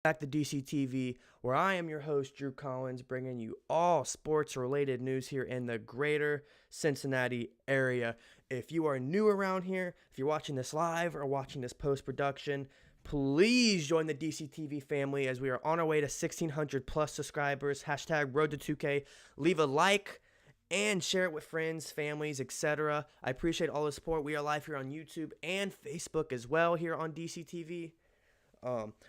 Back to DCTV, where I am your host, Drew Collins, bringing you all sports-related news here in the greater Cincinnati area. If you are new around here, if you're watching this live or watching this post-production, please join the DCTV family as we are on our way to 1,600 plus subscribers. Hashtag Road to 2K. Leave a like and share it with friends, families, etc. I appreciate all the support. We are live here on YouTube and Facebook as well here on DCTV.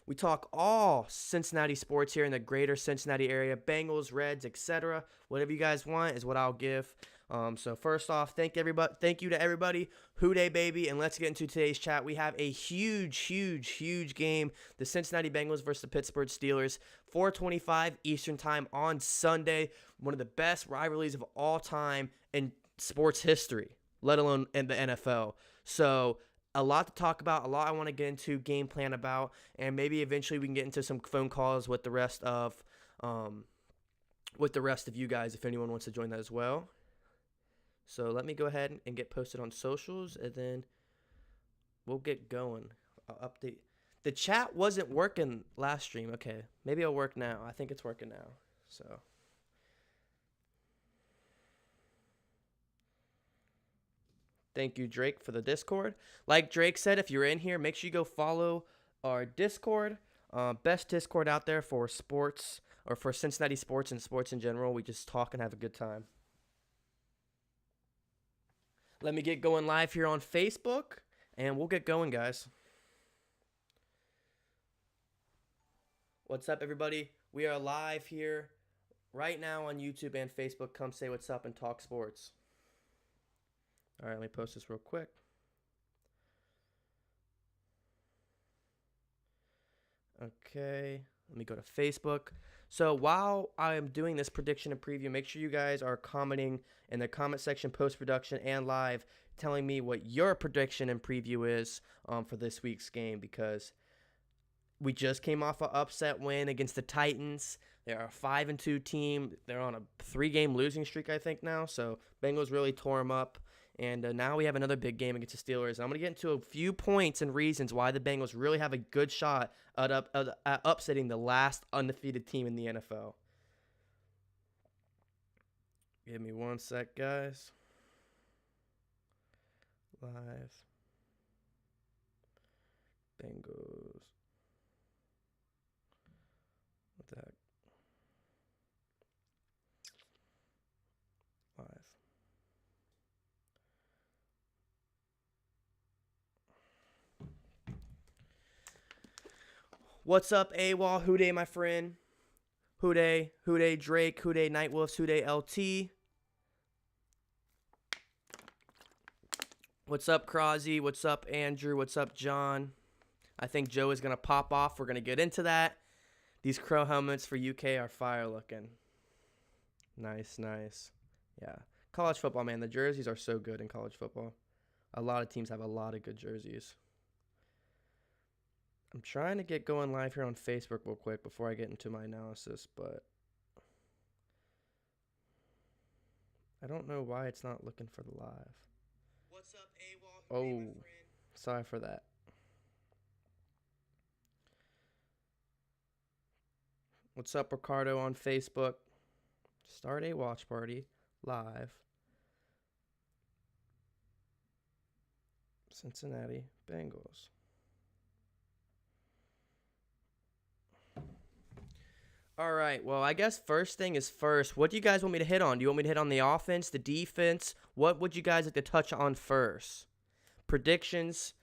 We talk all Cincinnati sports here in the greater Cincinnati area, Bengals, Reds, etc. Whatever you guys want is what I'll give. So first off, thank you to everybody. WHODEY, baby, and let's get into today's chat. We have a huge game. The Cincinnati Bengals versus the Pittsburgh Steelers, 4:25 Eastern Time on Sunday. One of the best rivalries of all time in sports history, let alone in the NFL. So a lot to talk about, a lot I want to get into, game plan about, and maybe eventually we can get into some phone calls with the rest of you guys if anyone wants to join that as well. So let me go ahead and get posted on socials, and then we'll get going. I'll update. The chat wasn't working last stream. Okay, maybe it'll work now. I think it's working now. So thank you, Drake, for the Discord. Like Drake said, if you're in here, make sure you go follow our Discord. Best Discord out there for sports, or for Cincinnati sports and sports in general. We just talk and have a good time. Let me get going live here on Facebook, and we'll get going, guys. What's up, everybody? We are live here right now on YouTube and Facebook. Come say what's up and talk sports. All right, let me post this real quick. Okay, let me go to Facebook. So while I am doing this prediction and preview, make sure you guys are commenting in the comment section, post-production, and live, telling me what your prediction and preview is for this week's game, because we just came off an upset win against the Titans. They're a 5-2 team. They're on a 3-game losing streak, I think, now. So Bengals really tore them up. And now we have another big game against the Steelers. I'm going to get into a few points and reasons why the Bengals really have a good shot at upsetting the last undefeated team in the NFL. Give me one sec, guys. Live. Bengals. What the heck? Live. What's up, AWOL? WHODEY, my friend? WHODEY, Drake, WHODEY, Nightwolves, WHODEY, LT. What's up, Crosby? What's up, Andrew? What's up, John? I think Joe is going to pop off. We're going to get into that. These crow helmets for UK are fire looking. Nice. Yeah. College football, man. The jerseys are so good in college football. A lot of teams have a lot of good jerseys. I'm trying to get going live here on Facebook real quick before I get into my analysis, but I don't know why it's not looking for the live. What's up, AWOL? Oh, sorry for that. What's up, Ricardo, on Facebook? Start a watch party live. Cincinnati Bengals. All right, well, I guess first thing is first. What do you guys want me to hit on? Do you want me to hit on the offense, the defense? What would you guys like to touch on first? Predictions.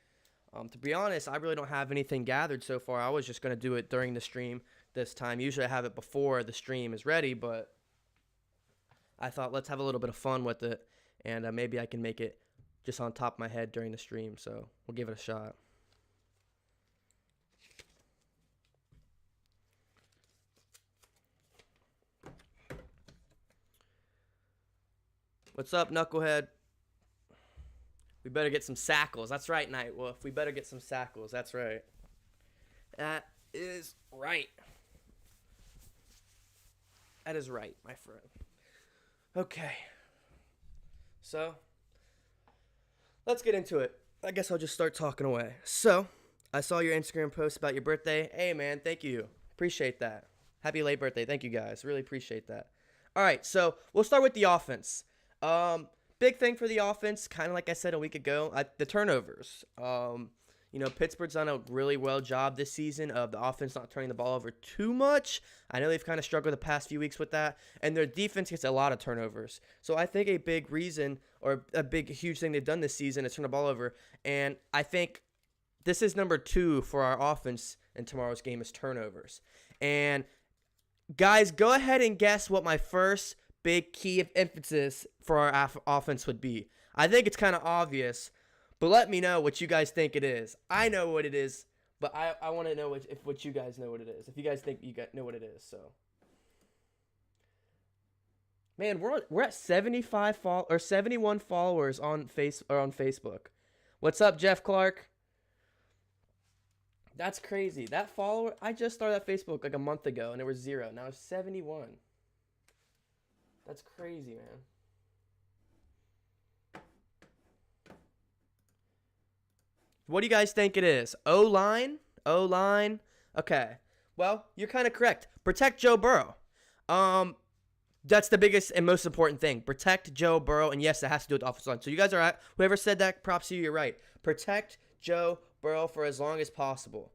To be honest, I really don't have anything gathered so far. I was just going to do it during the stream this time. Usually I have it before the stream is ready, but I thought let's have a little bit of fun with it, and maybe I can make it just on top of my head during the stream, so we'll give it a shot. What's up, Knucklehead? We better get some sackles. That's right, Nightwolf. We better get some sackles. That's right. That is right. That is right, my friend. Okay. So, let's get into it. I guess I'll just start talking away. So, I saw your Instagram post about your birthday. Hey, man, thank you. Appreciate that. Happy late birthday. Thank you, guys. Really appreciate that. All right, so we'll start with the offense. Big thing for the offense, kind of like I said a week ago, the turnovers. Pittsburgh's done a really well job this season of the offense not turning the ball over too much. I know they've kind of struggled the past few weeks with that, and their defense gets a lot of turnovers. So I think a big reason or a big, huge thing they've done this season is turn the ball over, and I think this is number 2 for our offense in tomorrow's game is turnovers. And guys, go ahead and guess what my first big key of emphasis for our offense would be. I think it's kind of obvious, but let me know what you guys think it is. I know what it is, but I want to know what you guys know what it is. If you guys think you know what it is, so. Man, we're at 71 followers on Facebook. What's up, Jeff Clark? That's crazy. That follower, I just started at Facebook like a month ago, and it was 0. Now it's 71. That's crazy, man. What do you guys think it is? O-line? O-line? Okay. Well, you're kind of correct. Protect Joe Burrow. That's the biggest and most important thing. Protect Joe Burrow, and yes, it has to do with the offensive line. So you guys are at, whoever said that, props to you, you're right. Protect Joe Burrow for as long as possible.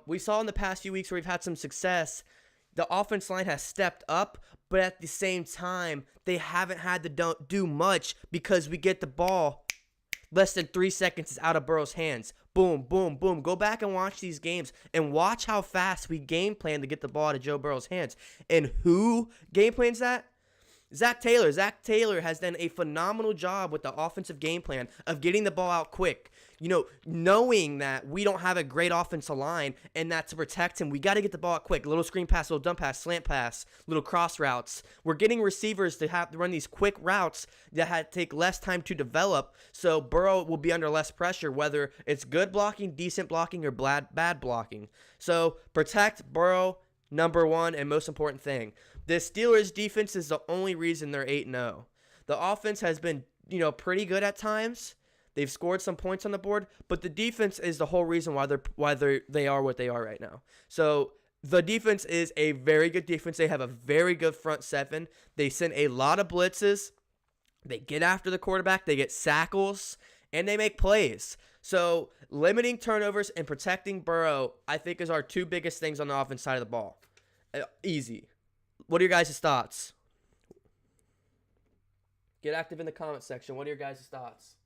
We saw in the past few weeks where we've had some success, the offense line has stepped up, but at the same time, they haven't had to do much because we get the ball less than 3 seconds is out of Burrow's hands. Boom, boom, boom. Go back and watch these games and watch how fast we game plan to get the ball out of Joe Burrow's hands. And who game plans that? Zach Taylor. Zach Taylor has done a phenomenal job with the offensive game plan of getting the ball out quick. Knowing that we don't have a great offensive line and that to protect him, we got to get the ball out quick. Little screen pass, little dump pass, slant pass, little cross routes. We're getting receivers to have to run these quick routes that take less time to develop, so Burrow will be under less pressure, whether it's good blocking, decent blocking, or bad blocking. So protect Burrow, number 1 and most important thing. The Steelers' defense is the only reason they're 8-0. The offense has been, pretty good at times. They've scored some points on the board, but the defense is the whole reason why they are what they are right now. So the defense is a very good defense. They have a very good front 7. They send a lot of blitzes. They get after the quarterback. They get sackles, and they make plays. So limiting turnovers and protecting Burrow, I think, is our 2 biggest things on the offense side of the ball. Easy. What are your guys' thoughts? Get active in the comment section. What are your guys' thoughts?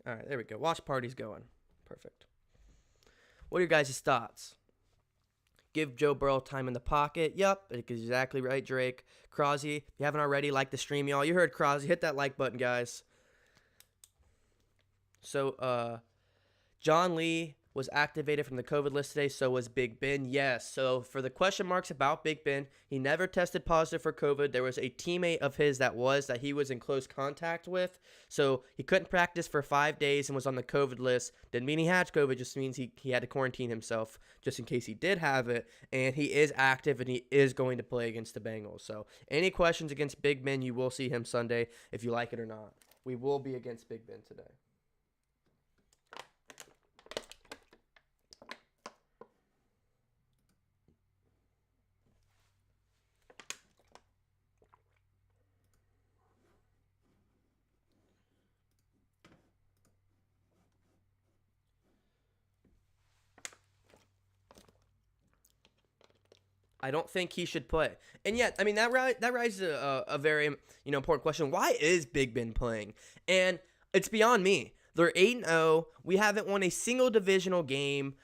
All right, there we go. Watch party's going. Perfect. What are your guys' thoughts? Give Joe Burrow time in the pocket. Yep, exactly right, Drake. Crosby, if you haven't already, like the stream, y'all. You heard Crosby. Hit that like button, guys. So, John Lee was activated from the COVID list today, so was Big Ben. Yes, so for the question marks about Big Ben, he never tested positive for COVID. There was a teammate of his that he was in close contact with, so he couldn't practice for 5 days and was on the COVID list. Didn't mean he had COVID, just means he had to quarantine himself just in case he did have it, and he is active and he is going to play against the Bengals. So any questions against Big Ben, you will see him Sunday if you like it or not. We will be against Big Ben today. I don't think he should play. And yet, I mean, that raises a very important question. Why is Big Ben playing? And it's beyond me. They're 8-0. We haven't won a single divisional game.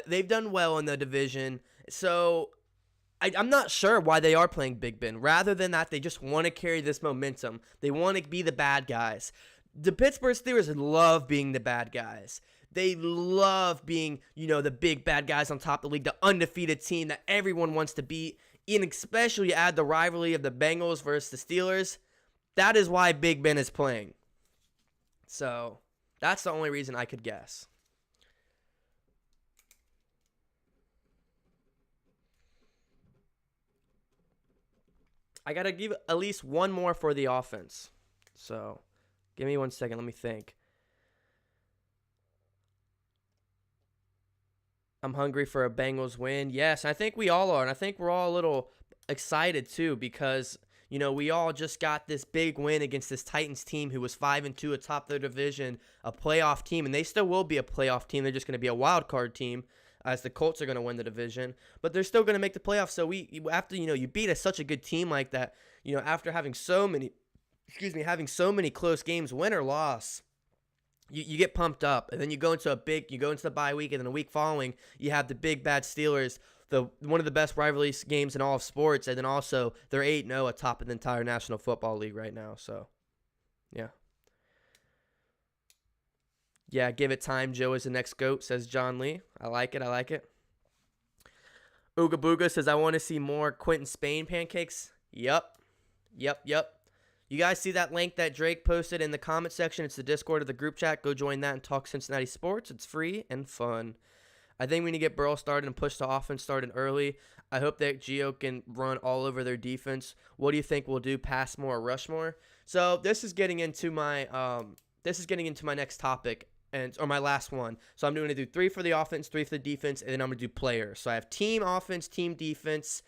They've done well in the division. So I'm not sure why they are playing Big Ben. Rather than that, they just want to carry this momentum. They want to be the bad guys. The Pittsburgh Steelers love being the bad guys. They love being, the big bad guys on top of the league, the undefeated team that everyone wants to beat. And especially add the rivalry of the Bengals versus the Steelers. That is why Big Ben is playing. So that's the only reason I could guess. I got to give at least one more for the offense. So give me 1 second. Let me think. I'm hungry for a Bengals win. Yes, I think we all are. And I think we're all a little excited too because, we all just got this big win against this Titans team who was 5-2 atop their division, a playoff team. And they still will be a playoff team. They're just going to be a wild card team as the Colts are going to win the division. But they're still going to make the playoffs. So after, you beat such a good team like that, after having so many close games, win or loss, you get pumped up, and then you go into the bye week, and then the week following, you have the big bad Steelers, one of the best rivalry games in all of sports, and then also they're 8-0 atop of the entire National Football League right now. So, yeah. Yeah, give it time. Joe is the next GOAT, says John Lee. I like it. Ooga Booga says, I want to see more Quentin Spain pancakes. Yep. You guys see that link that Drake posted in the comment section? It's the Discord of the group chat. Go join that and talk Cincinnati sports. It's free and fun. I think we need to get Burrow started and push the offense started early. I hope that Gio can run all over their defense. What do you think we'll do? Pass more or rush more? So this is getting into my next topic or my last one. So I'm going to do 3 for the offense, 3 for the defense, and then I'm going to do players. So I have team offense, team defense,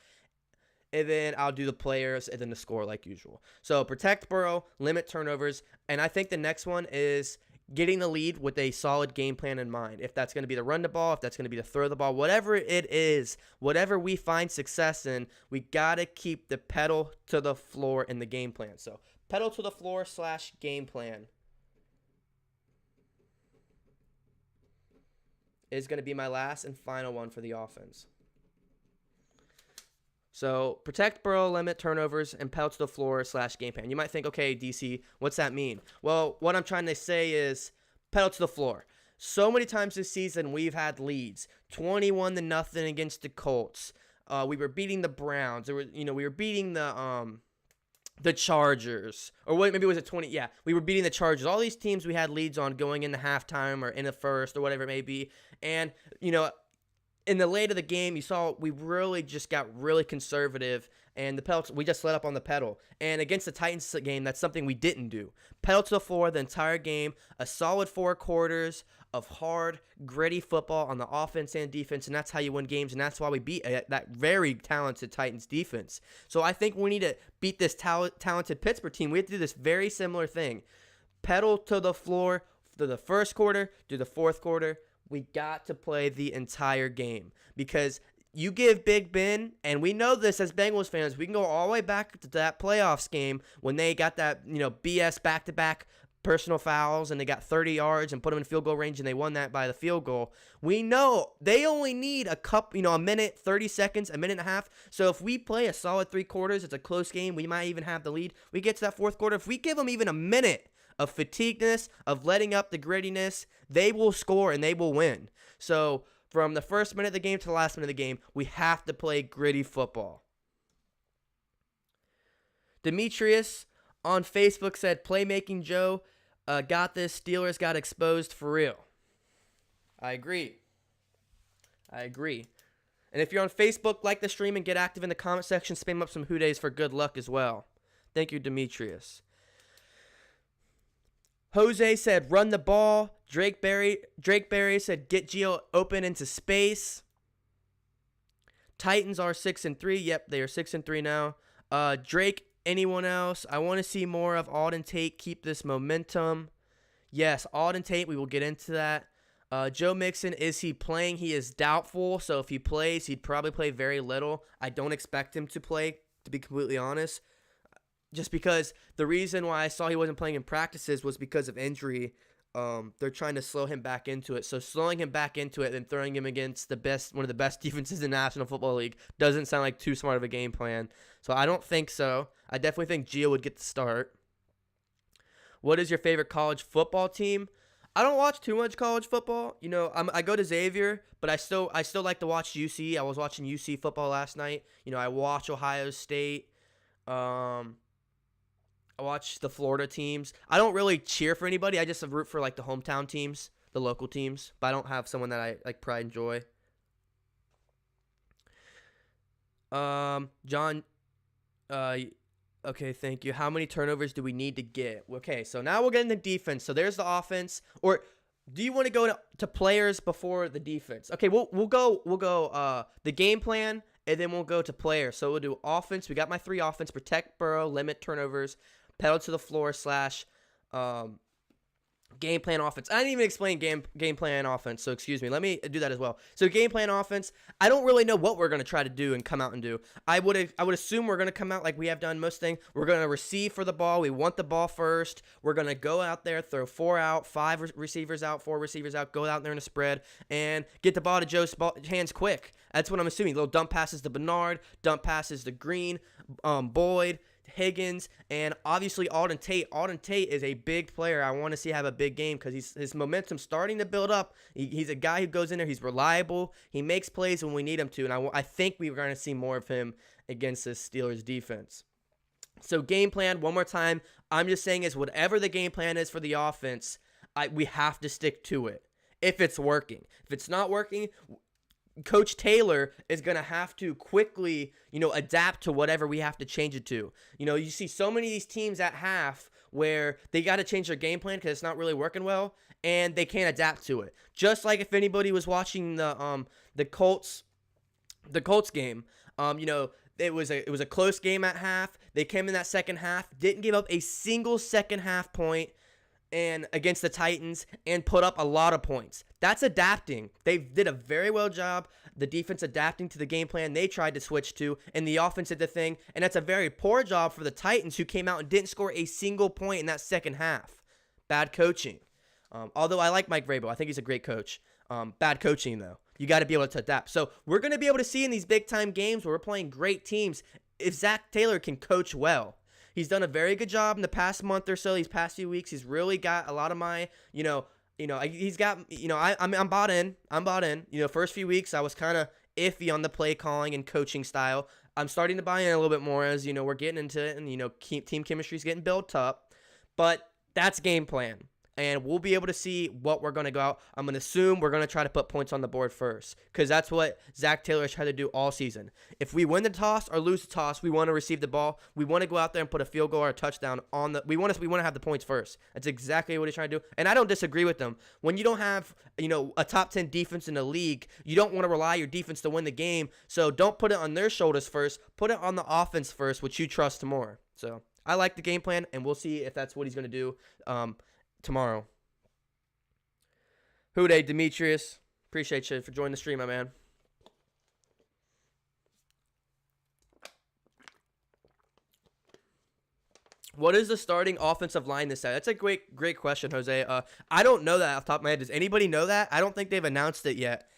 and then I'll do the players and then the score like usual. So protect Burrow, limit turnovers, and I think the next one is getting the lead with a solid game plan in mind. If that's going to be the run the ball, if that's going to be the throw the ball, whatever it is, whatever we find success in, we got to keep the pedal to the floor in the game plan. So pedal to the floor / game plan is going to be my last and final one for the offense. So protect Burrow, limit turnovers, and pedal to the floor / game plan. You might think, okay, DC, what's that mean? Well, what I'm trying to say is pedal to the floor. So many times this season we've had leads, 21-0 against the Colts. We were beating the Browns. We were beating the Chargers, or maybe it was 20. Yeah, we were beating the Chargers. All these teams we had leads on going into halftime or in the first or whatever it may be, and in the late of the game, you saw we really just got really conservative, and the pedal, we just let up on the pedal. And against the Titans game, that's something we didn't do. Pedal to the floor the entire game, a solid 4 quarters of hard, gritty football on the offense and defense, and that's how you win games, and that's why we beat that very talented Titans defense. So I think we need to beat this talented Pittsburgh team. We have to do this very similar thing. Pedal to the floor through the first quarter, through the fourth quarter. We got to play the entire game because you give Big Ben, and we know this as Bengals fans, we can go all the way back to that playoffs game when they got that, BS back-to-back personal fouls and they got 30 yards and put them in field goal range and they won that by the field goal. We know they only need a minute, 30 seconds, a minute and a half. So if we play a solid 3 quarters, it's a close game, we might even have the lead. We get to that fourth quarter. If we give them even a minute of fatigueness, of letting up the grittiness, they will score and they will win. So from the first minute of the game to the last minute of the game, we have to play gritty football. Demetrius on Facebook said, Playmaking Joe, got this. Steelers got exposed for real. I agree. And if you're on Facebook, like the stream and get active in the comment section. Spam up some WHODEYs for good luck as well. Thank you, Demetrius. Jose said, run the ball. Drake Berry said, get Gio open into space. Titans are 6-3. Yep, they are 6-3 now. Drake, anyone else? I want to see more of Auden Tate. Keep this momentum. Yes, Auden Tate, we will get into that. Joe Mixon, is he playing? He is doubtful, so if he plays, he'd probably play very little. I don't expect him to play, to be completely honest. Just because the reason why I saw he wasn't playing in practices was because of injury. They're trying to slow him back into it. So slowing him back into it and throwing him against one of the best defenses in the National Football League doesn't sound like too smart of a game plan. So I don't think so. I definitely think Gio would get the start. What is your favorite college football team? I don't watch too much college football. I go to Xavier, but I still like to watch UC. I was watching UC football last night. I watch Ohio State. Um, I watch the Florida teams. I don't really cheer for anybody. I just root for like the hometown teams, the local teams. But I don't have someone that I like pride and joy. John. Okay, thank you. How many turnovers do we need to get? Okay, so now we'll get into defense. So there's the offense. Or do you want to go to players before the defense? Okay, we'll go the game plan, and then we'll go to players. So we'll do offense. We got my 3 offense: protect Burrow, limit turnovers, pedal to the floor / game plan offense. I didn't even explain game plan offense, so excuse me. Let me do that as well. So game plan offense, I don't really know what we're going to try to do and come out and do. I would assume we're going to come out like we have done most things. We're going to receive for the ball. We want the ball first. We're going to go out there, throw 4 out, 5 receivers out, 4 receivers out, go out there in a spread, and get the ball to Joe's hands quick. That's what I'm assuming. Little dump passes to Bernard, dump passes to Green, Boyd, Higgins, and obviously Alden Tate. Alden Tate is a big player. I want to see have a big game because his momentum's starting to build up. He's a guy who goes in there. He's reliable. He makes plays when we need him to, and I think we're going to see more of him against this Steelers defense. So game plan, one more time, I'm just saying is whatever the game plan is for the offense, we have to stick to it if it's working. If it's not working, Coach Taylor is going to have to quickly, adapt to whatever we have to change it to. You see so many of these teams at half where they got to change their game plan because it's not really working well, and they can't adapt to it. Just like if anybody was watching the Colts game, it was a close game at half. They came in that second half, didn't give up a single second half point and against the Titans and put up a lot of points. That's adapting. They did a very well job. The defense adapting to the game plan they tried to switch to, and the offense did the thing. And that's a very poor job for the Titans, who came out and didn't score a single point in that second half. Bad coaching. Although I like Mike Vrabel. I think he's a great coach. Bad coaching, though. You got to be able to adapt. So we're going to be able to see in these big-time games where we're playing great teams if Zach Taylor can coach well. He's done a very good job in the past month or so, these past few weeks. He's really got a lot of my, he's got, I'm bought in. I'm bought in. First few weeks, I was kind of iffy on the play calling and coaching style. I'm starting to buy in a little bit more as, we're getting into it and, team chemistry is getting built up. But that's game plan. And we'll be able to see what we're going to go out. I'm going to assume we're going to try to put points on the board first because that's what Zach Taylor has tried to do all season. If we win the toss or lose the toss, we want to receive the ball. We want to go out there and put a field goal or a touchdown on the. We want to have the points first. That's exactly what he's trying to do. And I don't disagree with him. When you don't have a top 10 defense in the league, you don't want to rely your defense to win the game. So don't put it on their shoulders first. Put it on the offense first, which you trust more. So I like the game plan, and we'll see if that's what he's going to do tomorrow. WHODEY, Demetrius, appreciate you for joining the stream, my man. What is the starting offensive line this side? That's a great question, Jose. I don't know that off the top of my head. Does anybody know that? I don't think they've announced it yet.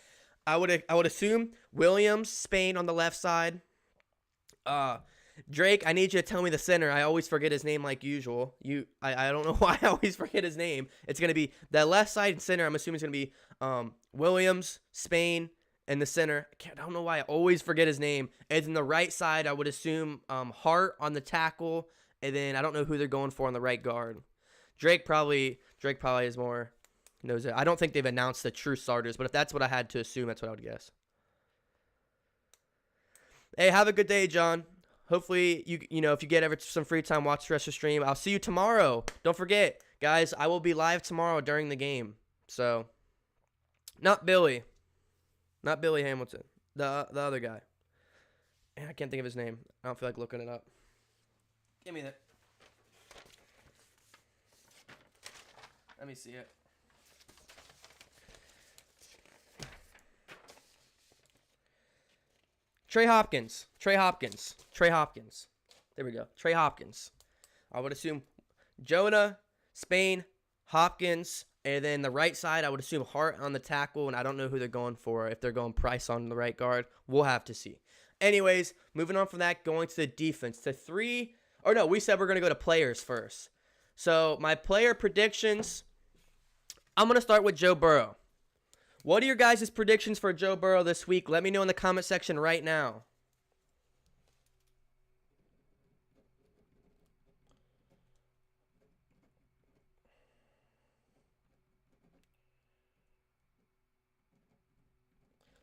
I would assume Williams, Spain on the left side. Drake, I need you to tell me the center. I always forget his name like usual. I don't know why I always forget his name. It's going to be the left side center. I'm assuming it's going to be Williams, Spain, and the center. I don't know why I always forget his name. And then the right side, I would assume Hart on the tackle. And then I don't know who they're going for on the right guard. Drake probably is more knows it. I don't think they've announced the true starters, but if that's what I had to assume, that's what I would guess. Hey, have a good day, John. Hopefully, if you get ever some free time, watch the rest of the stream. I'll see you tomorrow. Don't forget, guys, I will be live tomorrow during the game. So, not Billy Hamilton, the other guy. I can't think of his name. I don't feel like looking it up. Give me that. Let me see it. Trey Hopkins. There we go. Trey Hopkins. I would assume Jonah, Spain, Hopkins, and then the right side, I would assume Hart on the tackle, and I don't know who they're going for. If they're going Price on the right guard, we'll have to see. Anyways, moving on from that, going to the defense. We said we're going to go to players first. So my player predictions, I'm going to start with Joe Burrow. What are your guys' predictions for Joe Burrow this week? Let me know in the comment section right now.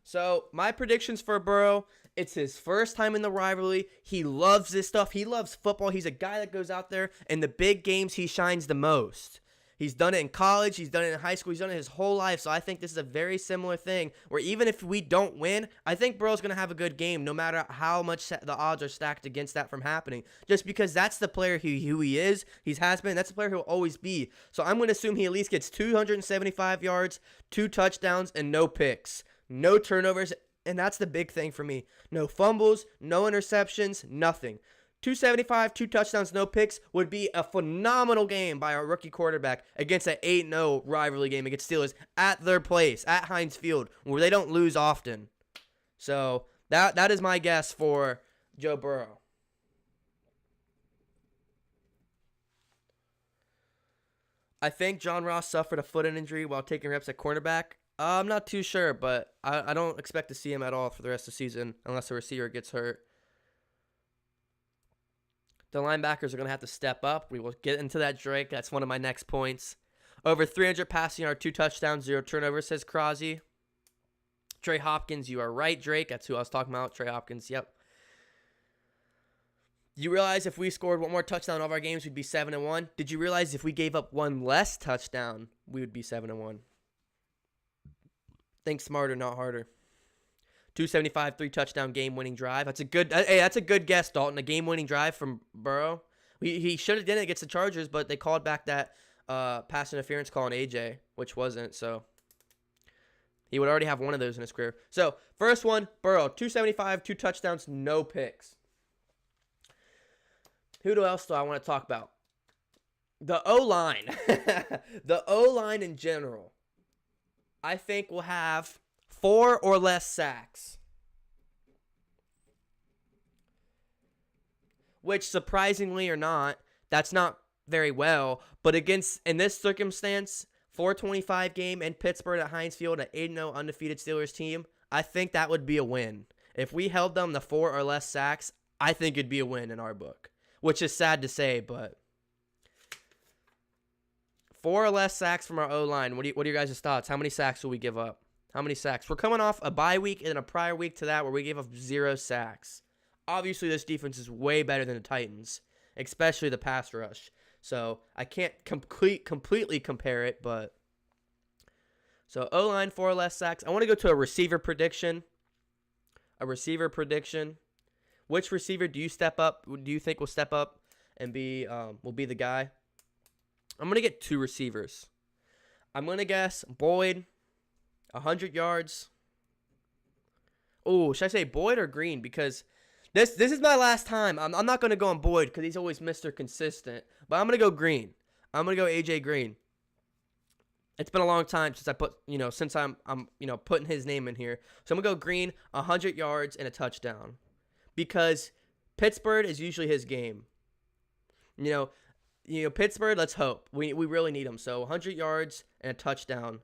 So, my predictions for Burrow, it's his first time in the rivalry. He loves this stuff. He loves football. He's a guy that goes out there, and the big games, he shines the most. He's done it in college. He's done it in high school. He's done it his whole life. So I think this is a very similar thing where even if we don't win, I think Burrow's going to have a good game no matter how much the odds are stacked against that from happening. Just because that's the player who he is, he has been, that's the player he'll always be. So I'm going to assume he at least gets 275 yards, 2 touchdowns, and no picks. No turnovers, and that's the big thing for me. No fumbles, no interceptions, nothing. 275, 2 touchdowns, no picks would be a phenomenal game by our rookie quarterback against an 8-0 rivalry game against Steelers at their place, at Heinz Field, where they don't lose often. So that is my guess for Joe Burrow. I think John Ross suffered a foot injury while taking reps at cornerback. I'm not too sure, but I don't expect to see him at all for the rest of the season unless a receiver gets hurt. The linebackers are going to have to step up. We will get into that, Drake. That's one of my next points. Over 300 passing yards, 2 touchdowns, 0 turnovers, says Crosby. Trey Hopkins, you are right, Drake. That's who I was talking about. Trey Hopkins, yep. You realize if we scored one more touchdown in all of our games, we'd be 7-1? Did you realize if we gave up one less touchdown, we would be 7-1? Think smarter, not harder. 275, 3 touchdown game-winning drive. That's a good guess, Dalton. A game-winning drive from Burrow. He should have done it against the Chargers, but they called back that pass interference call on AJ, which wasn't. So he would already have one of those in his career. So first one, Burrow, 275, 2 touchdowns, no picks. Who else do I want to talk about? The O-line. The O-line in general, I think will have 4 or less sacks. Which, surprisingly or not, that's not very well. But in this circumstance, 425 game in Pittsburgh at Heinz Field, an 8-0 undefeated Steelers team, I think that would be a win. If we held them to 4 or less sacks, I think it'd be a win in our book. Which is sad to say, but 4 or less sacks from our O-line. What are your guys' thoughts? How many sacks will we give up? How many sacks? We're coming off a bye week and a prior week to that where we gave up 0 sacks. Obviously, this defense is way better than the Titans, especially the pass rush. So I can't completely compare it, but so O-line 4 or less sacks. I want to go to a receiver prediction. Which receiver do you think will step up and will be the guy? I'm going to get 2 receivers. I'm going to guess Boyd, 100 yards. Oh, should I say Boyd or Green? Because this is my last time. I'm not going to go on Boyd because he's always Mr. Consistent. But I'm going to go Green. I'm going to go AJ Green. It's been a long time since I'm putting his name in here. So I'm going to go Green, 100 yards and a touchdown. Because Pittsburgh is usually his game. Pittsburgh, let's hope. We really need him. So 100 yards and a touchdown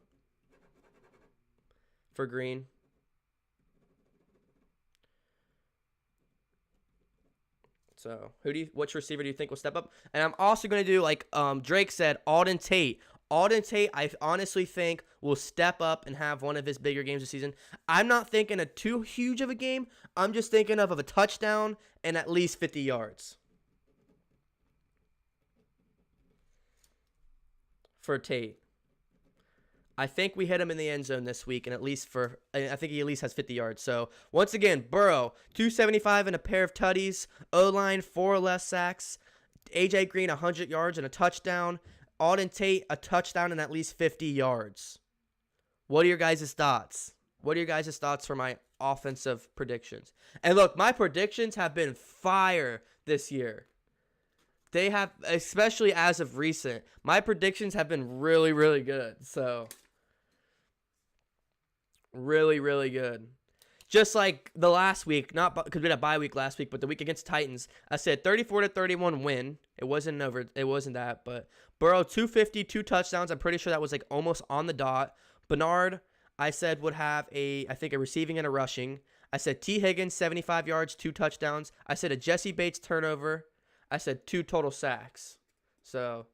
for Green. So which receiver do you think will step up? And I'm also going to do, like Drake said, Auden Tate. Auden Tate, I honestly think, will step up and have one of his bigger games this season. I'm not thinking of too huge of a game. I'm just thinking of a touchdown and at least 50 yards. For Tate. I think we hit him in the end zone this week, and I think he at least has 50 yards. So, once again, Burrow, 275 and a pair of tutties. O-line, 4 or less sacks. AJ Green, 100 yards and a touchdown. Auden Tate, a touchdown and at least 50 yards. What are your guys' thoughts? What are your guys' thoughts for my offensive predictions? And look, my predictions have been fire this year. They have, especially as of recent, my predictions have been really, really good. So, really, really good. Just like the last week, not because we had a bye week last week, but the week against Titans, I said 34-31 win. It wasn't that, but Burrow 250, 2 touchdowns. I'm pretty sure that was like almost on the dot. Bernard, I said would have I think a receiving and a rushing. I said T. Higgins 75 yards, 2 touchdowns. I said a Jesse Bates turnover. I said 2 total sacks. So,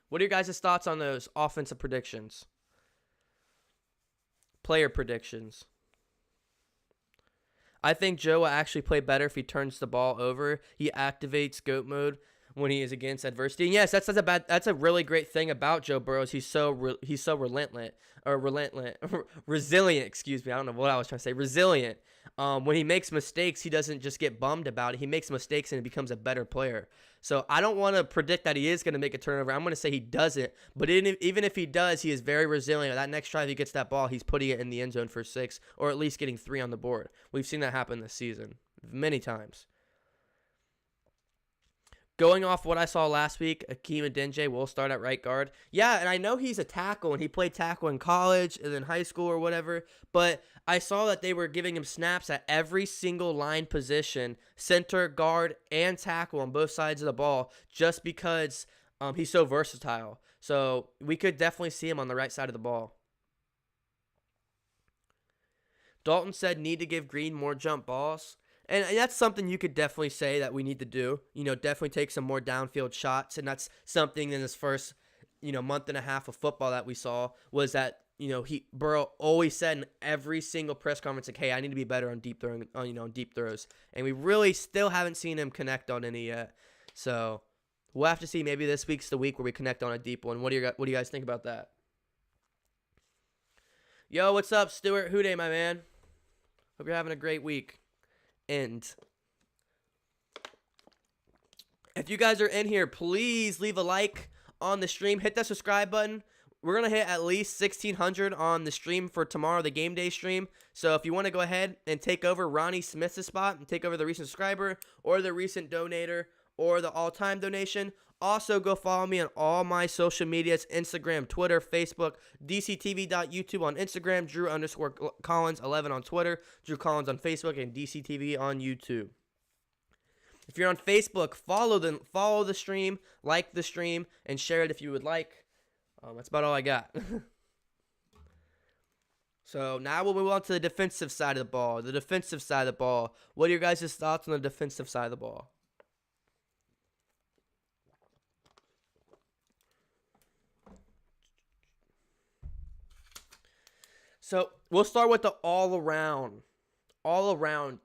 what are your guys' thoughts on those offensive predictions? Player predictions. I think Joe will actually play better if he turns the ball over. He activates GOAT mode when he is against adversity. And yes, that's a really great thing about Joe Burrow. He's so resilient. Excuse me. I don't know what I was trying to say. Resilient. When he makes mistakes, he doesn't just get bummed about it. He makes mistakes and he becomes a better player. So I don't want to predict that he is going to make a turnover. I'm going to say he doesn't. But even if he does, he is very resilient. That next drive he gets that ball, he's putting it in the end zone for 6 or at least getting 3 on the board. We've seen that happen this season many times. Going off what I saw last week, Akeem Adenje will start at right guard. Yeah, and I know he's a tackle, and he played tackle in college and in high school or whatever, but I saw that they were giving him snaps at every single line position, center, guard, and tackle on both sides of the ball, just because he's so versatile. So we could definitely see him on the right side of the ball. Dalton said need to give Green more jump balls. And that's something you could definitely say that we need to do. Definitely take some more downfield shots. And that's something in this first, month and a half of football that we saw was that, Burrow always said in every single press conference, like, hey, I need to be better on deep throwing, on deep throws. And we really still haven't seen him connect on any yet. So we'll have to see. Maybe this week's the week where we connect on a deep one. What do you guys think about that? Yo, what's up, Stuart WHODEY, my man? Hope you're having a great week. And if you guys are in here, please leave a like on the stream. Hit that subscribe button. We're going to hit at least 1,600 on the stream for tomorrow, the game day stream. So if you want to go ahead and take over Ronnie Smith's spot and take over the recent subscriber or the recent donator or the all-time donation, also go follow me on all my social medias, Instagram, Twitter, Facebook, DCTV.YouTube on Instagram, Drew_Collins11 on Twitter, Drew Collins on Facebook, and DCTV on YouTube. If you're on Facebook, follow the stream, like the stream, and share it if you would like. That's about all I got. So now we'll move on to the defensive side of the ball. The defensive side of the ball. What are your guys' thoughts on the defensive side of the ball? So we'll start with the all-around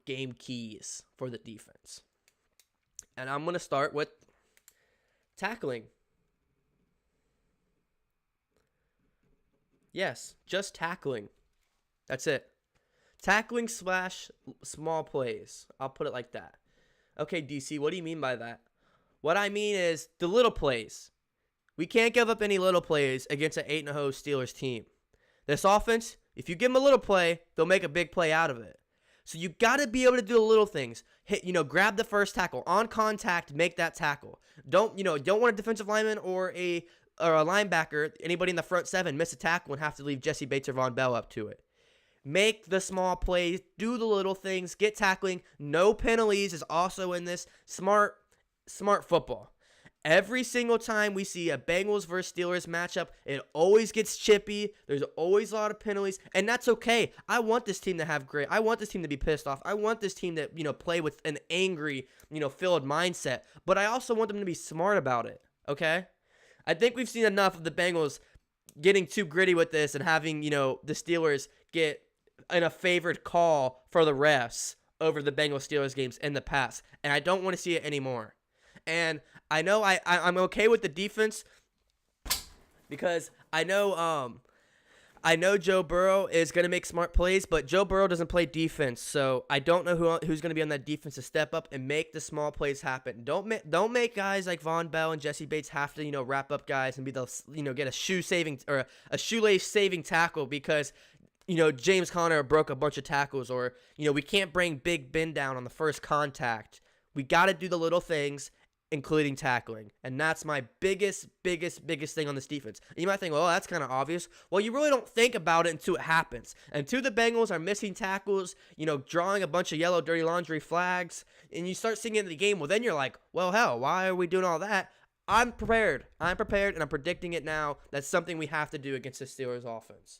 game keys for the defense. And I'm going to start with tackling. Yes, just tackling. That's it. Tackling / small plays. I'll put it like that. Okay, DC, what do you mean by that? What I mean is the little plays. We can't give up any little plays against an 8-0 Steelers team. This offense, if you give them a little play, they'll make a big play out of it. So you got to be able to do the little things. Hit, grab the first tackle. On contact, make that tackle. Don't want a defensive lineman or a linebacker, anybody in the front 7, miss a tackle and have to leave Jesse Bates or Von Bell up to it. Make the small plays. Do the little things. Get tackling. No penalties is also in this. Smart football. Every single time we see a Bengals versus Steelers matchup, it always gets chippy. There's always a lot of penalties, and that's okay. I want this team to have grit. I want this team to be pissed off. I want this team to, play with an angry, filled mindset. But I also want them to be smart about it, okay? I think we've seen enough of the Bengals getting too gritty with this and having, the Steelers get in a favored call for the refs over the Bengals-Steelers games in the past, and I don't want to see it anymore. And I know I'm okay with the defense because I know Joe Burrow is going to make smart plays, but Joe Burrow doesn't play defense, so I don't know who's going to be on that defense to step up and make the small plays happen. Don't make guys like Von Bell and Jesse Bates have to wrap up guys and be the get a shoelace saving tackle because James Conner broke a bunch of tackles, or we can't bring Big Ben down on the first contact. We got to do the little things. including tackling. And that's my biggest thing on this defense. And you might think, well, that's kind of obvious. Well, you really don't think about it until it happens. Until the Bengals are missing tackles, drawing a bunch of yellow dirty laundry flags, and you start seeing it in the game, well, then you're like, well, hell, why are we doing all that? I'm prepared, and I'm predicting it now. That's something we have to do against the Steelers offense.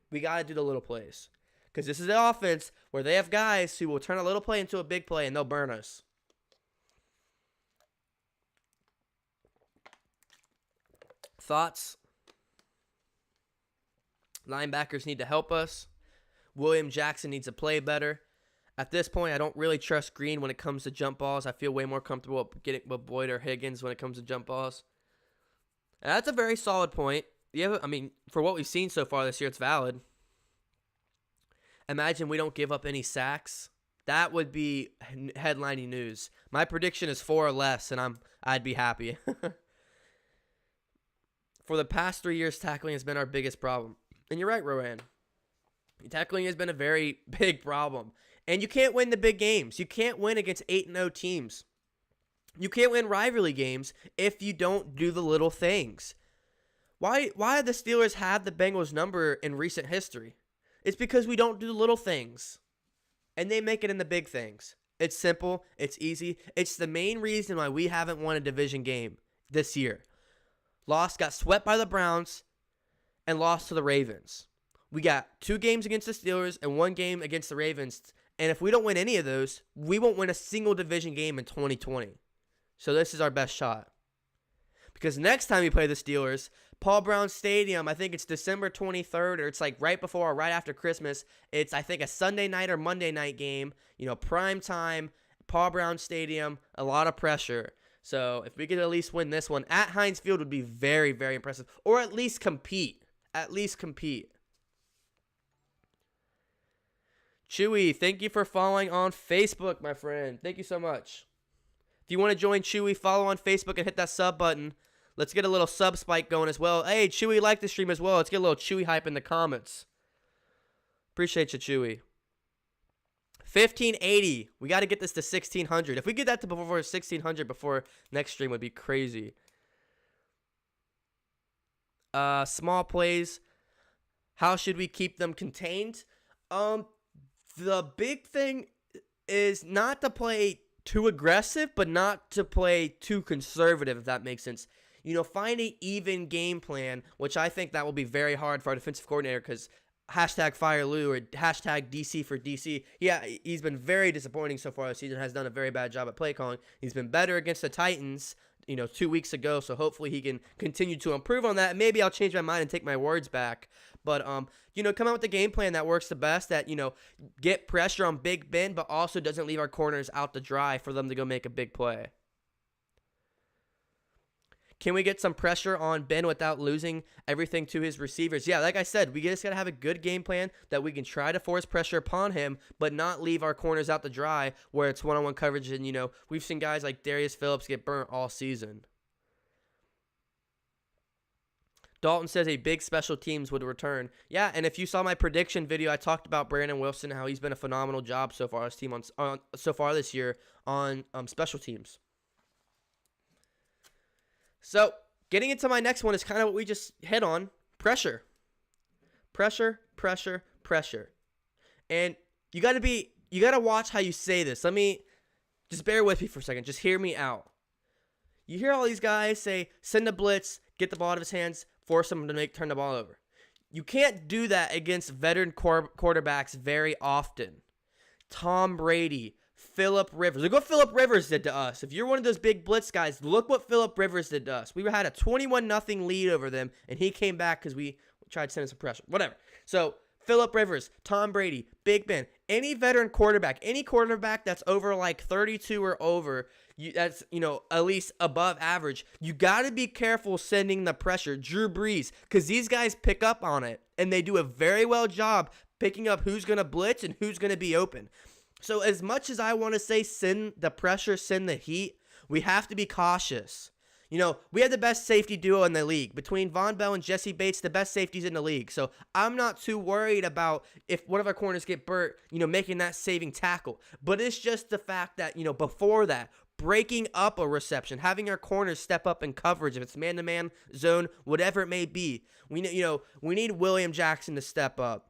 We got to do the little plays. Because this is the offense where they have guys who will turn a little play into a big play, and they'll burn us. Thoughts? Linebackers need to help us. William Jackson needs to play better. At this point, I don't really trust Green when it comes to jump balls. I feel way more comfortable getting with Boyd or Higgins when it comes to jump balls. And that's a very solid point. Yeah, I mean, for what we've seen so far this year, it's valid. Imagine we don't give up any sacks. That would be headlining news. My prediction is 4 or less, and I'd be happy. For the past 3 years, tackling has been our biggest problem. And you're right, Rowan. Tackling has been a very big problem. And you can't win the big games. You can't win against 8-0 teams. You can't win rivalry games if you don't do the little things. Why have the Steelers had the Bengals number in recent history? It's because we don't do the little things. And they make it in the big things. It's simple. It's easy. It's the main reason why we haven't won a division game this year. Got swept by the Browns, and lost to the Ravens. We got 2 games against the Steelers and 1 game against the Ravens. And if we don't win any of those, we won't win a single division game in 2020. So this is our best shot. Because next time we play the Steelers, Paul Brown Stadium, I think it's December 23rd, or it's like right before or right after Christmas. It's, I think, a Sunday night or Monday night game. Prime time, Paul Brown Stadium, a lot of pressure. So if we could at least win this one at Heinz Field would be very, very impressive. Or at least compete. Chewy, thank you for following on Facebook, my friend. Thank you so much. If you want to join Chewy, follow on Facebook and hit that sub button. Let's get a little sub spike going as well. Hey, Chewy liked the stream as well. Let's get a little Chewy hype in the comments. Appreciate you, Chewy. 1580. We got to get this to 1600. If we get that to before 1600 before next stream would be crazy. Small plays. How should we keep them contained? The big thing is not to play too aggressive, but not to play too conservative, if that makes sense. Find an even game plan, which I think that will be very hard for our defensive coordinator because #FireLou or #DC for DC. Yeah, he's been very disappointing so far this season, has done a very bad job at play calling. He's been better against the Titans, 2 weeks ago, so hopefully he can continue to improve on that. Maybe I'll change my mind and take my words back. But, come out with the game plan that works the best, that, get pressure on Big Ben, but also doesn't leave our corners out to dry for them to go make a big play. Can we get some pressure on Ben without losing everything to his receivers? Yeah, like I said, we just got to have a good game plan that we can try to force pressure upon him, but not leave our corners out to dry where it's one-on-one coverage. And, we've seen guys like Darius Phillips get burnt all season. Dalton says a big special teams would return. Yeah, and if you saw my prediction video, I talked about Brandon Wilson, how he's been a phenomenal job so far this year on special teams. So, getting into my next one is kind of what we just hit on. Pressure. And you got to watch how you say this. Just bear with me for a second. Just hear me out. You hear all these guys say, send a blitz, get the ball out of his hands, force him to turn the ball over. You can't do that against veteran quarterbacks very often. Tom Brady, Phillip Rivers. Look what Phillip Rivers did to us. If you're one of those big blitz guys, look what Phillip Rivers did to us. We had a 21-0 lead over them, and he came back because we tried to send some pressure. Whatever. So, Phillip Rivers, Tom Brady, Big Ben, any veteran quarterback, any quarterback that's over like 32 or over, that's, at least above average, you got to be careful sending the pressure. Drew Brees, because these guys pick up on it, and they do a very well job picking up who's going to blitz and who's going to be open. So as much as I want to say send the pressure, send the heat, we have to be cautious. We have the best safety duo in the league. Between Von Bell and Jesse Bates, the best safeties in the league. So I'm not too worried about if one of our corners get burnt, making that saving tackle. But it's just the fact that, before that, breaking up a reception, having our corners step up in coverage if it's man-to-man, zone, whatever it may be. We need William Jackson to step up.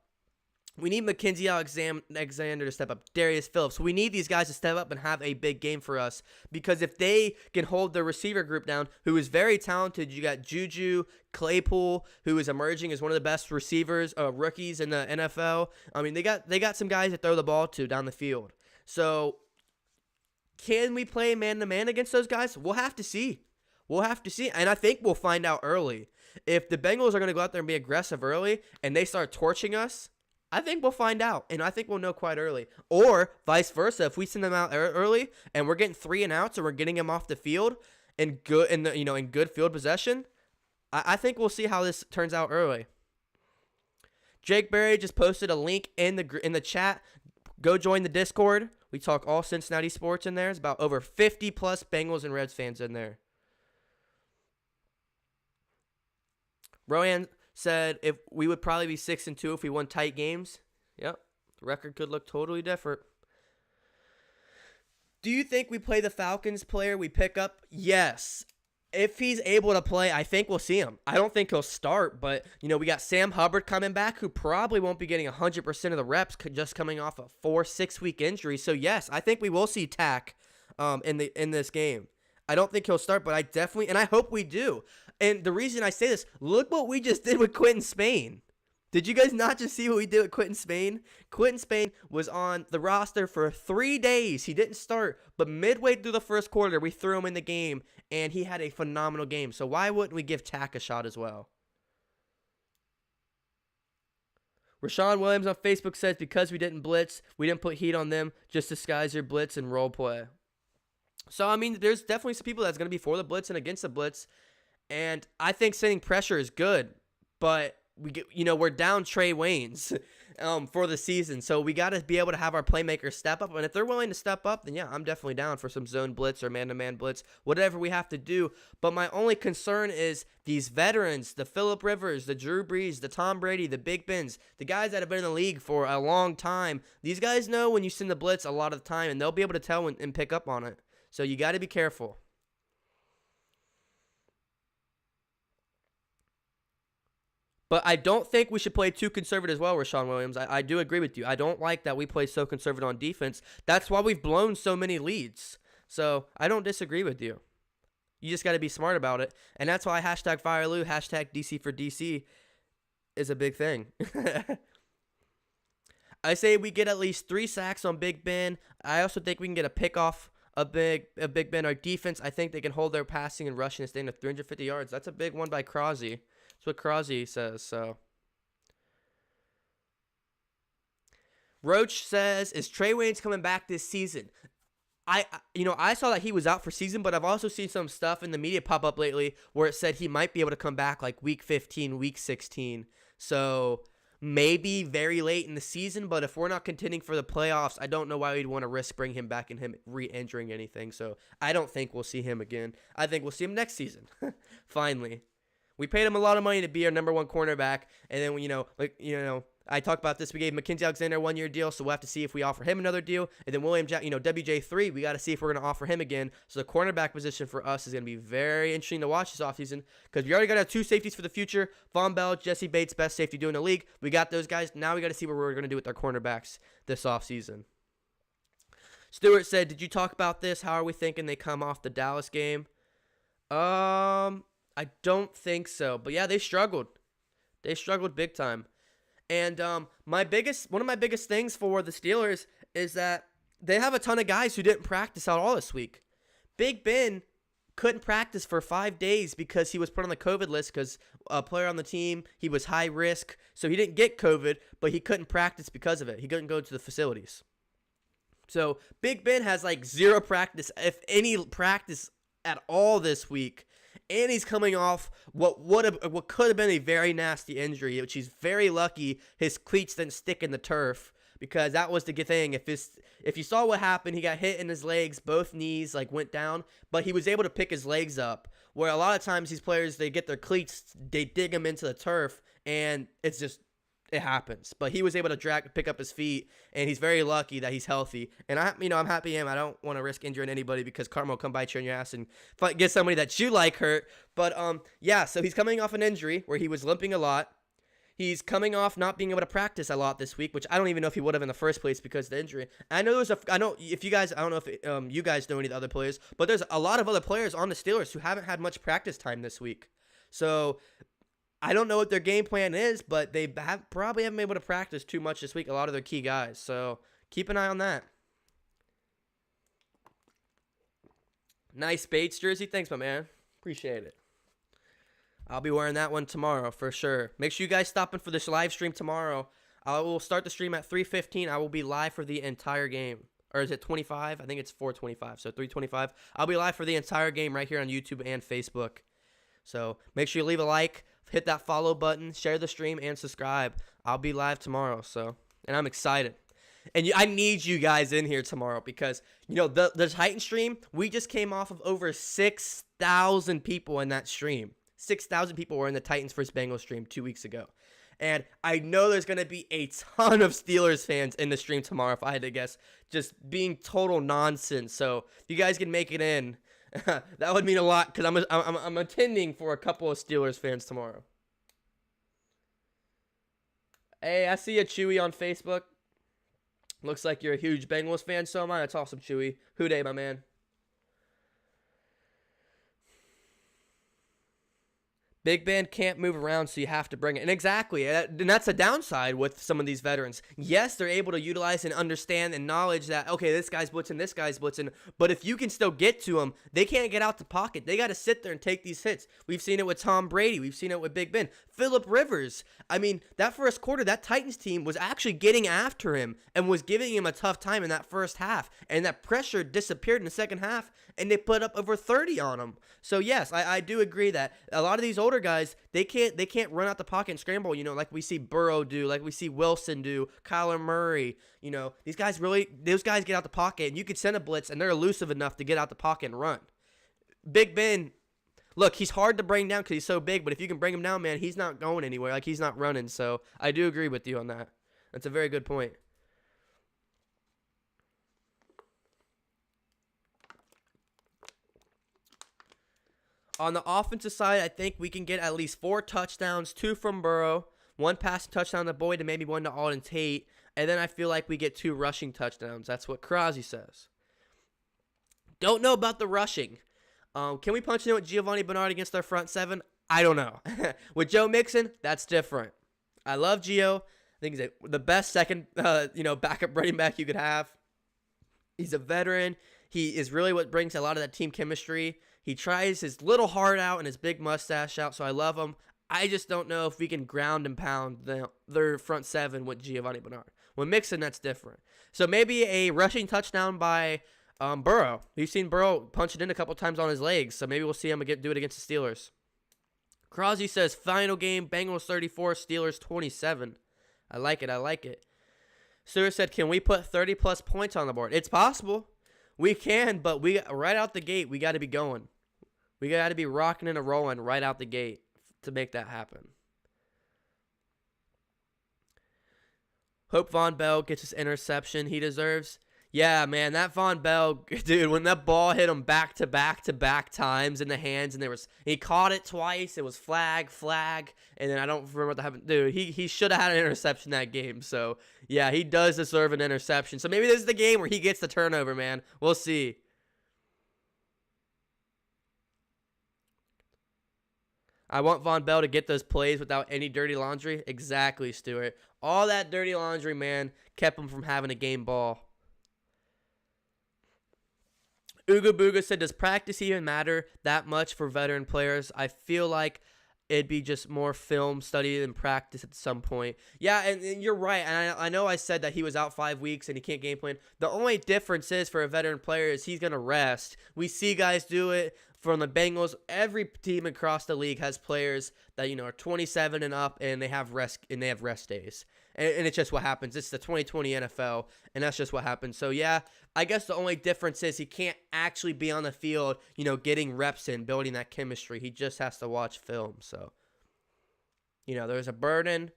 We need Mackenzie Alexander to step up, Darius Phillips. We need these guys to step up and have a big game for us, because if they can hold their receiver group down, who is very talented, you got Juju, Claypool, who is emerging as one of the best receivers, rookies in the NFL. I mean, they got some guys to throw the ball to down the field. So can we play man-to-man against those guys? We'll have to see. And I think we'll find out early. If the Bengals are going to go out there and be aggressive early and they start torching us, I think we'll find out, and I think we'll know quite early. Or vice versa, if we send them out early and we're getting 3 and outs and we're getting them off the field in good field possession, I think we'll see how this turns out early. Jake Berry just posted a link in the chat. Go join the Discord. We talk all Cincinnati sports in there. It's about over 50 plus Bengals and Reds fans in there. Rohan said if we would probably be 6-2 if we won tight games. Yep, the record could look totally different. Do you think we play the Falcons player we pick up? Yes. If he's able to play, I think we'll see him. I don't think he'll start, but we got Sam Hubbard coming back, who probably won't be getting 100% of the reps, just coming off a 4-6 week injury. So yes, I think we will see Tack in this game. I don't think he'll start, but I definitely, and I hope we do. And the reason I say this, look what we just did with Quentin Spain. Did you guys not just see what we did with Quentin Spain? Quentin Spain was on the roster for 3 days. He didn't start, but midway through the first quarter, we threw him in the game, and he had a phenomenal game. So why wouldn't we give Tack a shot as well? Rashawn Williams on Facebook says, because we didn't blitz, we didn't put heat on them, just disguise your blitz and role play. So, I mean, there's definitely some people that's going to be for the blitz and against the blitz. And I think sending pressure is good, but we're down Trey Waynes for the season, so we got to be able to have our playmakers step up. And if they're willing to step up, then yeah, I'm definitely down for some zone blitz or man-to-man blitz, whatever we have to do. But my only concern is these veterans, the Phillip Rivers, the Drew Brees, the Tom Brady, the Big Bens, the guys that have been in the league for a long time. These guys know when you send the blitz a lot of the time, and they'll be able to tell and pick up on it. So you got to be careful. But I don't think we should play too conservative as well, Rashawn Williams. I do agree with you. I don't like that we play so conservative on defense. That's why we've blown so many leads. So I don't disagree with you. You just got to be smart about it. And that's why hashtag FireLou, hashtag DC for DC is a big thing. I say we get at least 3 sacks on Big Ben. I also think we can get a pick off a Big Ben. Our defense, I think they can hold their passing and rushing and staying to 350 yards. That's a big one by Crosby. That's what Crosby says. So Roach says, is Trey Waynes coming back this season? I saw that he was out for season, but I've also seen some stuff in the media pop up lately where it said he might be able to come back like week 15, week 16. So maybe very late in the season, but if we're not contending for the playoffs, I don't know why we'd want to risk bringing him back and him re-injuring anything. So I don't think we'll see him again. I think we'll see him next season. Finally. We paid him a lot of money to be our number 1 cornerback, and then, I talked about this. We gave Mackenzie Alexander a 1-year deal, so we'll have to see if we offer him another deal. And then WJ3, we got to see if we're going to offer him again. So the cornerback position for us is going to be very interesting to watch this offseason, because we already got our 2 safeties for the future. Von Bell, Jesse Bates, best safety doing the league. We got those guys. Now we got to see what we're going to do with our cornerbacks this offseason. Stewart said, did you talk about this? How are we thinking they come off the Dallas game? I don't think so. But yeah, they struggled. They struggled big time. And one of my biggest things for the Steelers is that they have a ton of guys who didn't practice out all this week. Big Ben couldn't practice for 5 days because he was put on the COVID list because a player on the team, he was high risk. So he didn't get COVID, but he couldn't practice because of it. He couldn't go to the facilities. So Big Ben has like 0 practice, if any practice at all this week. And he's coming off what could have been a very nasty injury, which he's very lucky his cleats didn't stick in the turf, because that was the good thing. If you saw what happened, he got hit in his legs, both knees went down, but he was able to pick his legs up. Where a lot of times these players, they get their cleats, they dig them into the turf, and it's just it happens. But he was able to pick up his feet, and he's very lucky that he's healthy. And I'm happy him. I don't want to risk injuring anybody because karma will come bite you in your ass and get somebody that you like hurt. But yeah, so he's coming off an injury where he was limping a lot. He's coming off not being able to practice a lot this week, which I don't even know if he would have in the first place because of the injury. I know I don't know if you guys know any of the other players, but there's a lot of other players on the Steelers who haven't had much practice time this week. So I don't know what their game plan is, but they probably haven't been able to practice too much this week, a lot of their key guys. So keep an eye on that. Nice Bates jersey. Thanks, my man. Appreciate it. I'll be wearing that one tomorrow for sure. Make sure you guys stop in for this live stream tomorrow. I will start the stream at 3:15. I will be live for the entire game. Or is it 25? I think it's 4:25. So 3:25. I'll be live for the entire game right here on YouTube and Facebook. So make sure you leave a like, hit that follow button, share the stream, and subscribe. I'll be live tomorrow. And I'm excited. And I need you guys in here tomorrow because, the Titan stream, we just came off of over 6,000 people in that stream. 6,000 people were in the Titans vs. Bengals stream 2 weeks ago. And I know there's going to be a ton of Steelers fans in the stream tomorrow, if I had to guess, just being total nonsense. So if you guys can make it in, that would mean a lot because I'm attending for a couple of Steelers fans tomorrow. Hey, I see you, Chewy, on Facebook. Looks like you're a huge Bengals fan, so am I. That's awesome, Chewy. WHODEY, my man. Big Ben can't move around, so you have to bring it. And exactly, and that's a downside with some of these veterans. Yes, they're able to utilize and understand and knowledge that, okay, this guy's blitzing, but if you can still get to them, they can't get out the pocket. They got to sit there and take these hits. We've seen it with Tom Brady. We've seen it with Big Ben. Phillip Rivers. I mean, that first quarter, that Titans team was actually getting after him and was giving him a tough time in that first half. And that pressure disappeared in the second half, and they put up over 30 on him. So, yes, I do agree that a lot of these older guys, they can't run out the pocket and scramble, like we see Burrow do, like we see Wilson do, Kyler Murray. Those guys get out the pocket, and you could send a blitz, and they're elusive enough to get out the pocket and run. Big Ben, look, he's hard to bring down because he's so big, but if you can bring him down, man, he's not going anywhere. Like, he's not running. So I do agree with you on that. That's a very good point. On the offensive side, I think we can get at least 4 touchdowns, 2 from Burrow, 1 passing touchdown to Boyd, and maybe 1 to Alden Tate. And then I feel like we get 2 rushing touchdowns. That's what Krause says. Don't know about the rushing. Can we punch in with Giovanni Bernard against our front 7? I don't know. With Joe Mixon, that's different. I love Gio. I think he's the best second, backup running back you could have. He's a veteran. He is really what brings a lot of that team chemistry. He tries his little heart out and his big mustache out, so I love him. I just don't know if we can ground and pound their front 7 with Giovanni Bernard. With Mixon, that's different. So maybe a rushing touchdown by Burrow. We've seen Burrow punch it in a couple times on his legs, so maybe we'll see him do it against the Steelers. Krause says, final game, Bengals 34, Steelers 27. I like it. Stewart said, can we put 30-plus points on the board? It's possible. We can, but right out the gate, we got to be going. We got to be rocking and rolling right out the gate to make that happen. Hope Von Bell gets his interception he deserves. Yeah, man, that Von Bell, dude, when that ball hit him back-to-back times in the hands, and he caught it twice, it was flag, and then I don't remember what happened. Dude, he should have had an interception that game, so yeah, he does deserve an interception. So maybe this is the game where he gets the turnover, man. We'll see. I want Von Bell to get those plays without any dirty laundry. Exactly, Stuart. All that dirty laundry, man, kept him from having a game ball. Ooga Booga said, does practice even matter that much for veteran players? I feel like it'd be just more film study than practice at some point. Yeah, and you're right. And I know I said that he was out 5 weeks and he can't game plan. The only difference is for a veteran player is he's going to rest. We see guys do it from the Bengals. Every team across the league has players that, are 27 and up, and they have rest days. And it's just what happens. It's the 2020 NFL, and that's just what happens. So, yeah, I guess the only difference is he can't actually be on the field, getting reps in, building that chemistry. He just has to watch film. So, there's a burden.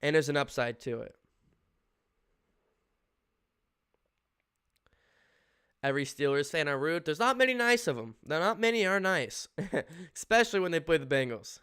And there's an upside to it. Every Steelers fan I root, there's not many nice of them. Not many are nice, especially when they play the Bengals.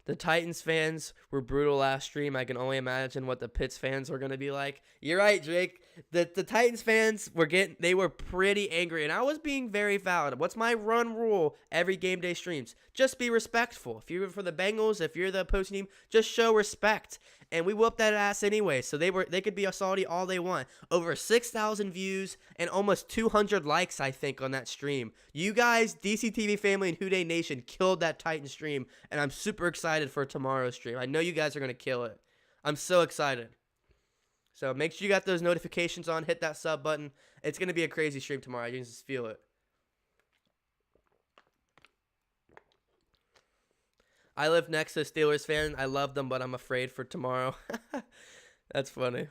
The Titans fans were brutal last stream. I can only imagine what the Pitts fans were going to be like. You're right, Jake. The Titans fans they were pretty angry, and I was being very valid. What's my run rule every game day streams? Just be respectful. If you're for the Bengals, if you're the opposing team, just show respect. And we whooped that ass anyway, so they could be salty all they want. Over 6,000 views and almost 200 likes, I think, on that stream. You guys, DCTV family and WHODEY Nation, killed that Titan stream, and I'm super excited for tomorrow's stream. I know you guys are going to kill it. I'm so excited. So make sure you got those notifications on. Hit that sub button. It's going to be a crazy stream tomorrow. I can just feel it. I live next to a Steelers fan. I love them, but I'm afraid for tomorrow. That's funny.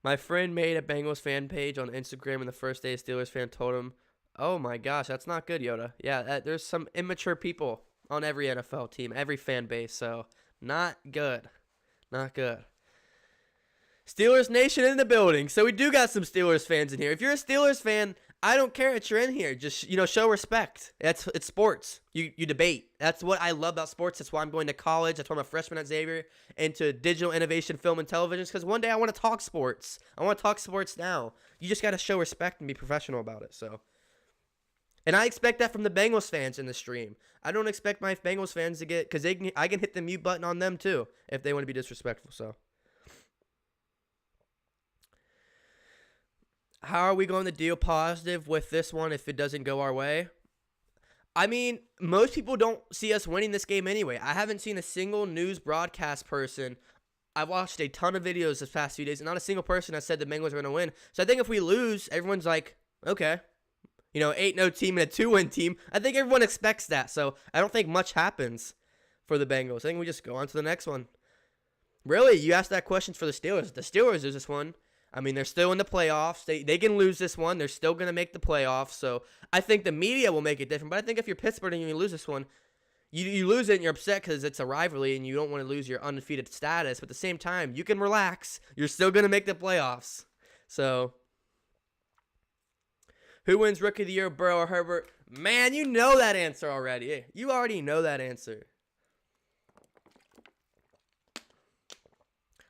My friend made a Bengals fan page on Instagram, and the first day a Steelers fan told him, "Oh my gosh, that's not good, Yoda." Yeah, there's some immature people on every NFL team, every fan base, so not good. Not good. Steelers Nation in the building. So we do got some Steelers fans in here. If you're a Steelers fan, I don't care that you're in here. Just, show respect. It's sports. You debate. That's what I love about sports. That's why I'm going to college. That's why I'm a freshman at Xavier, into digital innovation, film, and television. Because one day I want to talk sports. I want to talk sports now. You just got to show respect and be professional about it. So, and I expect that from the Bengals fans in the stream. I don't expect my Bengals fans to get, because I can hit the mute button on them too if they want to be disrespectful. So. How are we going to deal positive with this one if it doesn't go our way? I mean, most people don't see us winning this game anyway. I haven't seen a single news broadcast person. I've watched a ton of videos this past few days, and not a single person has said the Bengals are going to win. So I think if we lose, everyone's like, okay. 8-0 team and a 2-win team. I think everyone expects that. So I don't think much happens for the Bengals. I think we just go on to the next one. Really, you asked that question for the Steelers. The Steelers lose this one. I mean, they're still in the playoffs. They can lose this one. They're still going to make the playoffs. So I think the media will make it different. But I think if you're Pittsburgh and you lose this one, you lose it and you're upset because it's a rivalry and you don't want to lose your undefeated status. But at the same time, you can relax. You're still going to make the playoffs. So who wins Rookie of the Year, Burrow or Herbert? Man, you know that answer already. You already know that answer.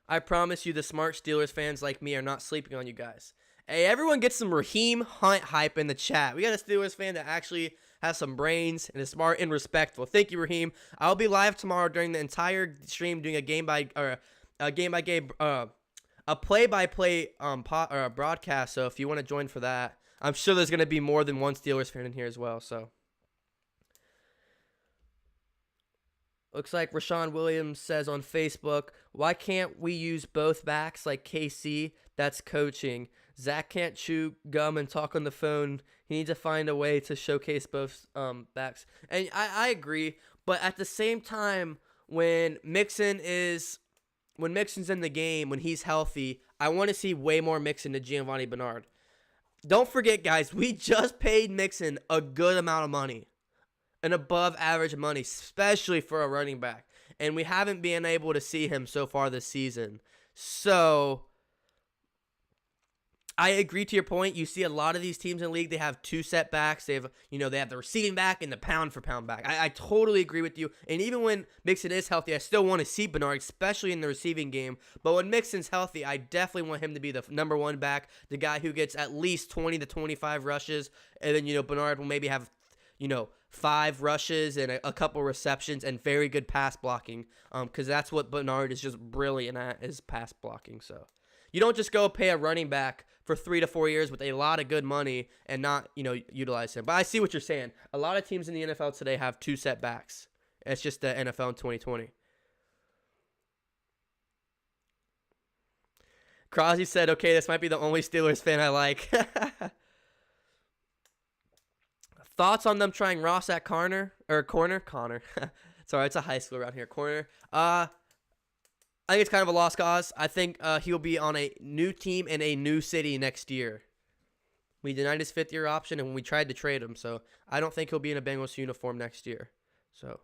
I promise you the smart Steelers fans like me are not sleeping on you guys. Hey, everyone get some Raheem Hunt hype in the chat. We got a Steelers fan that actually has some brains and is smart and respectful. Thank you, Raheem. I'll be live tomorrow during the entire stream doing a play-by-play broadcast. So if you want to join for that, I'm sure there's going to be more than one Steelers fan in here as well. So. Looks like Rashawn Williams says on Facebook, why can't we use both backs like KC? That's coaching. Zach can't chew gum and talk on the phone. He needs to find a way to showcase both backs. And I agree, but at the same time, when Mixon's in the game, when he's healthy, I want to see way more Mixon than Giovanni Bernard. Don't forget, guys, we just paid Mixon a good amount of money. An above average money, especially for a running back. And we haven't been able to see him so far this season. So I agree to your point. You see a lot of these teams in the league, they have two setbacks. They have the receiving back and the pound for pound back. I totally agree with you. And even when Mixon is healthy, I still want to see Bernard, especially in the receiving game. But when Mixon's healthy, I definitely want him to be the number one back, the guy who gets at least 20 to 25 rushes. And then, Bernard will maybe have, 5 rushes and a couple receptions and very good pass blocking, because that's what Bernard is just brilliant at, is pass blocking. So you don't just go pay a running back for 3 to 4 years with a lot of good money and not, utilize him. But I see what you're saying. A lot of teams in the NFL today have 2 setbacks. It's just the NFL in 2020. Crosby said, okay, this might be the only Steelers fan I like. Thoughts on them trying Ross at corner? Connor. Sorry, it's a high school around here. Corner. I think it's kind of a lost cause. I think he'll be on a new team in a new city next year. We denied his 5th-year option, and we tried to trade him. So I don't think he'll be in a Bengals uniform next year. So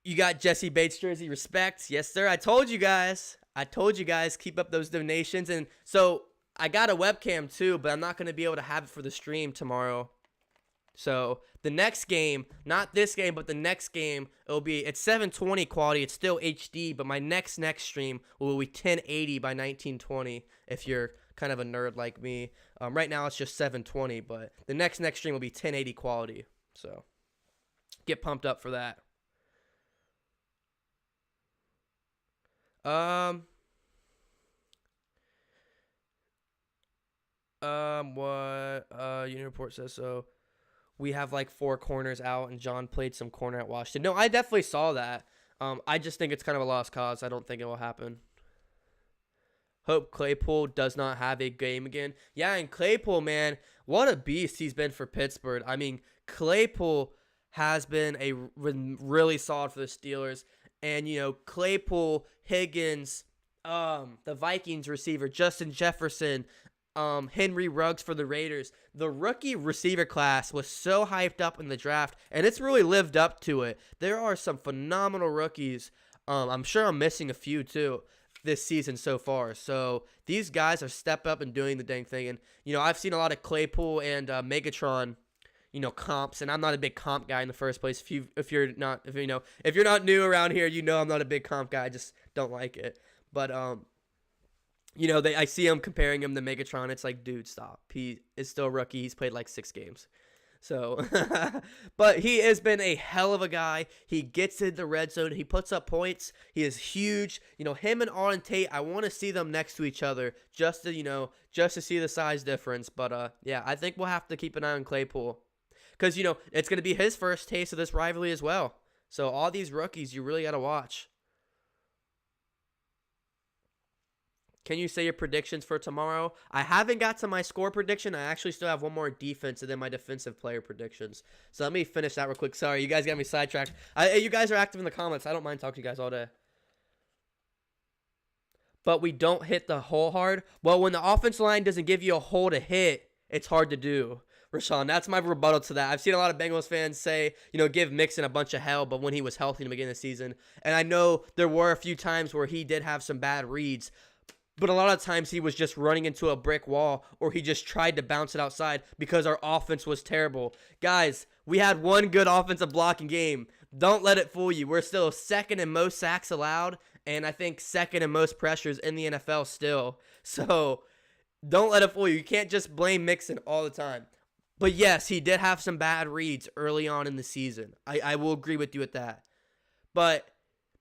You got Jesse Bates jersey. Respect. Yes, sir. I told you guys. Keep up those donations. And so I got a webcam too, but I'm not going to be able to have it for the stream tomorrow. So the next game, not this game, but the next game, it's 720 quality. It's still HD, but my next stream will be 1080 by 1920 if you're kind of a nerd like me. Right now it's just 720, but the next stream will be 1080 quality. So get pumped up for that. Union Report says so. We have like 4 corners out, and John played some corner at Washington. No, I definitely saw that. I just think it's kind of a lost cause. I don't think it will happen. Hope Claypool does not have a game again. Yeah, and Claypool, man, what a beast he's been for Pittsburgh. I mean, Claypool has been really solid for the Steelers. And, Claypool, Higgins, the Vikings receiver, Justin Jefferson, Henry Ruggs for the Raiders. The rookie receiver class was so hyped up in the draft, and it's really lived up to it. There are some phenomenal rookies. I'm sure I'm missing a few too this season so far. So these guys are stepped up and doing the dang thing. And I've seen a lot of Claypool and Megatron, comps, and I'm not a big comp guy in the first place. If you're not new around here, I'm not a big comp guy. I just don't like it. But I see him comparing him to Megatron. It's like, dude, stop. He is still a rookie. He's played like 6 games. So, but he has been a hell of a guy. He gets in the red zone. He puts up points. He is huge. Him and Auden Tate, I want to see them next to each other just to see the size difference. But, yeah, I think we'll have to keep an eye on Claypool because, it's going to be his first taste of this rivalry as well. So all these rookies, you really got to watch. Can you say your predictions for tomorrow? I haven't got to my score prediction. I actually still have one more defense and then my defensive player predictions. So let me finish that real quick. Sorry, you guys got me sidetracked. You guys are active in the comments. I don't mind talking to you guys all day. But we don't hit the hole hard. Well, when the offensive line doesn't give you a hole to hit, it's hard to do. Rashawn, that's my rebuttal to that. I've seen a lot of Bengals fans say, give Mixon a bunch of hell, but when he was healthy in the beginning of the season. And I know there were a few times where he did have some bad reads. But a lot of times he was just running into a brick wall or he just tried to bounce it outside because our offense was terrible. Guys, we had one good offensive blocking game. Don't let it fool you. We're still second in most sacks allowed and I think second in most pressures in the NFL still. So don't let it fool you. You can't just blame Mixon all the time. But yes, he did have some bad reads early on in the season. I will agree with you with that. But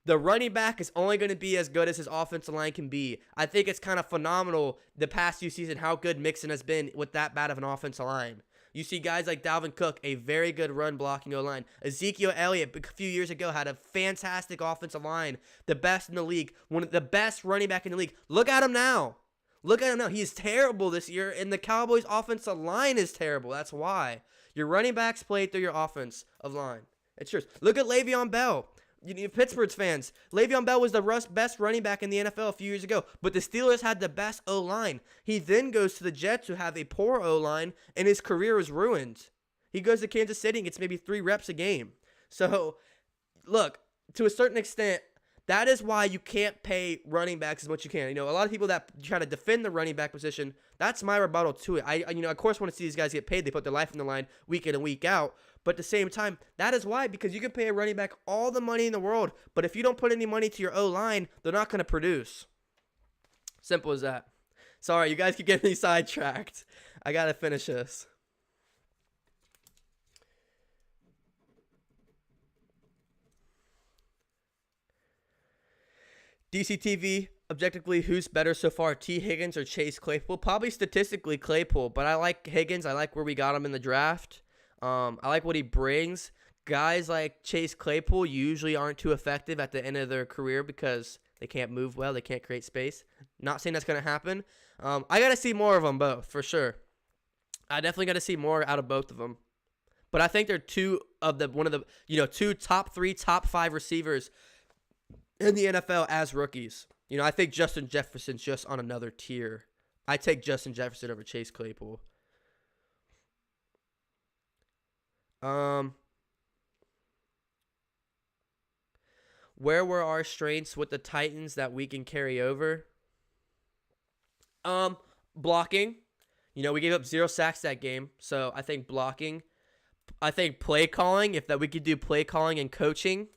the running back is only going to be as good as his offensive line can be. I think it's kind of phenomenal the past few seasons how good Mixon has been with that bad of an offensive line. You see guys like Dalvin Cook, a very good run blocking O-line. Ezekiel Elliott a few years ago had a fantastic offensive line, the best in the league, one of the best running back in the league. Look at him now. He is terrible this year, and the Cowboys' offensive line is terrible. That's why. Your running backs play through your offensive line. It's yours. Look at Le'Veon Bell. Pittsburgh's fans, Le'Veon Bell was the best running back in the NFL a few years ago, but the Steelers had the best O-line. He then goes to the Jets, who have a poor O-line, and his career is ruined. He goes to Kansas City and gets maybe 3 reps a game. So, look, to a certain extent, that is why you can't pay running backs as much as you can. A lot of people that try to defend the running back position, that's my rebuttal to it. I of course, want to see these guys get paid. They put their life on the line week in and week out. But at the same time, that is why, because you can pay a running back all the money in the world, but if you don't put any money to your O-line, they're not going to produce. Simple as that. Sorry, you guys keep getting me sidetracked. I got to finish this. DCTV, objectively, who's better so far, T. Higgins or Chase Claypool? Probably statistically Claypool, but I like Higgins. I like where we got him in the draft. I like what he brings. Guys like Chase Claypool usually aren't too effective at the end of their career because they can't move well. They can't create space. Not saying that's going to happen. I got to see more of them both, for sure. I definitely got to see more out of both of them. But I think they're two top 3, top 5 receivers in the NFL as rookies. I think Justin Jefferson's just on another tier. I take Justin Jefferson over Chase Claypool. where were our strengths with the Titans that we can carry over? Blocking. We gave up 0 sacks that game, so I think blocking. I think play calling, if that we could do play calling and coaching.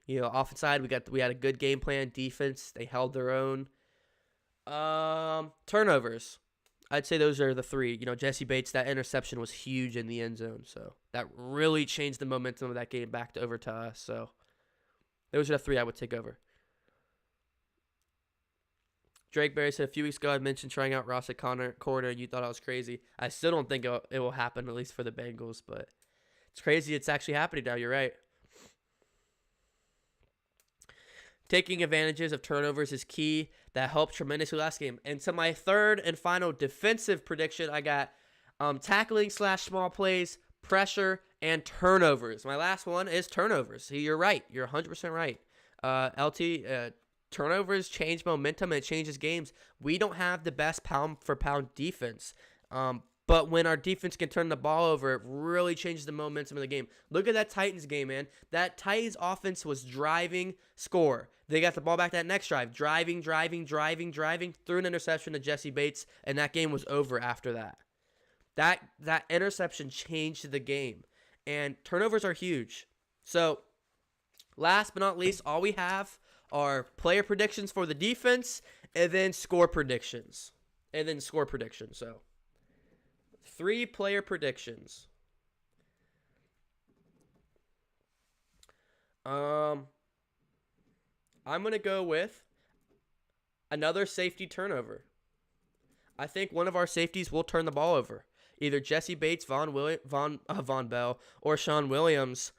Offense side, we had a good game plan. Defense, they held their own. Turnovers. I'd say those are the 3. Jesse Bates, that interception was huge in the end zone, so that really changed the momentum of that game back over to us. So those are the 3 I would take over. Drake Berry said a few weeks ago I mentioned trying out Ross at corner and you thought I was crazy. I still don't think it will happen, at least for the Bengals, but it's crazy it's actually happening now. You're right. Taking advantages of turnovers is key. That helped tremendously last game. And to my third and final defensive prediction, I got tackling / small plays, pressure, and turnovers. My last one is turnovers. See, you're right. You're 100% right. LT, turnovers change momentum and it changes games. We don't have the best pound-for-pound defense. But when our defense can turn the ball over, it really changes the momentum of the game. Look at that Titans game, man. That Titans offense was driving, score. They got the ball back that next drive. Driving, threw an interception to Jesse Bates, and that game was over after that. That interception changed the game. And turnovers are huge. So, last but not least, all we have are player predictions for the defense, and then score predictions. So, 3 player predictions. I'm going to go with another safety turnover. I think one of our safeties will turn the ball over. Either Jesse Bates, Von Bell, or Sean Williams.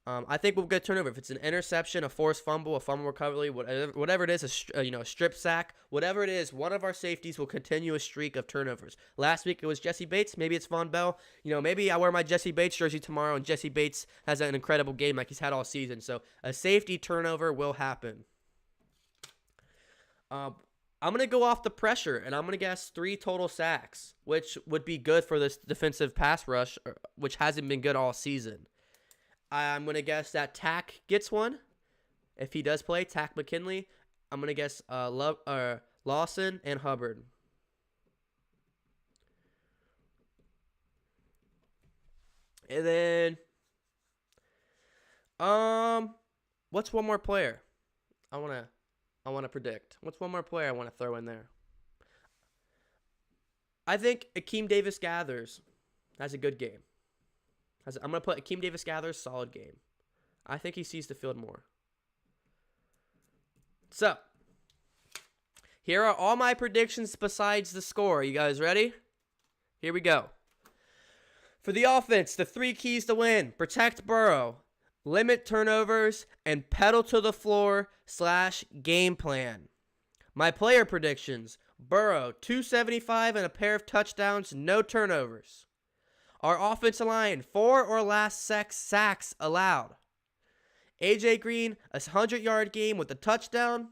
I think we'll get a turnover. If it's an interception, a forced fumble, a fumble recovery, whatever it is, a strip sack, whatever it is, one of our safeties will continue a streak of turnovers. Last week it was Jesse Bates. Maybe it's Von Bell. Maybe I wear my Jesse Bates jersey tomorrow and Jesse Bates has an incredible game like he's had all season. So a safety turnover will happen. I'm going to go off the pressure, and I'm going to guess 3 total sacks, which would be good for this defensive pass rush, which hasn't been good all season. I'm going to guess that Tack gets one. If he does play, Tack McKinley. I'm going to guess Lawson and Hubbard. And then, what's one more player I want to predict? What's one more player I want to throw in there? I think Akeem Davis Gathers has a good game. I'm going to put Akeem Davis Gathers, solid game. I think he sees the field more. So, here are all my predictions besides the score. Are you guys ready? Here we go. For the offense, the 3 keys to win: protect Burrow, limit turnovers, and pedal to the floor / game plan. My player predictions: Burrow, 275 and a pair of touchdowns, no turnovers. Our offensive line, 4 or less sacks allowed. AJ Green, a 100-yard game with a touchdown.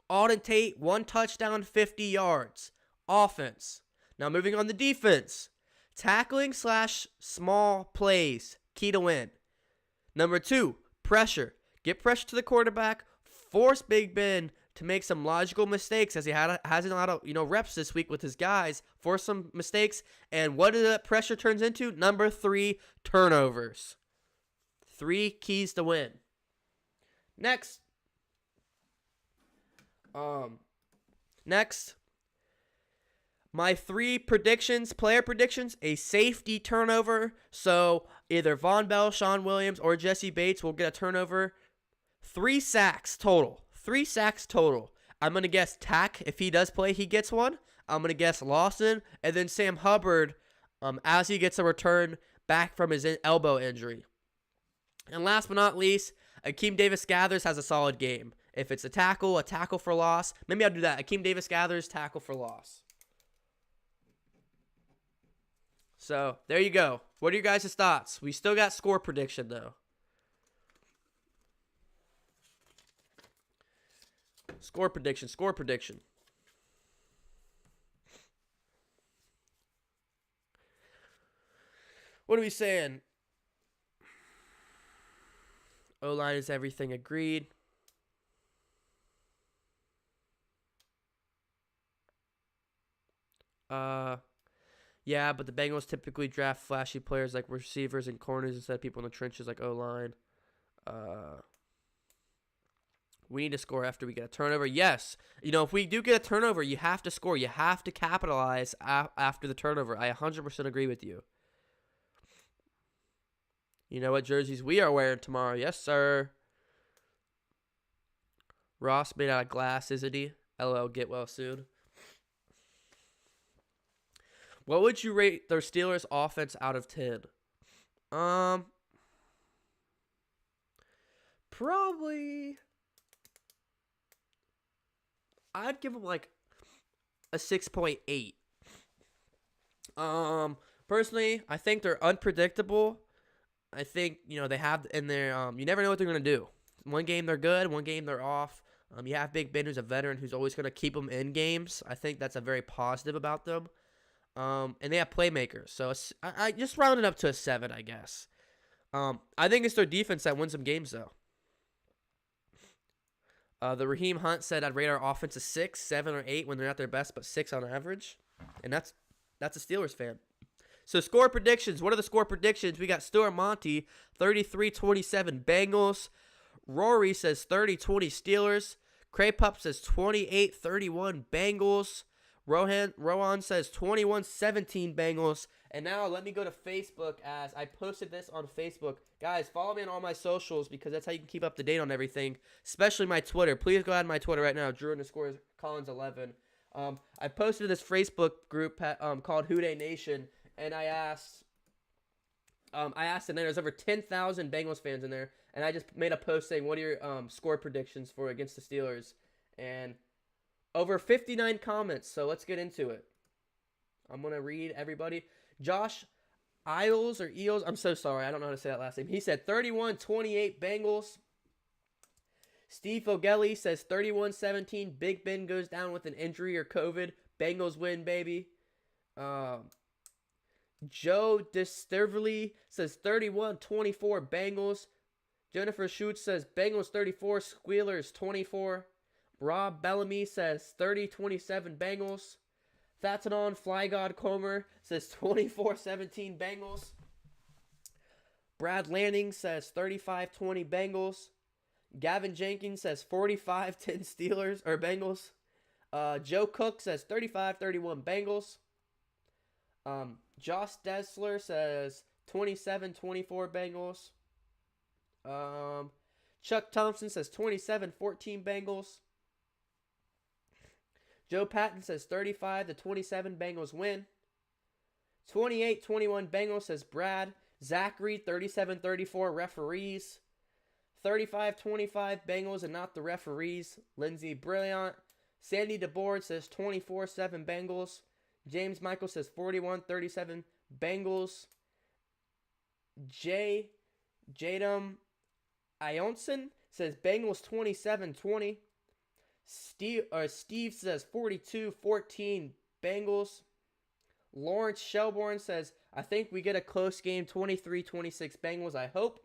Alden Tate, 1 touchdown, 50 yards. Offense. Now moving on to defense. Tackling / small plays, key to win. Number 2, pressure. Get pressure to the quarterback. Force Big Ben to make some logical mistakes, as he hasn't a lot of reps this week with his guys. Force some mistakes, and what did that pressure turns into? Number 3, turnovers. 3 keys to win. Next, my 3 predictions, player predictions: a safety turnover. So either Von Bell, Sean Williams, or Jesse Bates will get a turnover. 3 sacks total. 3 sacks total. I'm going to guess Tack, if he does play, he gets one. I'm going to guess Lawson, and then Sam Hubbard as he gets a return back from his elbow injury. And last but not least, Akeem Davis Gathers has a solid game. If it's a tackle for loss. Maybe I'll do that. Akeem Davis Gathers, tackle for loss. So, there you go. What are your guys' thoughts? We still got score prediction, though. Score prediction. What are we saying? O-line is everything, agreed. Yeah, but the Bengals typically draft flashy players like receivers and corners instead of people in the trenches like O-line. We need to score after we get a turnover. Yes. If we do get a turnover, you have to score. You have to capitalize after the turnover. I 100% agree with you. You know what jerseys we are wearing tomorrow? Yes, sir. Ross made out of glass, isn't he? LL, get well soon. What would you rate their Steelers offense out of 10? Probably I'd give them like a 6.8. Personally, I think they're unpredictable. I think, they have in their you never know what they're going to do. One game they're good, one game they're off. You have Big Ben, who's a veteran, who's always going to keep them in games. I think that's a very positive about them. And they have playmakers. So I just round it up to a 7, I guess. I think it's their defense that wins some games, though. The Raheem Hunt said I'd rate our offense a 6, 7, or 8 when they're not their best, but 6 on average. And that's a Steelers fan. So score predictions. What are the score predictions? We got Stuart Monty, 33-27 Bengals. Rory says 30-20 Steelers. Cray Pup says 28-31 Bengals. Rohan says 21-17 Bengals. And now let me go to Facebook as I posted this on Facebook. Guys, follow me on all my socials because that's how you can keep up to date on everything, especially my Twitter. Please go ahead to my Twitter right now, Drew_Collins11. I posted this Facebook group called WHODEY Nation, and I asked, and there's over 10,000 Bengals fans in there, and I just made a post saying, what are your score predictions for against the Steelers? And over 59 comments, so let's get into it. I'm going to read everybody. Josh Eels, I'm so sorry, I don't know how to say that last name. He said 31-28 Bengals. Steve Fogelli says 31-17. Big Ben goes down with an injury or COVID. Bengals win, baby. Joe Disterverly says 31-24 Bengals. Jennifer Schutz says Bengals 34, Squealers 24. Rob Bellamy says 30-27 Bengals. Thatanon Fly God Comer says 24-17 Bengals. Brad Lanning says 35-20 Bengals. Gavin Jenkins says 45-10 Steelers or Bengals. Joe Cook says 35-31 Bengals. Josh Dessler says 27-24 Bengals. Chuck Thompson says 27-14 Bengals. Joe Patton says 35-27 Bengals win. 28-21 Bengals says Brad. Zachary 37-34 referees. 35-25 Bengals and not the referees. Lindsey Brilliant. Sandy DeBoard says 24-7 Bengals. James Michael says 41-37 Bengals. Jadam Ionson says Bengals 27-20. Steve says 42-14 Bengals. Lawrence Shelbourne says, I think we get a close game, 23-26 Bengals, I hope.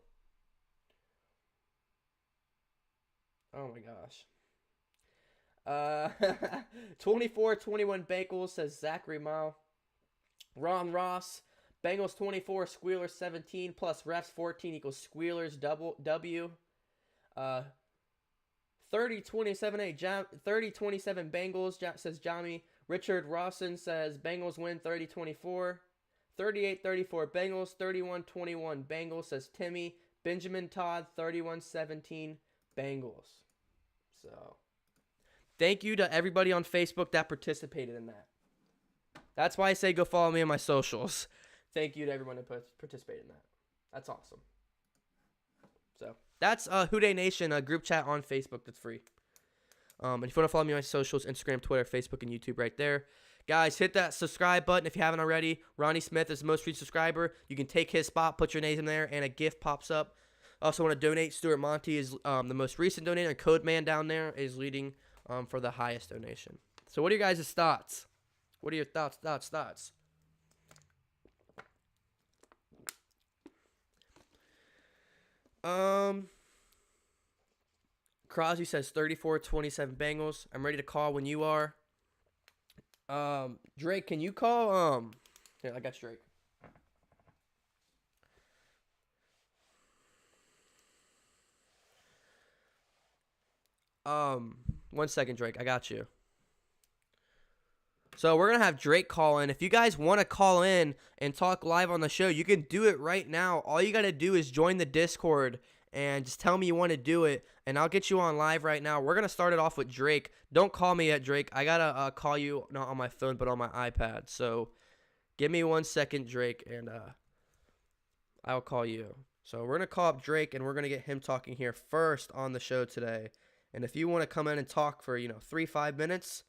Oh my gosh. 24-21 Bengals, says Zachary Mile. Ron Ross, Bengals 24, Squealers 17, plus refs 14 equals Squealers W. 30-27 Bengals, says Jami. Richard Rawson says Bengals win 30-24. 38-34 Bengals. 31-21 Bengals, says Timmy. Benjamin Todd, 31-17 Bengals. So, thank you to everybody on Facebook that participated in that. That's why I say go follow me on my socials. Thank you to everyone that participated in that. That's awesome. So, that's WHODEY Nation, a group chat on Facebook that's free. And if you want to follow me on my socials, Instagram, Twitter, Facebook, and YouTube right there. Guys, hit that subscribe button if you haven't already. Ronnie Smith is the most recent subscriber. You can take his spot, put your name in there, and a gift pops up. Also want to donate. Stuart Monty is the most recent donator. Code Man down there is leading for the highest donation. So what are your guys' thoughts? What are your thoughts? Crosby says 34-27 Bengals. I'm ready to call when you are. Drake, can you call? Here, I got you, Drake. One second, Drake. I got you. So we're going to have Drake call in. If you guys want to call in and talk live on the show, you can do it right now. All you got to do is join the Discord and just tell me you want to do it, and I'll get you on live right now. We're going to start it off with Drake. Don't call me yet, Drake. I got to call you not on my phone but on my iPad. So give me 1 second, Drake, and I'll call you. So we're going to call up Drake, and we're going to get him talking here first on the show today. And if you want to come in and talk for, 3-5 minutes,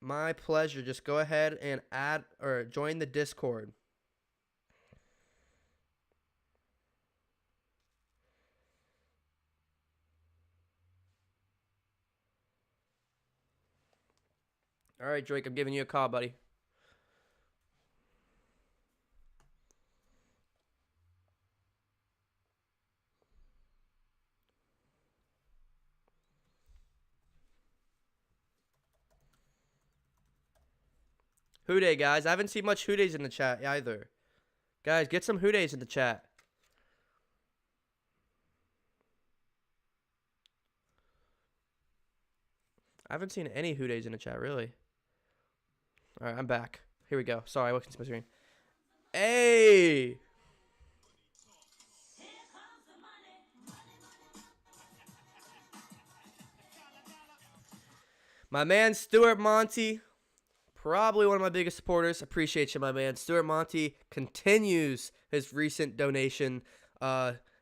my pleasure. Just go ahead and add or join the Discord. All right, Drake, I'm giving you a call, buddy. WHODEY, guys. I haven't seen much WHODEYs in the chat either. Guys, get some WHODEYs in the chat. I haven't seen any WHODEYs in the chat, really. All right, I'm back. Here we go. Sorry, I wasn't see my screen. Hey! My man, Stuart Monty. Probably one of my biggest supporters. Appreciate you, my man. Stuart Monty continues his recent donation.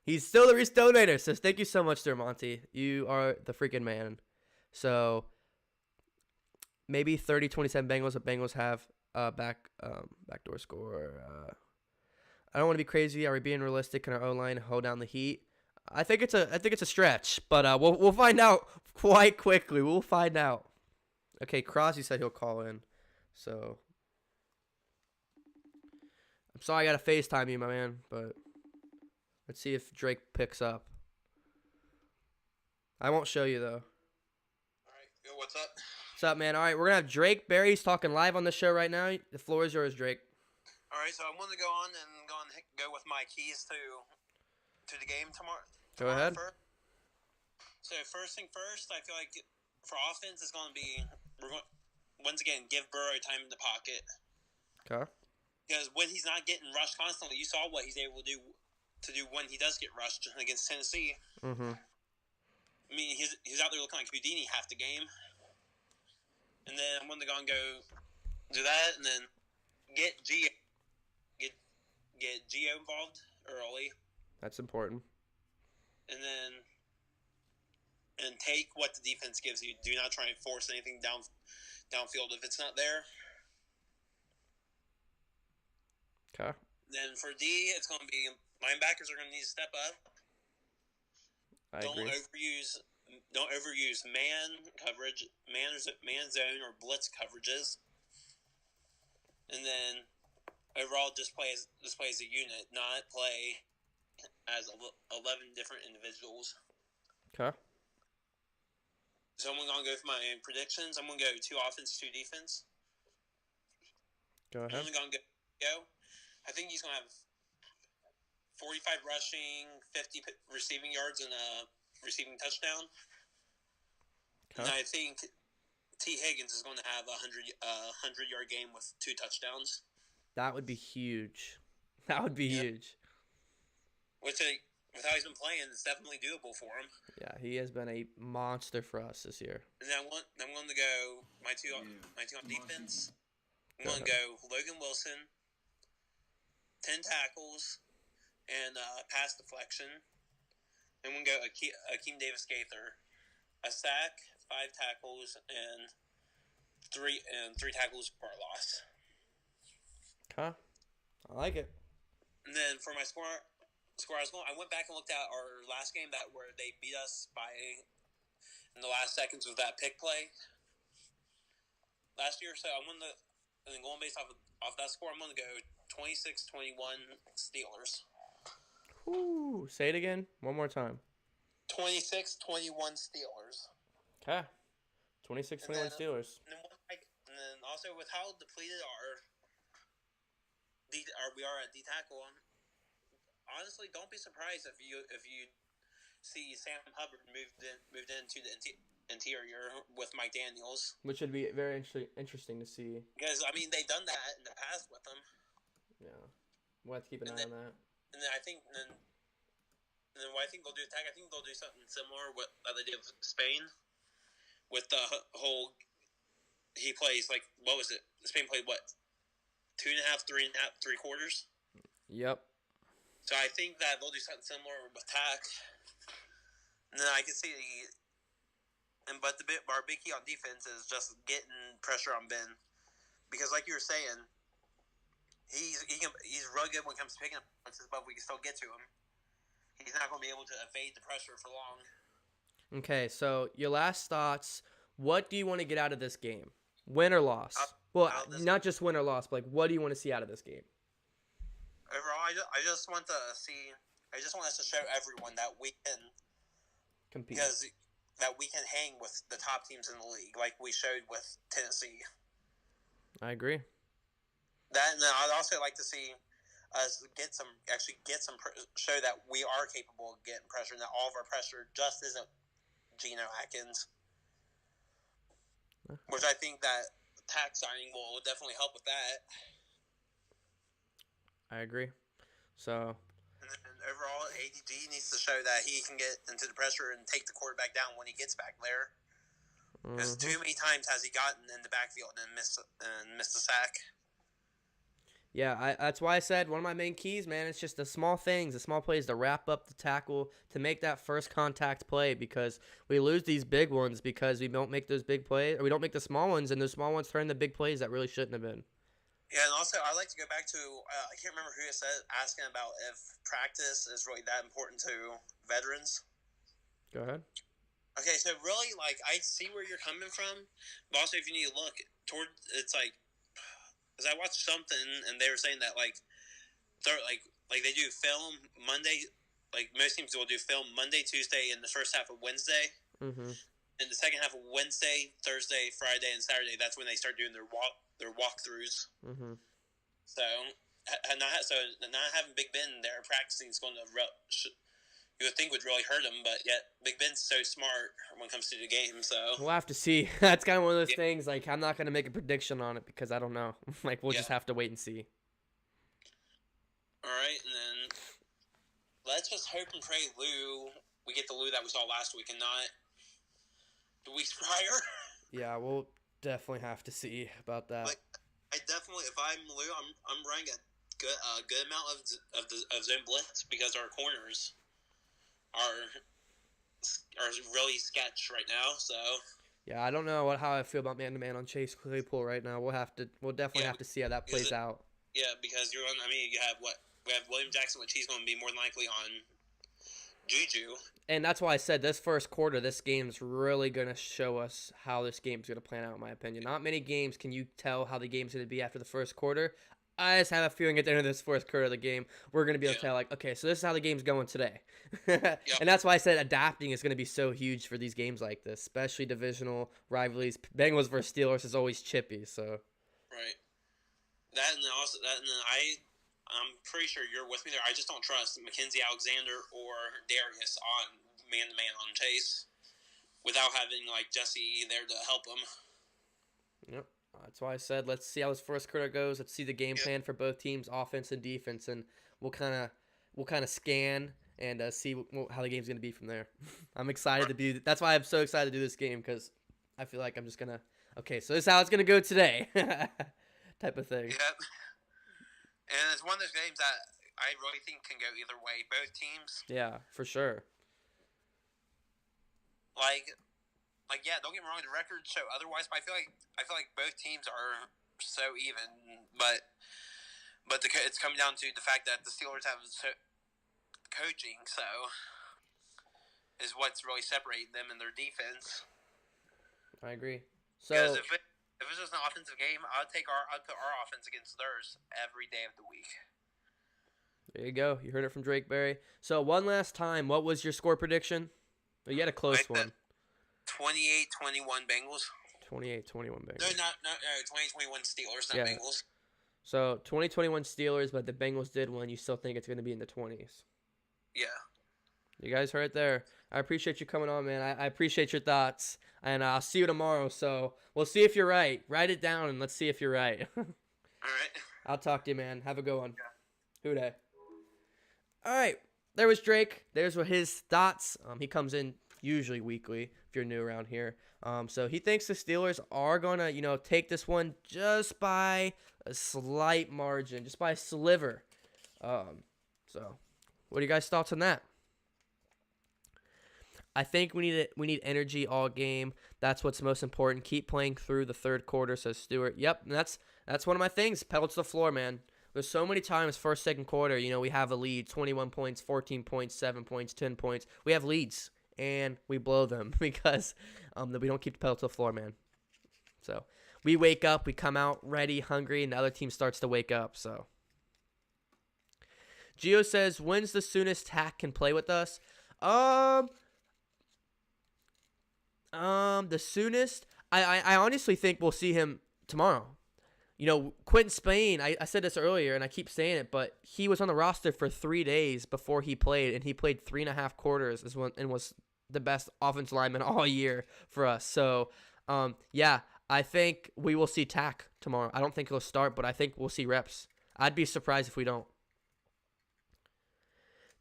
He's still the recent donator, so thank you so much, Stuart Monty. You are the freaking man. So maybe 30-27 Bengals. The Bengals have backdoor score. I don't want to be crazy. Are we being realistic in our O-line? Hold down the heat. I think it's a stretch, but we'll find out quite quickly. We'll find out. Okay, Crosby said he'll call in. So, I'm sorry I got to FaceTime you, my man, but let's see if Drake picks up. I won't show you, though. All right, yo, what's up? What's up, man? All right, we're going to have Drake Berry's talking live on the show right now. The floor is yours, Drake. All right, so I want to go with my keys to the game tomorrow. Go ahead. So first thing first, I feel like for offense, it's going to be once again give Burrow time in the pocket. Okay. Because when he's not getting rushed constantly, you saw what he's able to do when he does get rushed against Tennessee. Mm-hmm. I mean, he's out there looking like Houdini half the game. And then I'm going to go do that, and then get Gio involved early. That's important. And take what the defense gives you. Do not try and force anything downfield if it's not there. Okay. Then for D, it's going to be linebackers are going to need to step up. Don't overuse man coverage, man zone, or blitz coverages. And then overall, just play as a unit, not play as 11 different individuals. Okay. So I'm going to go for my predictions. I'm going to go 2 offense, 2 defense. Go ahead. I'm going to go. I think he's going to have 45 rushing, 50 receiving yards, and a receiving touchdown. Okay. And I think T. Higgins is going to have a 100-yard game with 2 touchdowns. That would be huge. That would be huge. With how he's been playing, it's definitely doable for him. Yeah, he has been a monster for us this year. And then I'm going to go my two on defense. I'm going to go Logan Wilson, 10 tackles, and pass deflection. And we're going to go Akeem Davis-Gaither, a sack, 5 tackles, and three tackles for a loss. Okay, I like it. And then for my score, I went back and looked at our last game where they beat us in the last seconds with that pick play last year. So I'm going based off that score, I'm going to go 26-21 Steelers. Ooh, say it again one more time. 26-21 Steelers. Okay. 26-21 Steelers. And then also with how depleted we are at D tackle, honestly, don't be surprised if you see Sam Hubbard moved into the interior with Mike Daniels, which would be very interesting to see. Because I mean they've done that in the past with him. Yeah, we'll have to keep an eye on that. And then I think what I think they'll do I think they'll do something similar what they did with Spain, with the whole he plays like what was it? Spain played what 2.5, 3.5, 3/4. Yep. So I think that they'll do something similar with Tack. And then I can see but our big key on defense is just getting pressure on Ben, because like you were saying, he's really good when it comes to picking up punches, but we can still get to him. He's not going to be able to evade the pressure for long. Okay, so your last thoughts. What do you want to get out of this game? Win or loss? Not just win or loss, but like, what do you want to see out of this game? Overall, I just want us to show everyone that we can compete. Because that we can hang with the top teams in the league, like we showed with Tennessee. I agree. That, and I'd also like to see us show that we are capable of getting pressure, and that all of our pressure just isn't Geno Atkins. Which I think that tax signing will definitely help with that. I agree. So. And overall, ADG needs to show that he can get into the pressure and take the quarterback down when he gets back there. Because too many times has he gotten in the backfield and missed a sack. Yeah, that's why I said one of my main keys, man, it's just the small things, the small plays to wrap up the tackle, to make that first contact play, because we lose these big ones because we don't make those big plays, or we don't make the small ones, and those small ones turn the big plays that really shouldn't have been. Yeah, and also I'd like to go back to, I can't remember who said, asking about if practice is really that important to veterans. Go ahead. Okay, so really, like, I see where you're coming from, but also if you need to look toward, it's like, because I watched something and they were saying that like they do film Monday, like most teams will do film Monday, Tuesday, and the first half of Wednesday. Mm-hmm. And the second half of Wednesday, Thursday, Friday, and Saturday, that's when they start doing their walkthroughs. Mm-hmm. So not having Big Ben there practicing is going to you would think would really hurt him, but yet Big Ben's so smart when it comes to the game. So we'll have to see. That's kind of one of those things. Like, I'm not going to make a prediction on it because I don't know. Like, we'll just have to wait and see. All right, and then let's just hope and pray we get the Lou that we saw last week and not the weeks prior. Yeah, we'll definitely have to see about that. Like, I definitely, if I'm Lou, I'm running a good amount of zone blitz, because our corners are really sketch right now. So yeah, I don't know how I feel about man-to-man on Chase Claypool right now. We'll definitely have to see how that plays out. Yeah, because you have we have William Jackson, which he's going to be more than likely on Juju. And that's why I said this first quarter, this game's really going to show us how this game's going to plan out, in my opinion. Not many games can you tell how the game's going to be after the first quarter. I just have a feeling at the end of this fourth quarter of the game, we're going to be able to tell, like, okay, so this is how the game's going today. And that's why I said adapting is going to be so huge for these games like this, especially divisional rivalries. Bengals versus Steelers is always chippy, so. Right. I'm pretty sure you're with me there. I just don't trust Mackenzie Alexander or Darius on man-to-man on Chase without having, like, Jesse there to help him. Yep. That's why I said let's see how this first quarter goes. Let's see the game plan for both teams, offense and defense, and we'll kind of scan and see how the game's going to be from there. I'm excited to be. That's why I'm so excited to do this game, because I feel like I'm just gonna. Okay, so this is how it's gonna go today, type of thing. Yeah, and it's one of those games that I really think can go either way. Both teams. Yeah, for sure. Yeah, don't get me wrong, the records show otherwise, but I feel like both teams are so even. But it's coming down to the fact that the Steelers have coaching, so is what's really separating them in their defense. I agree. So because if it's just an offensive game, I'd put our offense against theirs every day of the week. There you go. You heard it from Drake Berry. So one last time, what was your score prediction? You had a close one. 28-21 Bengals. 28-21 Bengals. No, 2021 Steelers, not Bengals. So 2021 Steelers, but the Bengals did win. You still think it's going to be in the 20s? Yeah. You guys heard it there. I appreciate you coming on, man. I appreciate your thoughts. And I'll see you tomorrow. So we'll see if you're right. Write it down and let's see if you're right. All right. I'll talk to you, man. Have a good one. Yeah. WHODEY. All right. There was Drake. There's his thoughts. He comes in usually weekly if you're new around here. So he thinks the Steelers are going to, take this one just by a slight margin, just by a sliver. So what are you guys' thoughts on that? I think we need energy all game. That's what's most important. Keep playing through the third quarter, says Stewart. Yep, and that's one of my things. Pedal to the floor, man. There's so many times first, second quarter, we have a lead, 21 points, 14 points, 7 points, 10 points. We have leads, and we blow them because we don't keep the pedal to the floor, man. So we wake up, we come out ready, hungry, and the other team starts to wake up. So Gio says, when's the soonest Tack can play with us? The soonest, I honestly think we'll see him tomorrow. Quentin Spain, I said this earlier, and I keep saying it, but he was on the roster for 3 days before he played, and he played 3.5 quarters and was the best offensive lineman all year for us. So, I think we will see Tack tomorrow. I don't think he'll start, but I think we'll see reps. I'd be surprised if we don't.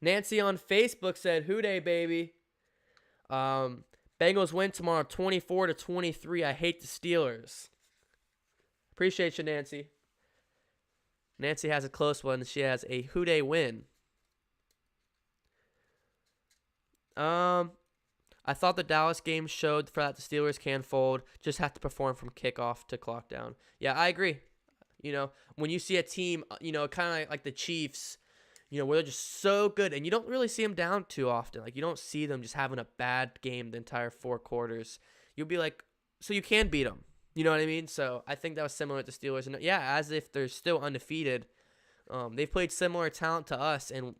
Nancy on Facebook said, WHODEY, baby. Bengals win tomorrow 24-23. I hate the Steelers. Appreciate you, Nancy. Nancy has a close one. She has a WHODEY win. I thought the Dallas game showed for that the Steelers can fold. Just have to perform from kickoff to clock down. Yeah, I agree. When you see a team, kind of like the Chiefs, where they're just so good, and you don't really see them down too often. Like, you don't see them just having a bad game the entire 4 quarters. You'll be like, so you can beat them. You know what I mean? So I think that was similar to the Steelers. And yeah, as if they're still undefeated. They've played similar talent to us, and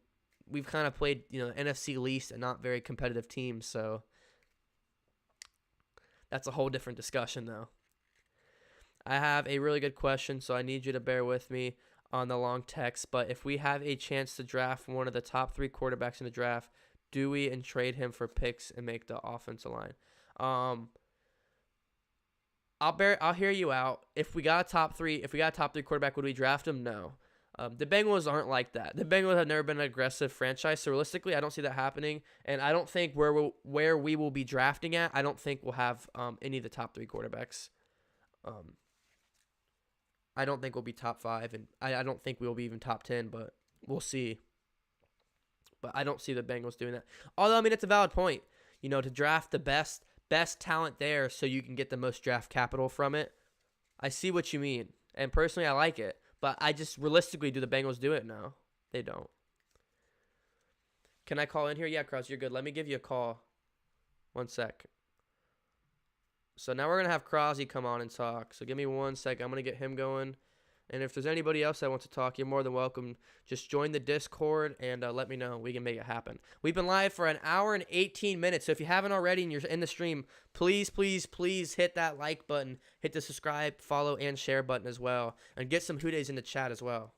we've kind of played, NFC least and not very competitive teams. So that's a whole different discussion, though. I have a really good question, so I need you to bear with me on the long text. But if we have a chance to draft one of the top 3 quarterbacks in the draft, do we and trade him for picks and make the offensive line? I'll hear you out. If we got a top 3 quarterback, would we draft him? No. The Bengals aren't like that. The Bengals have never been an aggressive franchise, so realistically, I don't see that happening. And I don't think where we will be drafting at, I don't think we'll have any of the top 3 quarterbacks. I don't think we'll be top 5, and I don't think we'll be even top 10, but we'll see. But I don't see the Bengals doing that. Although, it's a valid point, to draft the best talent there so you can get the most draft capital from it. I see what you mean, and personally, I like it. But I just realistically, do the Bengals do it? No, they don't. Can I call in here? Yeah, Krause, you're good. Let me give you a call. 1 sec. So now we're going to have Krause come on and talk. So give me 1 second. I'm going to get him going. And if there's anybody else that wants to talk, you're more than welcome. Just join the Discord and let me know. We can make it happen. We've been live for an hour and 18 minutes. So if you haven't already and you're in the stream, please, please, please hit that like button. Hit the subscribe, follow, and share button as well. And get some WHODEYs in the chat as well.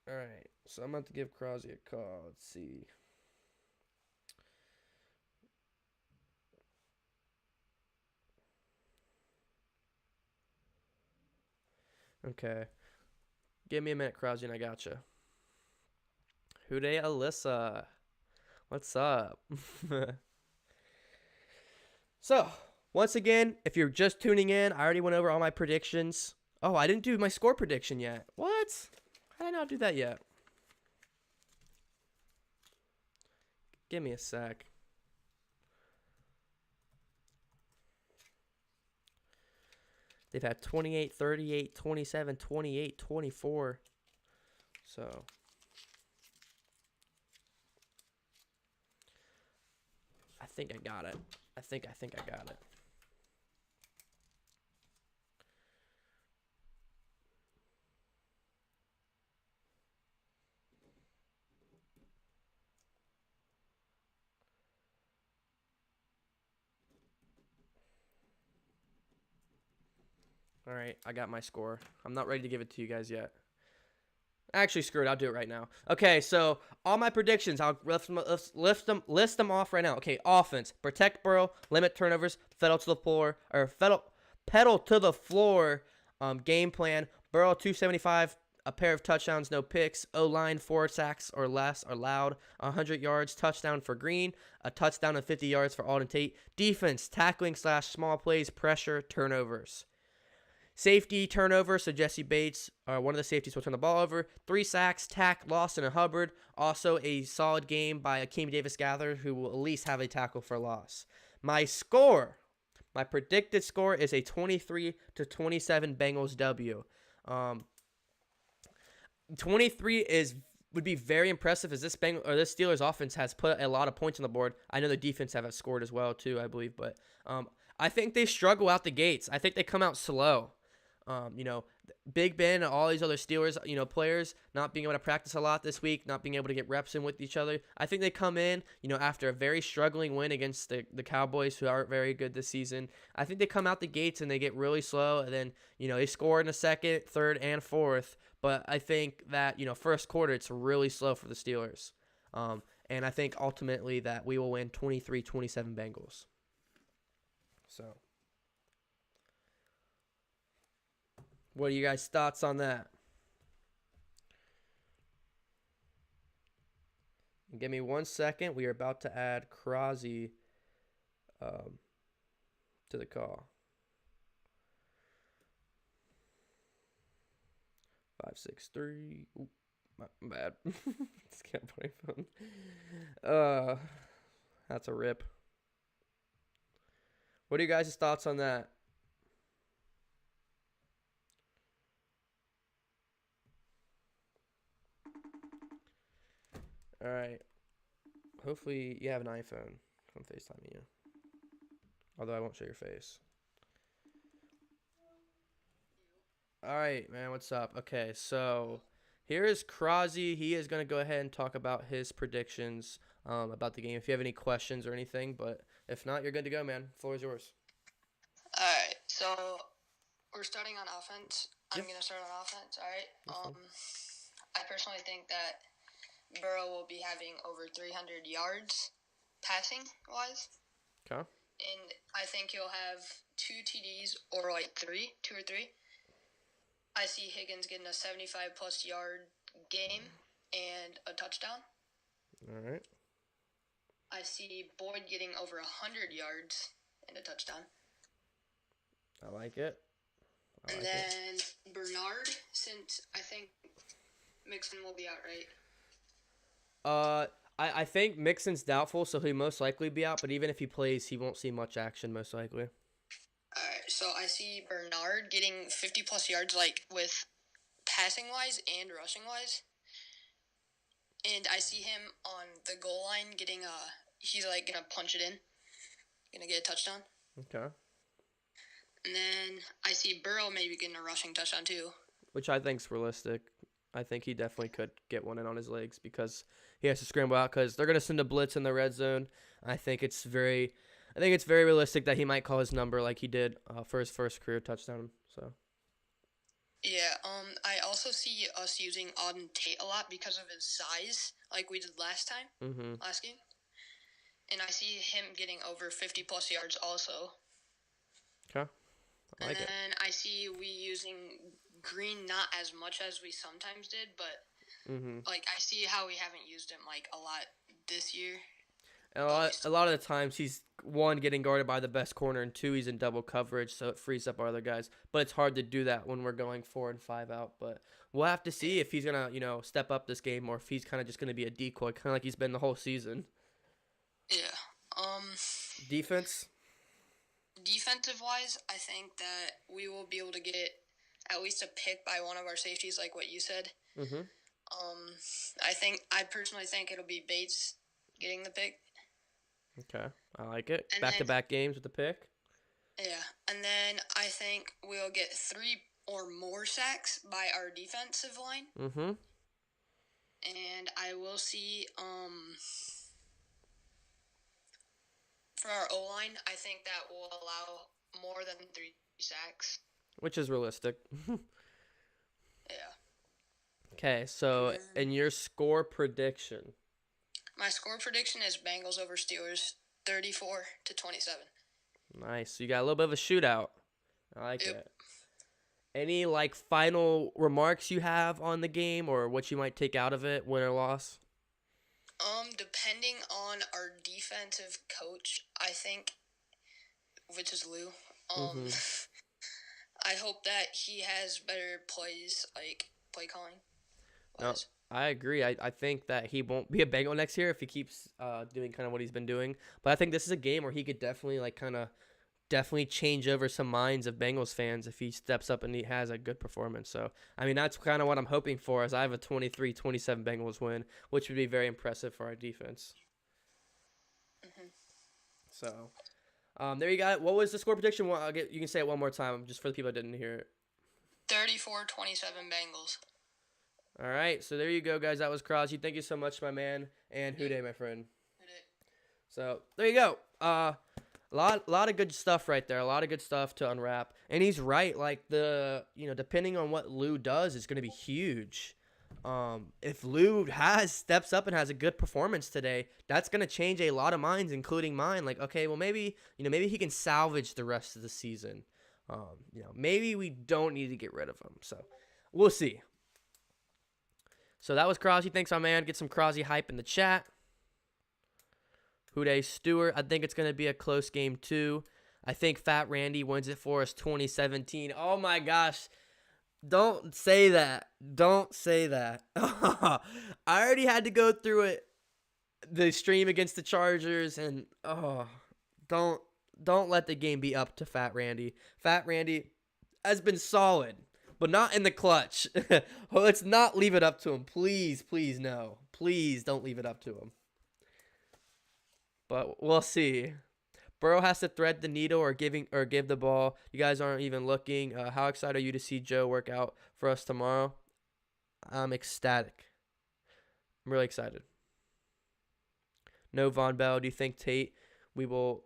All right. So I'm about to give Krause a call. Let's see. Okay. Give me a minute, Krause, and I gotcha. WHODEY Alyssa. What's up? So, once again, if you're just tuning in, I already went over all my predictions. Oh, I didn't do my score prediction yet. What? How did I not do that yet? Give me a sec. They've had 28, 38, 27, 28, 24. So I think I got it. I think I got it. All right, I got my score. I'm not ready to give it to you guys yet. Actually, screw it. I'll do it right now. Okay, so all my predictions, I'll list them off right now. Okay, offense, protect Burrow, limit turnovers, pedal to the floor. Game plan: Burrow 275, a pair of touchdowns, no picks. O-line 4 sacks or less are allowed. 100 yards, touchdown for Green, a touchdown and 50 yards for Alden Tate. Defense, tackling / small plays, pressure, turnovers. Safety turnover, so Jesse Bates, one of the safeties, will turn the ball over. 3 sacks, Tack, Lawson, and Hubbard. Also a solid game by Akeem Davis-Gatherer, who will at least have a tackle for loss. My predicted score is a 23-27 Bengals W. 23 would be very impressive, as this Steelers offense has put a lot of points on the board. I know the defense have scored as well too, I believe, but I think they struggle out the gates. I think they come out slow. Big Ben and all these other Steelers, players not being able to practice a lot this week, not being able to get reps in with each other. I think they come in, after a very struggling win against the Cowboys, who aren't very good this season. I think they come out the gates and they get really slow, and then, they score in the second, third, and fourth. But I think that, first quarter, it's really slow for the Steelers. And I think ultimately that we will win 23-27 Bengals. So, what are you guys' thoughts on that? Give me 1 second. We are about to add Crosby to the call. 563. Oop, my bad. Just can't put my phone. That's a rip. What are you guys' thoughts on that? All right. Hopefully you have an iPhone. I'm FaceTiming you. Although I won't show your face. All right, man. What's up? Okay, so here is Crosby. He is going to go ahead and talk about his predictions about the game. If you have any questions or anything, but if not, you're good to go, man. The floor is yours. All right, so we're starting on offense. I'm going to start on offense, all right? I personally think that Burrow will be having over 300 yards passing-wise. Okay. And I think he'll have 2 TDs or like 2 or 3. I see Higgins getting a 75-plus yard game and a touchdown. All right. I see Boyd getting over 100 yards and a touchdown. I like it. And then Bernard, since I think Mixon will be out, right? I think Mixon's doubtful, so he'll most likely be out. But even if he plays, he won't see much action, most likely. All right, so I see Bernard getting 50-plus yards, like with passing-wise and rushing-wise. And I see him on the goal line getting he's like going to punch it in, going to get a touchdown. Okay. And then I see Burrow maybe getting a rushing touchdown too. Which I think's realistic. I think he definitely could get one in on his legs because he has to scramble out because they're going to send a blitz in the red zone. I think it's very realistic that he might call his number like he did for his first career touchdown. So. Yeah, I also see us using Alden Tate a lot because of his size, like we did last game. And I see him getting over 50-plus yards also. Okay. I like it. And then I see we using Green not as much as we sometimes did, but like I see how we haven't used him like a lot this year. And a lot of the times he's, 1, getting guarded by the best corner, and 2, he's in double coverage, so it frees up our other guys. But it's hard to do that when we're going 4 and 5 out. But we'll have to see if he's going to, step up this game or if he's kind of just going to be a decoy, kind of like he's been the whole season. Yeah. Defense? Defensive-wise, I think that we will be able to get at least a pick by one of our safeties, like what you said. I personally think it'll be Bates getting the pick. Okay, I like it. Back-to-back games with the pick. Yeah, and then I think we'll get 3 or more sacks by our defensive line. And I will see, for our O-line, I think that will allow more than 3 sacks. which is realistic. Yeah. Okay, so in your score prediction. My score prediction is Bengals over Steelers, 34-27. Nice. So you got a little bit of a shootout. I like Yep. it. Any like final remarks you have on the game or what you might take out of it, win or loss? Depending on our defensive coach, I think, which is Lou, Mm-hmm. I hope that he has better plays, like play calling. No, I agree. I think that he won't be a Bengal next year if he keeps doing kind of what he's been doing. But I think this is a game where he could definitely definitely change over some minds of Bengals fans if he steps up and he has a good performance. So, I mean, that's kind of what I'm hoping for as I have a 23-27 Bengals win, which would be very impressive for our defense. Mm-hmm. So, there you got it. What was the score prediction? Well, you can say it one more time just for the people that didn't hear it. 34-27 Bengals. All right, so there you go, guys. That was Crosby. Thank you so much, my man, and WHODEY, my friend. So there you go. A lot of good stuff right there. A lot of good stuff to unwrap. And he's right. Like depending on what Lou does, it's going to be huge. If Lou steps up and has a good performance today, that's going to change a lot of minds, including mine. Like, okay, well maybe he can salvage the rest of the season. Maybe we don't need to get rid of him. So we'll see. So that was Crosby. Thanks, my man. Get some Crosby hype in the chat. WHODEY Stewart. I think it's going to be a close game, too. I think Fat Randy wins it for us 2017. Oh, my gosh. Don't say that. Don't say that. I already had to go through it, the stream against the Chargers, and don't let the game be up to Fat Randy. Fat Randy has been solid, but not in the clutch. Let's not leave it up to him. Please, no. Please don't leave it up to him. But we'll see. Burrow has to thread the needle or give the ball. You guys aren't even looking. How excited are you to see Joe work out for us tomorrow? I'm ecstatic. I'm really excited. No Von Bell. Do you think Tate we'll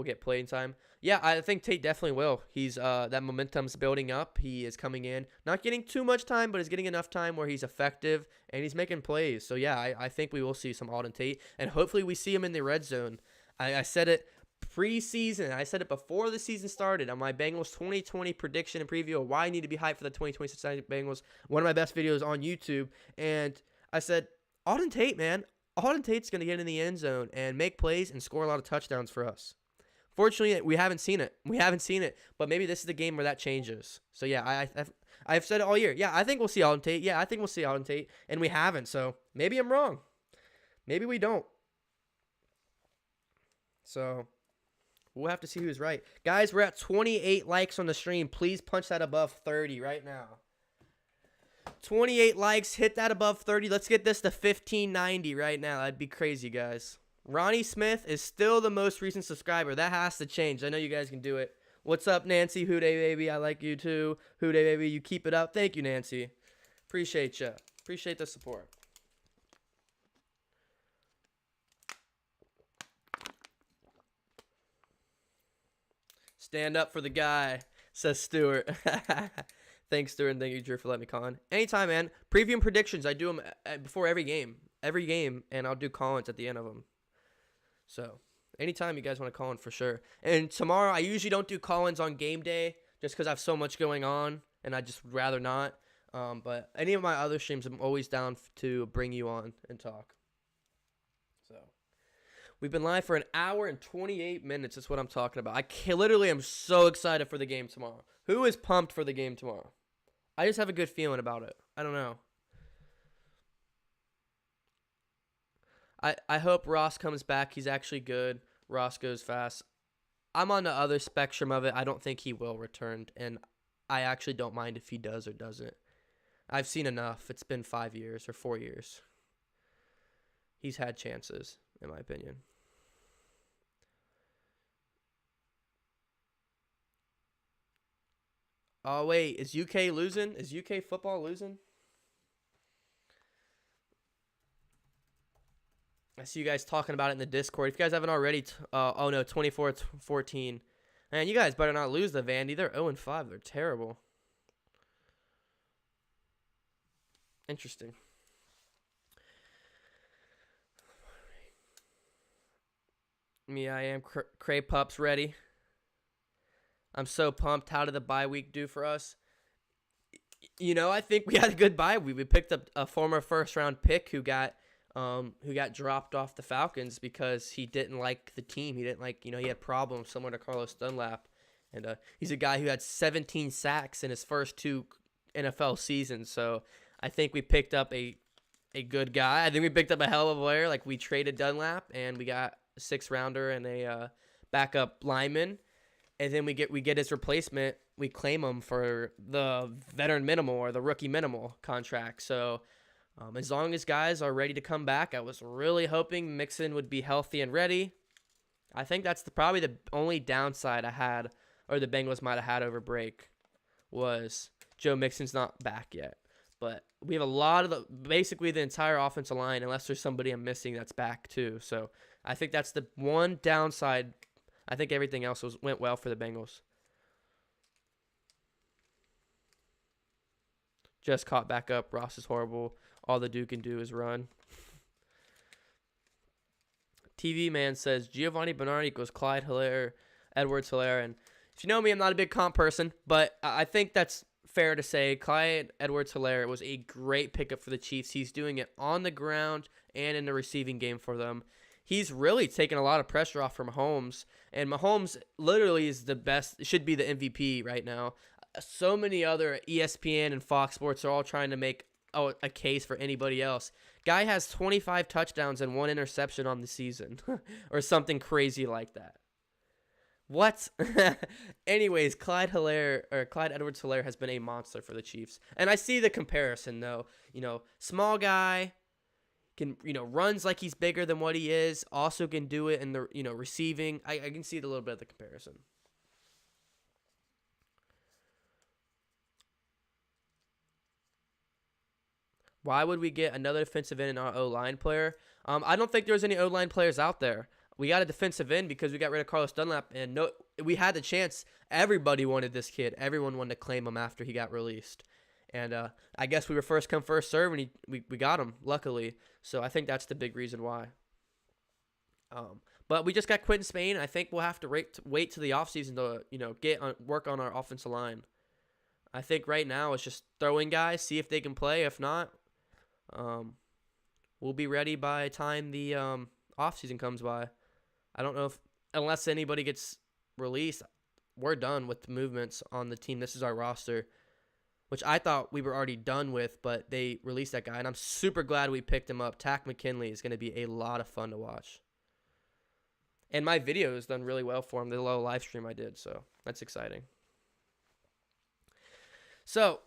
get playing time? Yeah, I think Tate definitely will. He's that momentum's building up. He is coming in, not getting too much time, but is getting enough time where he's effective and he's making plays. So yeah, I think we will see some Auden Tate, and hopefully we see him in the red zone. I said it preseason. I said it before the season started on my Bengals 2020 prediction and preview of why I need to be hyped for the 2020 Cincinnati Bengals. One of my best videos on YouTube, and I said Auden Tate, man. Auden Tate's going to get in the end zone and make plays and score a lot of touchdowns for us. Fortunately, we haven't seen it. But maybe this is the game where that changes. So, yeah, I've said it all year. Yeah, I think we'll see Auden Tate. Yeah, I think we'll see Auden Tate. And we haven't. So, maybe I'm wrong. Maybe we don't. So, we'll have to see who's right. Guys, we're at 28 likes on the stream. Please punch that above 30 right now. 28 likes. Hit that above 30. Let's get this to 1590 right now. That'd be crazy, guys. Ronnie Smith is still the most recent subscriber. That has to change. I know you guys can do it. What's up, Nancy? WHODEY, baby. I like you too. WHODEY, baby. You keep it up. Thank you, Nancy. Appreciate you. Appreciate the support. Stand up for the guy, says Stewart. Thanks, Stewart, and thank you, Drew, for letting me call in. Anytime, man. Preview and predictions. I do them before every game, and I'll do call-ins at the end of them. So, anytime you guys want to call in, for sure. And tomorrow, I usually don't do call-ins on game day just because I have so much going on, and I just would rather not. But any of my other streams, I'm always down to bring you on and talk. So, we've been live for an hour and 28 minutes. That's what I'm talking about. I literally am so excited for the game tomorrow. Who is pumped for the game tomorrow? I just have a good feeling about it. I don't know. I hope Ross comes back. He's actually good. Ross goes fast. I'm on the other spectrum of it. I don't think he will return, and I actually don't mind if he does or doesn't. I've seen enough. It's been 5 years or 4 years. He's had chances, in my opinion. Oh, wait. Is UK losing? Is UK football losing? I see you guys talking about it in the Discord. If you guys haven't already, 24-14. Man, you guys better not lose the Vandy. They're 0-5. They're terrible. Interesting. Me, I am Cray Pups ready. I'm so pumped. How did the bye week do for us? I think we had a good bye week. We picked up a former first-round pick who got dropped off the Falcons because he didn't like the team. He didn't like, he had problems similar to Carlos Dunlap. And he's a guy who had 17 sacks in his first 2 NFL seasons. So I think we picked up a good guy. I think we picked up a hell of a player. Like, we traded Dunlap, and we got a 6th-rounder and a backup lineman. And then we get his replacement. We claim him for the veteran minimal or the rookie minimal contract. So as long as guys are ready to come back, I was really hoping Mixon would be healthy and ready. I think that's probably the only downside I had, or the Bengals might have had over break, was Joe Mixon's not back yet. But we have a lot of basically the entire offensive line, unless there's somebody I'm missing that's back too. So I think that's the one downside. I think everything else went well for the Bengals. Just caught back up. Ross is horrible. All the dude can do is run. TV Man says Giovanni Bernard equals Clyde Hilaire, Edwards Hilaire. And if you know me, I'm not a big comp person, but I think that's fair to say. Clyde Edwards Hilaire was a great pickup for the Chiefs. He's doing it on the ground and in the receiving game for them. He's really taken a lot of pressure off from Mahomes, and Mahomes literally is the best, should be the MVP right now. So many other ESPN and Fox Sports are all trying to make a case for anybody else. Guy has 25 touchdowns and 1 interception on the season, or something crazy like that. What? Anyways, Clyde Edwards Hilaire has been a monster for the Chiefs, and I see the comparison though. Small guy. Can runs like he's bigger than what he is. Also can do it in the receiving. I can see a little bit of the comparison. Why would we get another defensive end and our O-line player? I don't think there's any O-line players out there. We got a defensive end because we got rid of Carlos Dunlap, and we had the chance. Everybody wanted this kid. Everyone wanted to claim him after he got released. And I guess we were first come, first serve, and we got him, luckily. So I think that's the big reason why. But we just got Quentin Spain. I think we'll have to wait till the offseason to work on our offensive line. I think right now it's just throw in guys, see if they can play. If not, we'll be ready by the time the offseason comes by. I don't know unless anybody gets released, we're done with the movements on the team. This is our roster, which I thought we were already done with, but they released that guy, and I'm super glad we picked him up. Tack McKinley is going to be a lot of fun to watch. And my video has done really well for him, the little live stream I did, so that's exciting. So,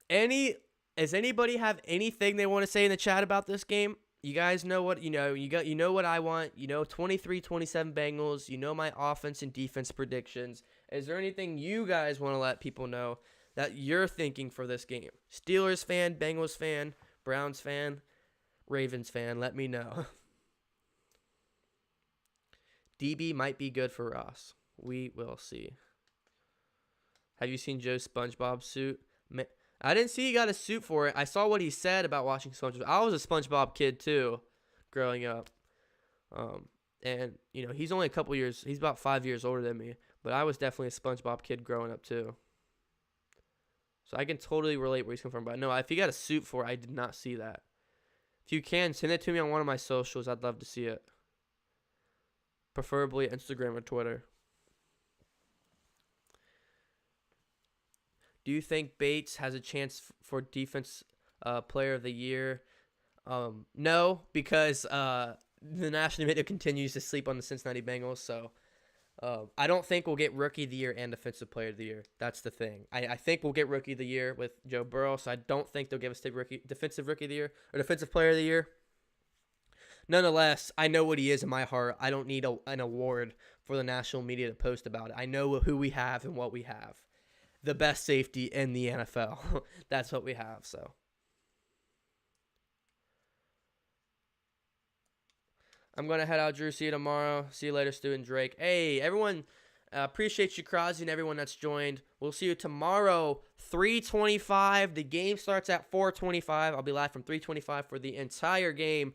does anybody have anything they want to say in the chat about this game? You guys know what, you know what I want. 23-27 Bengals. My offense and defense predictions. Is there anything you guys want to let people know that you're thinking for this game? Steelers fan, Bengals fan, Browns fan, Ravens fan, let me know. DB might be good for Ross. We will see. Have you seen Joe's SpongeBob suit? I didn't see he got a suit for it. I saw what he said about watching SpongeBob. I was a SpongeBob kid too, growing up. And he's only a couple years. He's about 5 years older than me, but I was definitely a SpongeBob kid growing up too. So I can totally relate where he's coming from. But no, if he got a suit for it, I did not see that. If you can, send it to me on one of my socials. I'd love to see it. Preferably Instagram or Twitter. Do you think Bates has a chance for defense player of the year? No, because the national media continues to sleep on the Cincinnati Bengals. So I don't think we'll get rookie of the year and defensive player of the year. That's the thing. I think we'll get rookie of the year with Joe Burrow. So I don't think they'll give us defensive rookie of the year or defensive player of the year. Nonetheless, I know what he is in my heart. I don't need an award for the national media to post about it. I know who we have and what we have. The best safety in the NFL. That's what we have, so. I'm going to head out, Drew. See you tomorrow. See you later, Stu and Drake. Hey, everyone, Appreciate you, Crosby, and everyone that's joined. We'll see you tomorrow, 3:25. The game starts at 4:25. I'll be live from 3:25 for the entire game.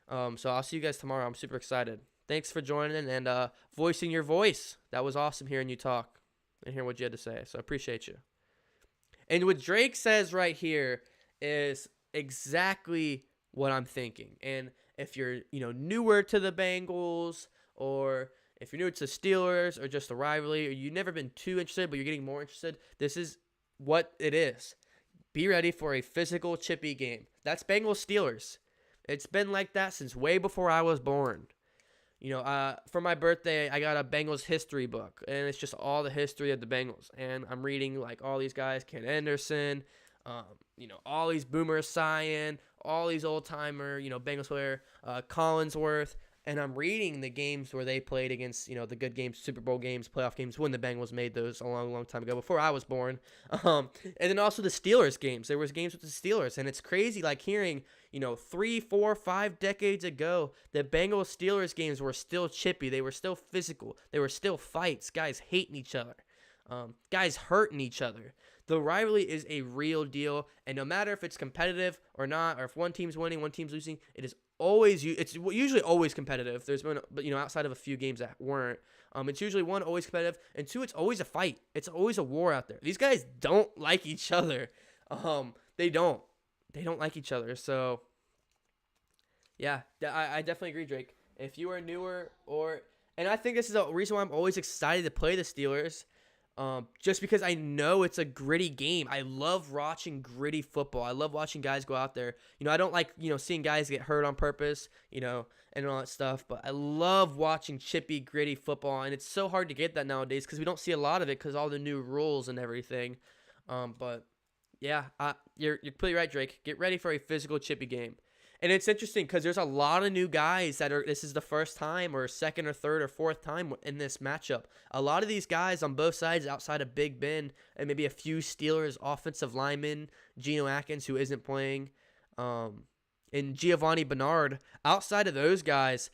So I'll see you guys tomorrow. I'm super excited. Thanks for joining and voicing your voice. That was awesome hearing you talk and hearing what you had to say. So I appreciate you. And what Drake says right here is exactly what I'm thinking. And if you're, newer to the Bengals, or if you're new to Steelers, or just the rivalry, or you've never been too interested but you're getting more interested, this is what it is. Be ready for a physical, chippy game. That's Bengals Steelers. It's been like that since way before I was born. For my birthday, I got a Bengals history book, and it's just all the history of the Bengals. And I'm reading like all these guys, Ken Anderson, all these Boomer Esiason, all these old timer, Bengals player, Collinsworth. And I'm reading the games where they played against, the good games, Super Bowl games, playoff games, when the Bengals made those a long, long time ago, before I was born. And then also the Steelers games. There was games with the Steelers, and it's crazy, like hearing, 3, 4, 5 decades ago, the Bengals Steelers games were still chippy. They were still physical. They were still fights. Guys hating each other. Guys hurting each other. The rivalry is a real deal, and no matter if it's competitive or not, or if one team's winning, one team's losing, it's usually always competitive. There's been, outside of a few games that weren't, it's usually one, always competitive, and two, it's always a fight. It's always a war out there. These guys don't like each other. They don't like each other. So yeah, I definitely agree, Drake. If you are newer, and I think this is a reason why I'm always excited to play the Steelers. Just because I know it's a gritty game. I love watching gritty football. I love watching guys go out there. I don't like, seeing guys get hurt on purpose, and all that stuff. But I love watching chippy, gritty football. And it's so hard to get that nowadays because we don't see a lot of it because all the new rules and everything. But yeah, you're completely right, Drake. Get ready for a physical, chippy game. And it's interesting because there's a lot of new guys this is the first time or second or third or fourth time in this matchup. A lot of these guys on both sides outside of Big Ben and maybe a few Steelers offensive linemen, Geno Atkins, who isn't playing, and Giovanni Bernard, outside of those guys,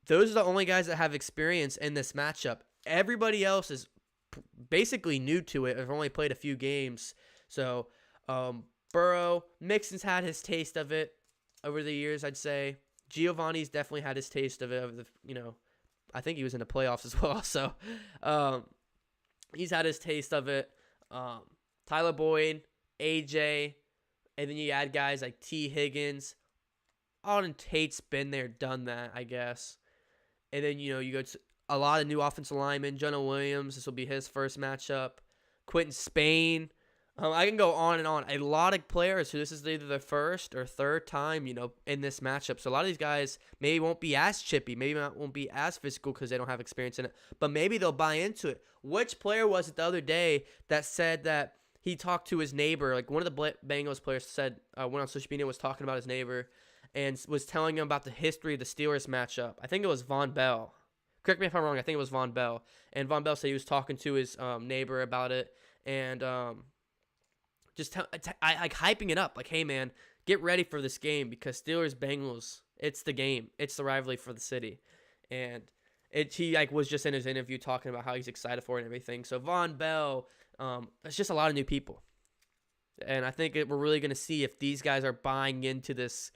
those are the only guys that have experience in this matchup. Everybody else is basically new to it. I've only played a few games. So Burrow, Mixon's had his taste of it over the years, I'd say. Giovanni's definitely had his taste of it. I think he was in the playoffs as well. So he's had his taste of it. Tyler Boyd, AJ, and then you add guys like T. Higgins. Auden Tate's been there, done that, I guess. And then, you go to a lot of new offensive linemen. Jonah Williams, this will be his first matchup. Quentin Spain. I can go on and on. A lot of players who this is either their first or third time, in this matchup. So a lot of these guys maybe won't be as chippy, maybe won't be as physical because they don't have experience in it, but maybe they'll buy into it. Which player was it the other day that said that he talked to his neighbor? Like one of the Bengals players said, went on social media, was talking about his neighbor and was telling him about the history of the Steelers matchup. I think it was Von Bell. Correct me if I'm wrong. I think it was Von Bell. And Von Bell said he was talking to his neighbor about it and just hyping it up. Like, hey, man, get ready for this game because Steelers-Bengals, it's the game. It's the rivalry for the city. And he was just in his interview talking about how he's excited for it and everything. So Von Bell, it's just a lot of new people. And I think we're really going to see if these guys are buying into this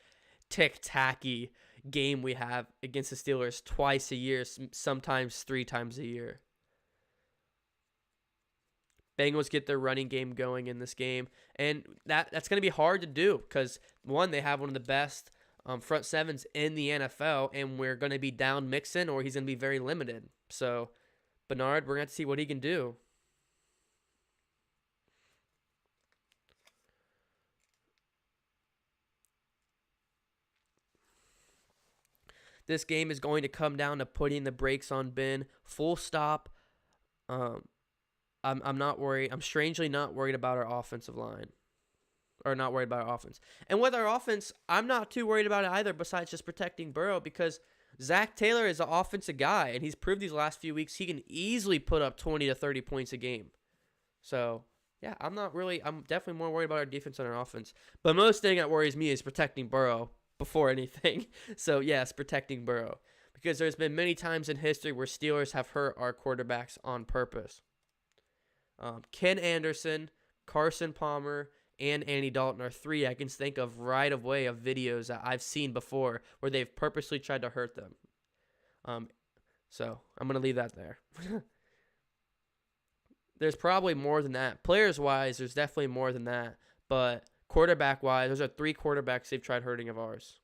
tick-tacky game we have against the Steelers twice a year, sometimes 3 times a year. Bengals get their running game going in this game, and that's going to be hard to do because, one, they have one of the best front sevens in the NFL, and we're going to be down Mixon, or he's going to be very limited. So, Bernard, we're going to see what he can do. This game is going to come down to putting the brakes on Ben. Full stop. I'm not worried. I'm strangely not worried about our offensive line. Or not worried about our offense. And with our offense, I'm not too worried about it either besides just protecting Burrow because Zach Taylor is an offensive guy, and he's proved these last few weeks he can easily put up 20 to 30 points a game. So, yeah, I'm definitely more worried about our defense than our offense. But most thing that worries me is protecting Burrow before anything. So, yes, protecting Burrow. because there's been many times in history where Steelers have hurt our quarterbacks on purpose. Ken Anderson, Carson Palmer, and Andy Dalton are three I can think of right away of videos that I've seen before where they've purposely tried to hurt them. So I'm going to leave that there. There's probably more than that. Players-wise, there's definitely more than that. But quarterback-wise, those are three quarterbacks they've tried hurting of ours.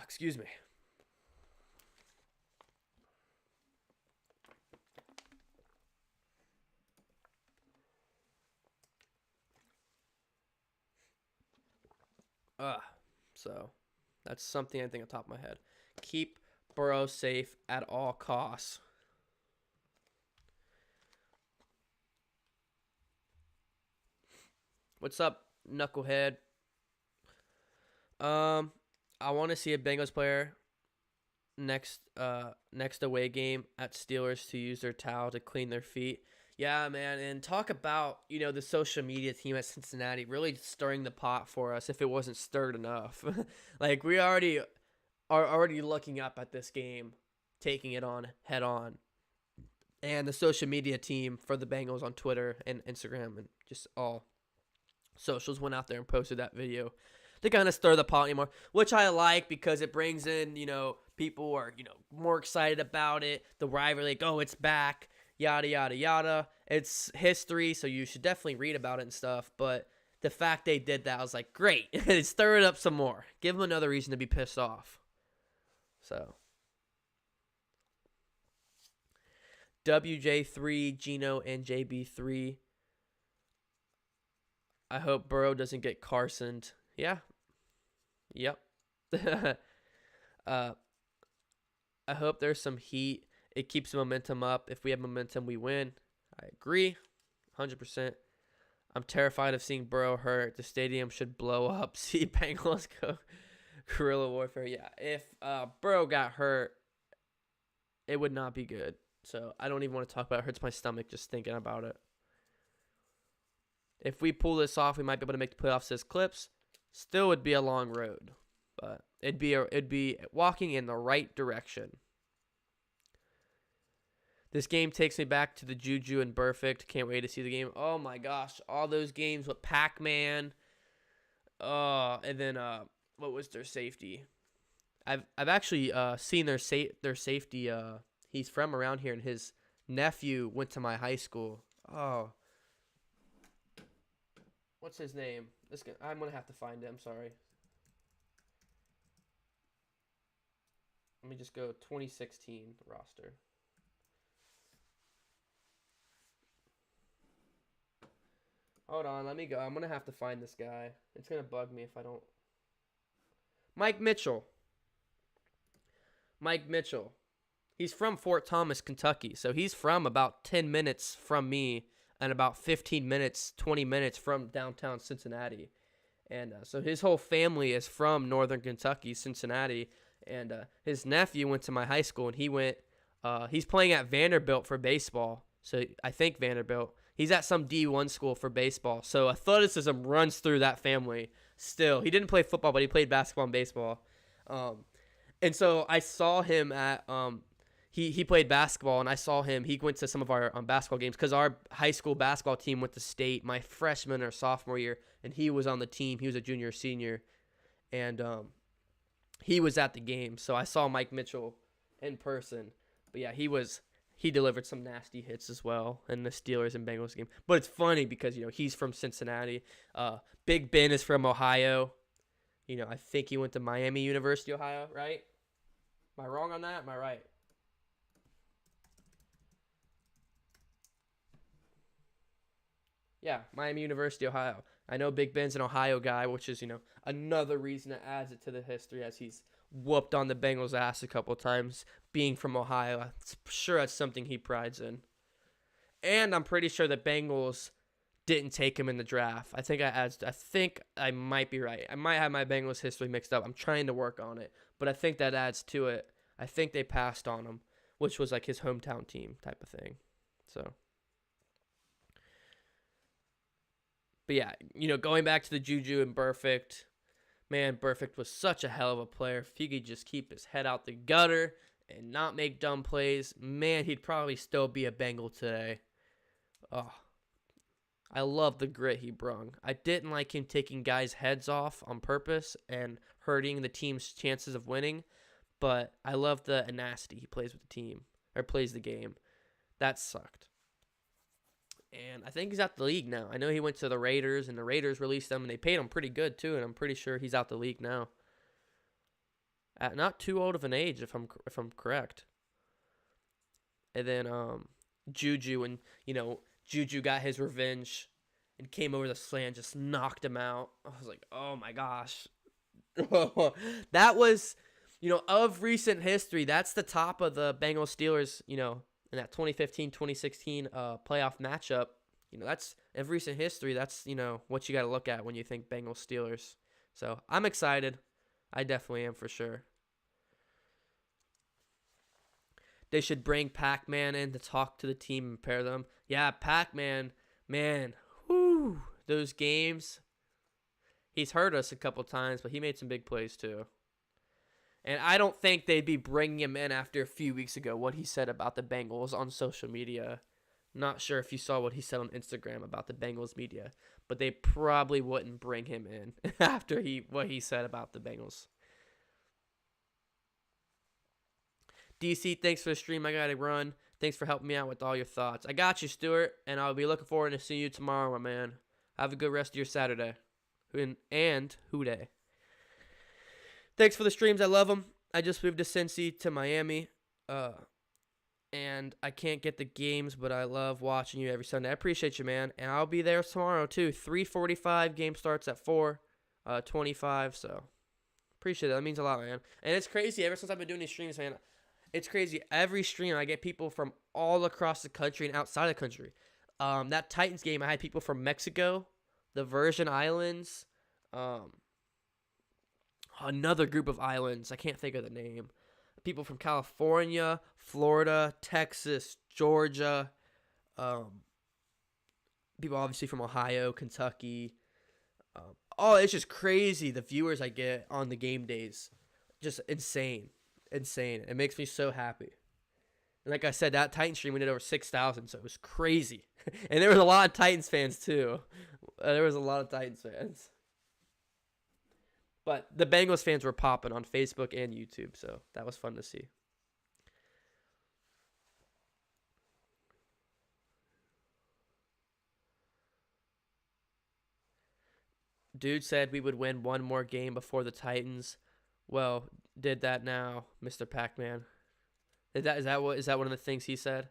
Excuse me. So that's something I think on top of my head. Keep Burrow safe at all costs. What's up, knucklehead? I want to see a Bengals player next away game at Steelers to use their towel to clean their feet. Yeah, man, and talk about, the social media team at Cincinnati really stirring the pot for us if it wasn't stirred enough. Like, we are already looking up at this game, taking it on head on. And the social media team for the Bengals on Twitter and Instagram and just all socials went out there and posted that video to kind of stir the pot anymore, which I like because it brings in, people who are, more excited about it. The rivalry, like, oh, it's back. Yada, yada, yada. It's history, so you should definitely read about it and stuff. But the fact they did that, I was like, great. Stir it up some more. Give them another reason to be pissed off. So. WJ3, Gino, and JB3. I hope Burrow doesn't get Carsoned. Yeah. Yep. I hope there's some heat. It keeps the momentum up. If we have momentum, we win. I agree, 100%. I'm terrified of seeing Burrow hurt. The stadium should blow up. See Bengals go guerrilla warfare. Yeah, if Burrow got hurt, it would not be good. So I don't even want to talk about it. It hurts my stomach just thinking about it. If we pull this off, we might be able to make the playoffs as Clips. Still would be a long road, but it'd be walking in the right direction. This game takes me back to the Juju and Perfect. Can't wait to see the game. Oh my gosh, all those games with Pac-Man. And then what was their safety? I've actually seen their safety. He's from around here, and his nephew went to my high school. Oh, what's his name? I'm gonna have to find it. I'm sorry. Let me just go 2016 roster. Hold on, let me go. I'm going to have to find this guy. It's going to bug me if I don't. Mike Mitchell. He's from Fort Thomas, Kentucky. So he's from about 10 minutes from me and about 15 minutes, 20 minutes from downtown Cincinnati. And so his whole family is from northern Kentucky, Cincinnati. And his nephew went to my high school, and he's playing at Vanderbilt for baseball. So I think Vanderbilt. He's at some D1 school for baseball. So athleticism runs through that family still. He didn't play football, but he played basketball and baseball. And so I saw him at he played basketball, and I saw him. He went to some of our basketball games because our high school basketball team went to state my freshman or sophomore year, and he was on the team. He was a junior or senior, and he was at the game. So I saw Mike Mitchell in person. But yeah, he delivered some nasty hits as well in the Steelers and Bengals game. But it's funny because, he's from Cincinnati. Big Ben is from Ohio. I think he went to Miami University, Ohio, right? Am I wrong on that? Am I right? Yeah, Miami University, Ohio. I know Big Ben's an Ohio guy, which is, another reason that adds it to the history as he's whooped on the Bengals' ass a couple times, being from Ohio. I'm sure that's something he prides in. And I'm pretty sure the Bengals didn't take him in the draft. I think I might be right. I might have my Bengals history mixed up. I'm trying to work on it, but I think that adds to it. I think they passed on him, which was like his hometown team type of thing. So, but yeah, going back to the Juju and Perfect, Man, Burfict was such a hell of a player. If he could just keep his head out the gutter and not make dumb plays, man, he'd probably still be a Bengal today. Oh, I love the grit he brung. I didn't like him taking guys' heads off on purpose and hurting the team's chances of winning, but I love the tenacity he plays with the team, or plays the game. That sucked. And I think he's out the league now. I know he went to the Raiders, and the Raiders released him, and they paid him pretty good too, and I'm pretty sure he's out the league now. At not too old of an age, if I'm correct. And then Juju, and Juju got his revenge and came over the slant, just knocked him out. I was like, oh my gosh. That was, of recent history, that's the top of the Bengals Steelers, in that 2015-2016 playoff matchup. That's of recent history. That's, what you got to look at when you think Bengals Steelers. So I'm excited. I definitely am for sure. They should bring Pac-Man in to talk to the team and pair them. Yeah, Pac-Man, man, whoo, those games. He's hurt us a couple times, but he made some big plays too. And I don't think they'd be bringing him in after a few weeks ago, what he said about the Bengals on social media. Not sure if you saw what he said on Instagram about the Bengals media, but they probably wouldn't bring him in after what he said about the Bengals. DC, thanks for the stream. I got to run. Thanks for helping me out with all your thoughts. I got you, Stuart, and I'll be looking forward to seeing you tomorrow, my man. Have a good rest of your Saturday. And WHODEY. Thanks for the streams. I love them. I just moved to Cincy to Miami, and I can't get the games, but I love watching you every Sunday. I appreciate you, man, and I'll be there tomorrow, too. 3:45, game starts at 4:25, so appreciate it. That means a lot, man. And it's crazy. Ever since I've been doing these streams, man, it's crazy. Every stream, I get people from all across the country and outside the country. That Titans game, I had people from Mexico, the Virgin Islands, another group of islands. I can't think of the name. People from California, Florida, Texas, Georgia. People obviously from Ohio, Kentucky. It's just crazy the viewers I get on the game days. Just insane. It makes me so happy. And like I said, that Titans stream, we did over 6,000, so it was crazy. And there was a lot of Titans fans, too. But the Bengals fans were popping on Facebook and YouTube, so that was fun to see. Dude said we would win one more game before the Titans. Well, did that now, Mr. Pac-Man. Is that one of the things he said?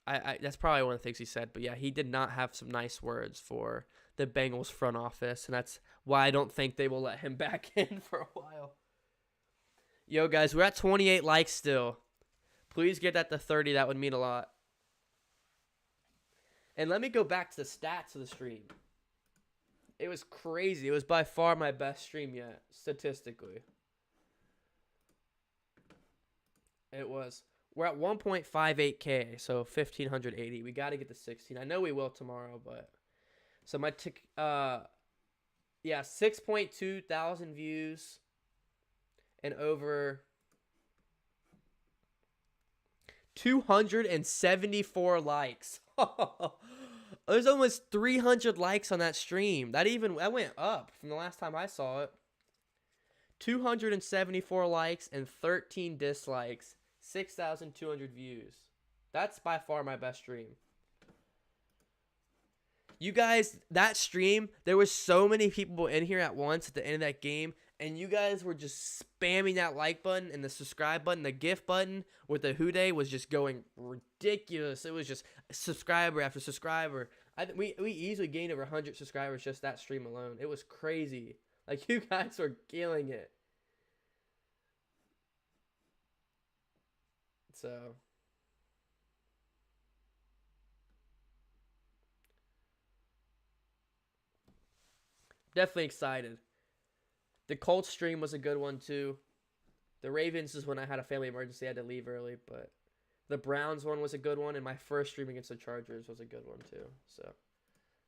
I that's probably one of the things he said, but yeah, he did not have some nice words for the Bengals front office, and that's why I don't think they will let him back in for a while. Yo, guys, we're at 28 likes still. Please get that to 30. That would mean a lot. And let me go back to the stats of the stream. It was crazy. It was by far my best stream yet, statistically. It was. We're at 1.58K, so 1,580. We got to get to 16. I know we will tomorrow, but... So my 6.2 thousand views and over 274 likes. There's almost 300 likes on that stream. That went up from the last time I saw it. 274 likes and 13 dislikes. 6,200 views. That's by far my best stream. You guys, that stream, there was so many people in here at once at the end of that game, and you guys were just spamming that like button and the subscribe button. The gift button with the WHODEY was just going ridiculous. It was just subscriber after subscriber. We easily gained over 100 subscribers just that stream alone. It was crazy. Like, you guys were killing it. So... definitely excited. The Colts stream was a good one, too. The Ravens is when I had a family emergency. I had to leave early, but the Browns one was a good one, and my first stream against the Chargers was a good one, too. So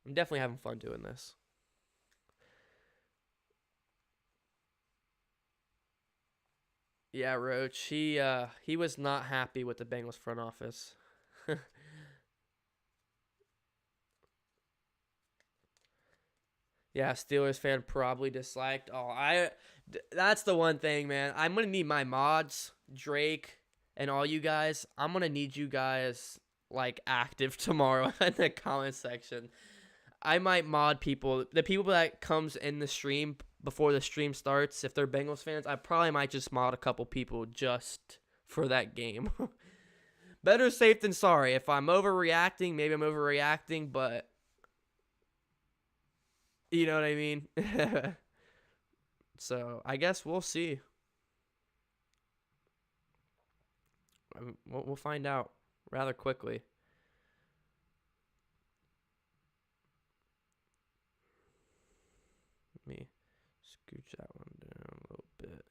I'm definitely having fun doing this. Yeah, Roach. He was not happy with the Bengals front office. Yeah, Steelers fan probably disliked. That's the one thing, man. I'm gonna need my mods, Drake, and all you guys. I'm gonna need you guys like active tomorrow in the comment section. I might mod people, the people that comes in the stream before the stream starts. If they're Bengals fans, I probably might just mod a couple people just for that game. Better safe than sorry. If I'm overreacting, maybe I'm overreacting, but you know what I mean? So I guess we'll see. We'll find out rather quickly. Let me scooch that one down a little bit.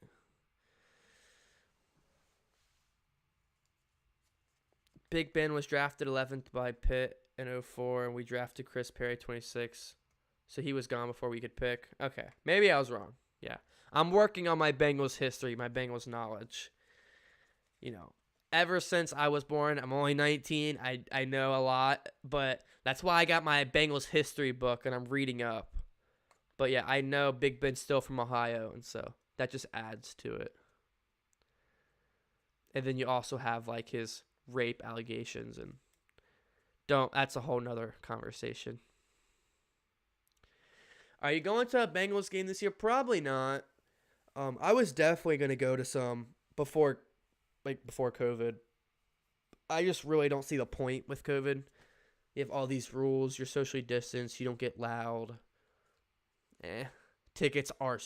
Big Ben was drafted 11th by Pitt in 2004, and we drafted Chris Perry 26. So he was gone before we could pick. Okay, maybe I was wrong. Yeah, I'm working on my Bengals history, my Bengals knowledge. You know, ever since I was born, I'm only 19. I know a lot, but that's why I got my Bengals history book, and I'm reading up. But yeah, I know Big Ben's still from Ohio, and so that just adds to it. And then you also have like his rape allegations, and that's a whole nother conversation. Are you going to a Bengals game this year? Probably not. I was definitely going to go to some before COVID. I just really don't see the point with COVID. You have all these rules. You're socially distanced. You don't get loud. Tickets are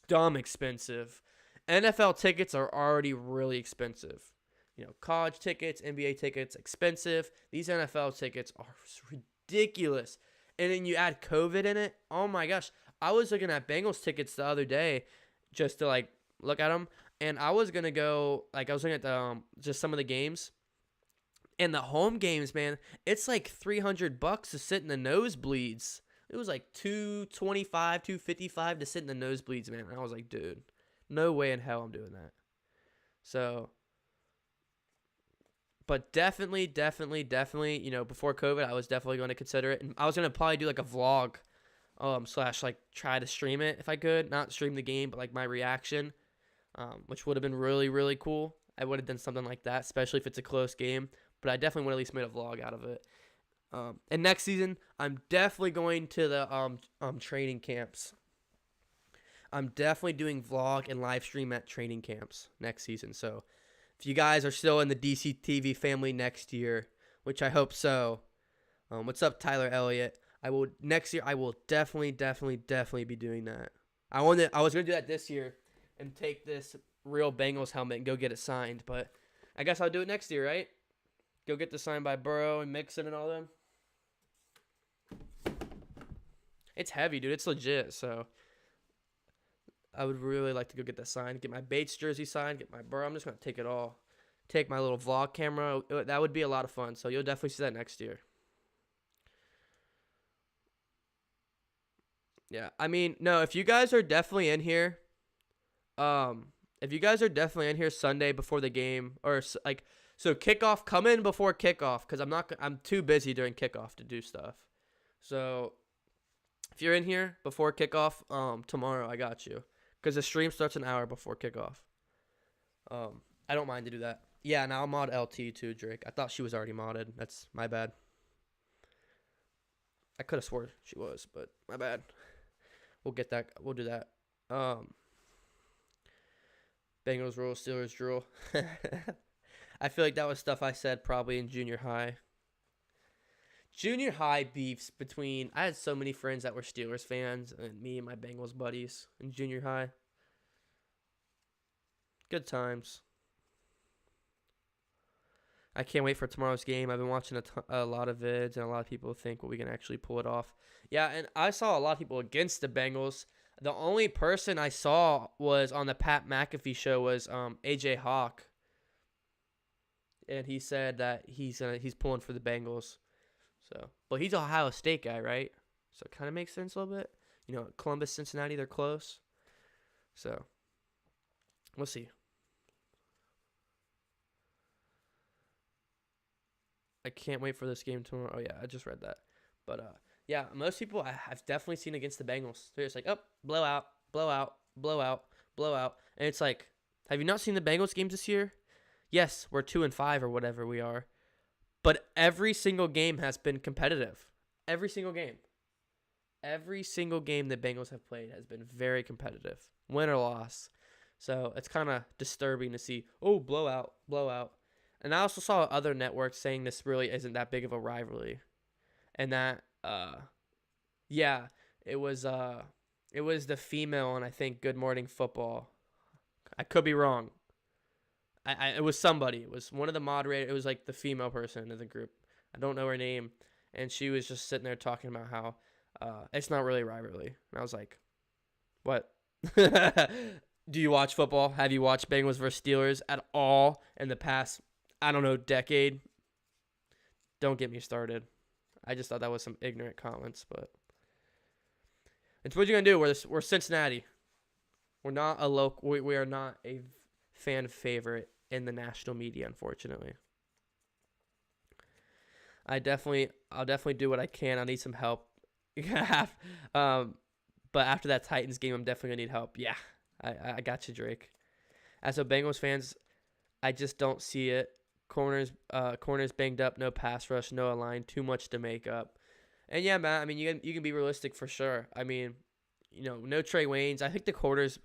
dumb expensive. NFL tickets are already really expensive. You know, college tickets, NBA tickets, expensive. These NFL tickets are ridiculous. And then you add COVID in it. Oh my gosh. I was looking at Bengals tickets the other day just to like look at them. And I was going to go, like I was looking at just some of the games. And the home games, man, it's like $300 to sit in the nosebleeds. It was like $225, $255 to sit in the nosebleeds, man. And I was like, dude, no way in hell I'm doing that. So, but definitely, you know, before COVID, I was definitely going to consider it. And I was going to probably do like a vlog / like try to stream it if I could. Not stream the game, but like my reaction, which would have been really, really cool. I would have done something like that, especially if it's a close game. But I definitely would have at least made a vlog out of it. And next season, I'm definitely going to the training camps. I'm definitely doing vlog and live stream at training camps next season. So if you guys are still in the DCTV family next year, which I hope so, what's up, Tyler Elliott? Next year. I will definitely be doing that. I was gonna do that this year and take this real Bengals helmet and go get it signed, but I guess I'll do it next year, right? Go get the signed by Burrow and Mixon and all them. It's heavy, dude. It's legit. So I would really like to go get that signed, get my Bates jersey signed, get my Burrow. I'm just going to take it all. Take my little vlog camera. That would be a lot of fun. So you'll definitely see that next year. Yeah. I mean, no, if you guys are definitely in here, Sunday before the game, or like, so kickoff, come in before kickoff, because I'm too busy during kickoff to do stuff. So if you're in here before kickoff, tomorrow, I got you. Because the stream starts an hour before kickoff. I don't mind to do that. Yeah, and I'll mod LT too, Drake. I thought she was already modded. That's my bad. I could have swore she was, but my bad. We'll get that. We'll do that. Bengals rule, Steelers drool. I feel like that was stuff I said probably in junior high. Junior high beefs between... I had so many friends that were Steelers fans, and me and my Bengals buddies in junior high. Good times. I can't wait for tomorrow's game. I've been watching a lot of vids, and a lot of people think we can actually pull it off. Yeah, and I saw a lot of people against the Bengals. The only person I saw was on the Pat McAfee show was AJ Hawk. And he said that he's pulling for the Bengals. So, but he's an Ohio State guy, right? So it kind of makes sense a little bit. You know, Columbus, Cincinnati, they're close. So, we'll see. I can't wait for this game tomorrow. Oh, yeah, I just read that. But, yeah, most people I've definitely seen against the Bengals. They're just like, oh, blowout, blowout, blowout, blowout. And it's like, have you not seen the Bengals games this year? Yes, we're 2-5 or whatever we are. But every single game has been competitive. Every single game. Every single game the Bengals have played has been very competitive. Win or loss. So it's kind of disturbing to see, oh, blowout, blowout. And I also saw other networks saying this really isn't that big of a rivalry. And that, yeah, it was the female on, I think, Good Morning Football. I could be wrong. It was somebody. It was one of the moderators. It was like the female person in the group. I don't know her name. And she was just sitting there talking about how it's not really a rivalry. And I was like, what? Do you watch football? Have you watched Bengals versus Steelers at all in the past, I don't know, decade? Don't get me started. I just thought that was some ignorant comments, but it's what you're gonna do. We're Cincinnati. We're not a local. We are not a fan favorite in the national media, unfortunately. I'll definitely do what I can. I'll need some help. But after that Titans game, I'm definitely gonna need help. Yeah, I got you, Drake. As a Bengals fans, I just don't see it. Corners banged up, no pass rush, no line, too much to make up. And yeah, Matt, I mean, you can be realistic for sure. I mean, no Trey Waynes. I think the corners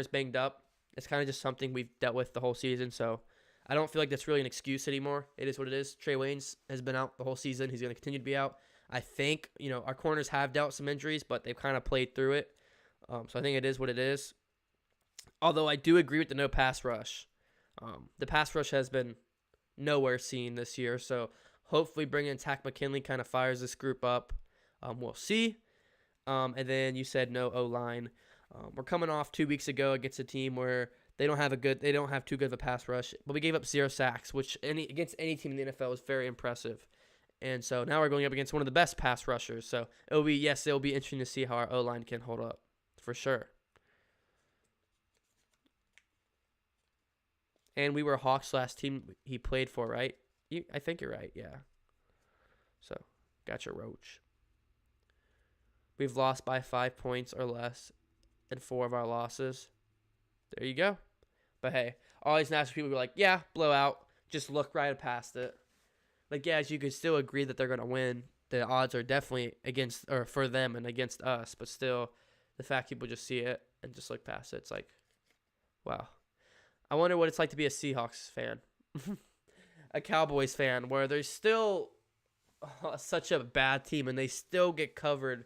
banged up. It's kind of just something we've dealt with the whole season, so I don't feel like that's really an excuse anymore. It is what it is. Trey Waynes has been out the whole season. He's going to continue to be out. I think, our corners have dealt some injuries, but they've kind of played through it. So I think it is what it is. Although I do agree with the no pass rush. The pass rush has been nowhere seen this year, so hopefully bringing in Tack McKinley kind of fires this group up. We'll see. And then you said no O-line. We're coming off 2 weeks ago against a team where they don't have too good of a pass rush, but we gave up 0 sacks, which against any team in the NFL is very impressive. And so now we're going up against one of the best pass rushers. So it'll be interesting to see how our O-line can hold up, for sure. And we were Hawks' last team he played for, right? I think you're right, yeah. So, got your Roach. We've lost by 5 points or less in 4 of our losses. There you go. But hey, all these national people were like, yeah, blowout. Just look right past it. Like, yeah, you could still agree that they're going to win. The odds are definitely for them and against us. But still, the fact people just see it and just look past it, it's like, wow. I wonder what it's like to be a Seahawks fan. A Cowboys fan, where they're still such a bad team and they still get covered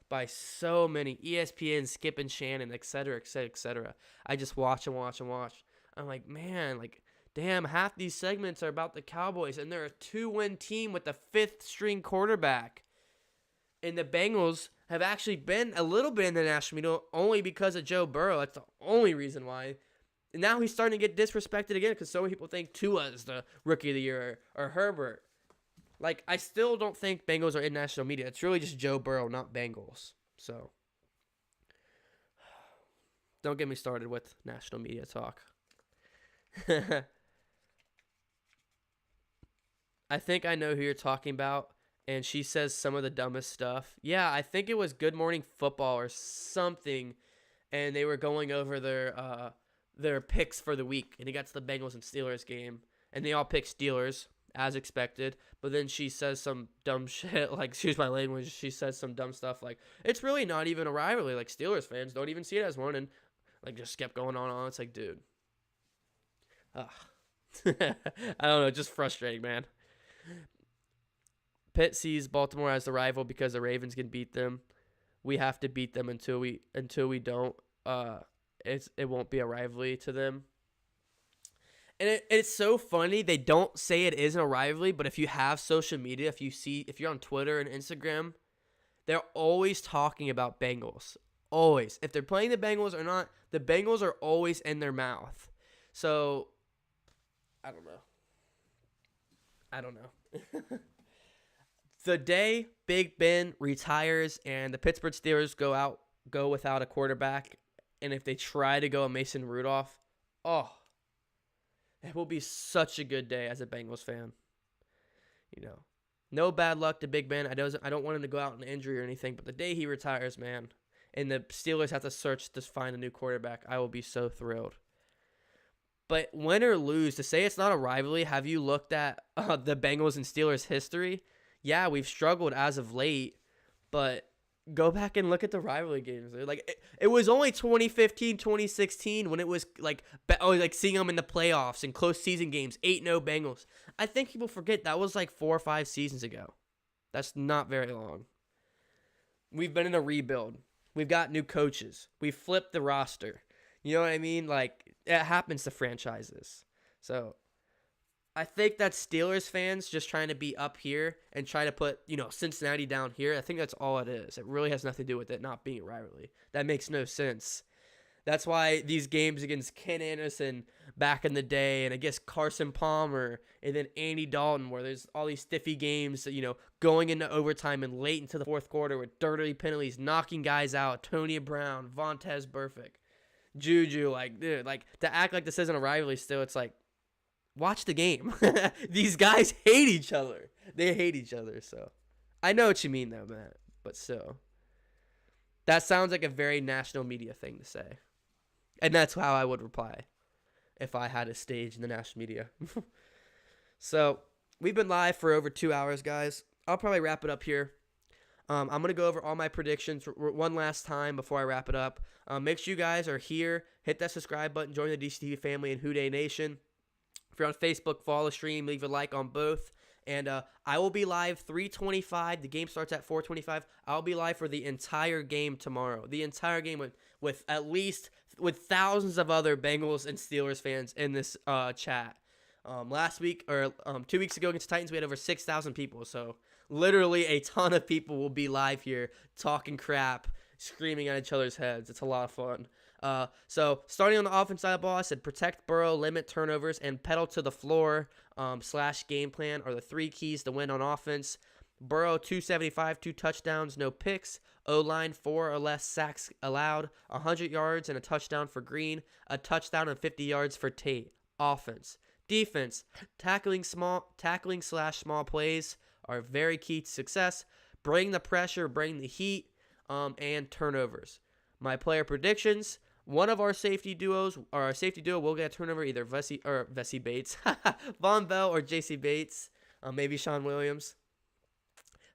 by so many ESPN, Skip and Shannon, et cetera, et cetera, et cetera. I just watch and watch and watch. I'm like, man, damn, half these segments are about the Cowboys, and they're a 2-win team with the 5th-string quarterback. And the Bengals have actually been a little bit in the national media only because of Joe Burrow. That's the only reason why. And now he's starting to get disrespected again because so many people think Tua is the rookie of the year or Herbert. I still don't think Bengals are in national media. It's really just Joe Burrow, not Bengals. So, don't get me started with national media talk. I think I know who you're talking about, and she says some of the dumbest stuff. Yeah, I think it was Good Morning Football or something, and they were going over their picks for the week, and he got to the Bengals and Steelers game, and they all picked Steelers, as expected, but then she says some dumb shit, excuse my language, she says some dumb stuff it's really not even a rivalry, Steelers fans don't even see it as one, and, just kept going on. It's like, dude. I don't know, just frustrating, man. Pitt sees Baltimore as the rival because the Ravens can beat them. We have to beat them until we don't. It won't be a rivalry to them. And it's so funny. They don't say it isn't a rivalry, but if you have social media, if you're on Twitter and Instagram, they're always talking about Bengals. Always. If they're playing the Bengals or not, the Bengals are always in their mouth. So, I don't know. The day Big Ben retires and the Pittsburgh Steelers go without a quarterback, and if they try to go a Mason Rudolph, it will be such a good day as a Bengals fan. no bad luck to Big Ben. I don't want him to go out in injury or anything, but the day he retires, man, and the Steelers have to search to find a new quarterback, I will be so thrilled. But win or lose, to say it's not a rivalry, have you looked at the Bengals and Steelers history? Yeah, we've struggled as of late, but go back and look at the rivalry games. Like it was only 2015, 2016 when it was like seeing them in the playoffs and close season games, 8-0 Bengals. I think people forget that was like 4 or 5 seasons ago. That's not very long. We've been in a rebuild. We've got new coaches. We've flipped the roster. You know what I mean? Like, it happens to franchises. So, I think that Steelers fans just trying to be up here and try to put, Cincinnati down here. I think that's all it is. It really has nothing to do with it not being a rivalry. That makes no sense. That's why these games against Ken Anderson back in the day and against Carson Palmer and then Andy Dalton, where there's all these stiffy games, going into overtime and late into the fourth quarter with dirty penalties, knocking guys out, Tony Brown, Vontaze Burfict, Juju, dude, to act like this isn't a rivalry still, it's like, watch the game. These guys hate each other. They hate each other, so. I know what you mean, though, Matt, but still. That sounds like a very national media thing to say. And that's how I would reply if I had a stage in the national media. So, we've been live for over 2 hours, guys. I'll probably wrap it up here. I'm going to go over all my predictions one last time before I wrap it up. Make sure you guys are here. Hit that subscribe button. Join the DCTV family and WHODEY Nation. If you're on Facebook, follow the stream. Leave a like on both. And I will be live 3:25. The game starts at 4:25. I'll be live for the entire game tomorrow. The entire game with thousands of other Bengals and Steelers fans in this chat. Last week or 2 weeks ago against the Titans, we had over 6,000 people. So literally a ton of people will be live here talking crap, screaming at each other's heads. It's a lot of fun. So starting on the offense side of the ball, I said protect Burrow, limit turnovers, and pedal to the floor / game plan are the 3 keys to win on offense. Burrow, 275, 2 touchdowns, no picks. O-line, 4 or less sacks allowed. 100 yards and a touchdown for Green. A touchdown and 50 yards for Tate. Offense. Defense, tackling / small plays are very key to success. Bring the pressure, bring the heat, and turnovers. My player predictions: one of our safety duo will get a turnover, either Vesey Bates, Von Bell, or J.C. Bates, maybe Sean Williams.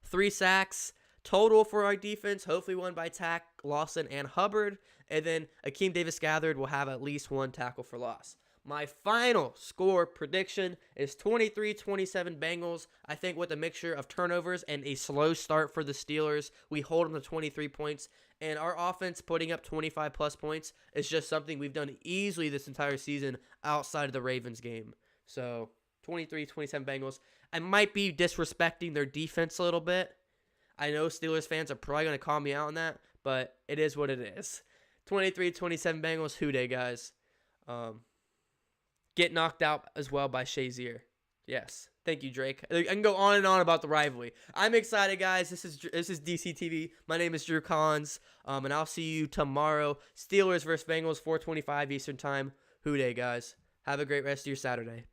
3 sacks total for our defense, hopefully won by Tack, Lawson, and Hubbard. And then Akeem Davis-Gathered will have at least 1 tackle for loss. My final score prediction is 23-27 Bengals. I think with a mixture of turnovers and a slow start for the Steelers, we hold them to 23 points. And our offense putting up 25-plus points is just something we've done easily this entire season outside of the Ravens game. So, 23-27 Bengals. I might be disrespecting their defense a little bit. I know Steelers fans are probably going to call me out on that, but it is what it is. 23-27 Bengals, WHODEY, guys. Get knocked out as well by Shazier. Yes. Thank you, Drake. I can go on and on about the rivalry. I'm excited, guys. This is DCTV. My name is Drew Collins, and I'll see you tomorrow. Steelers versus Bengals, 4:25 Eastern Time. WHODEY, guys. Have a great rest of your Saturday.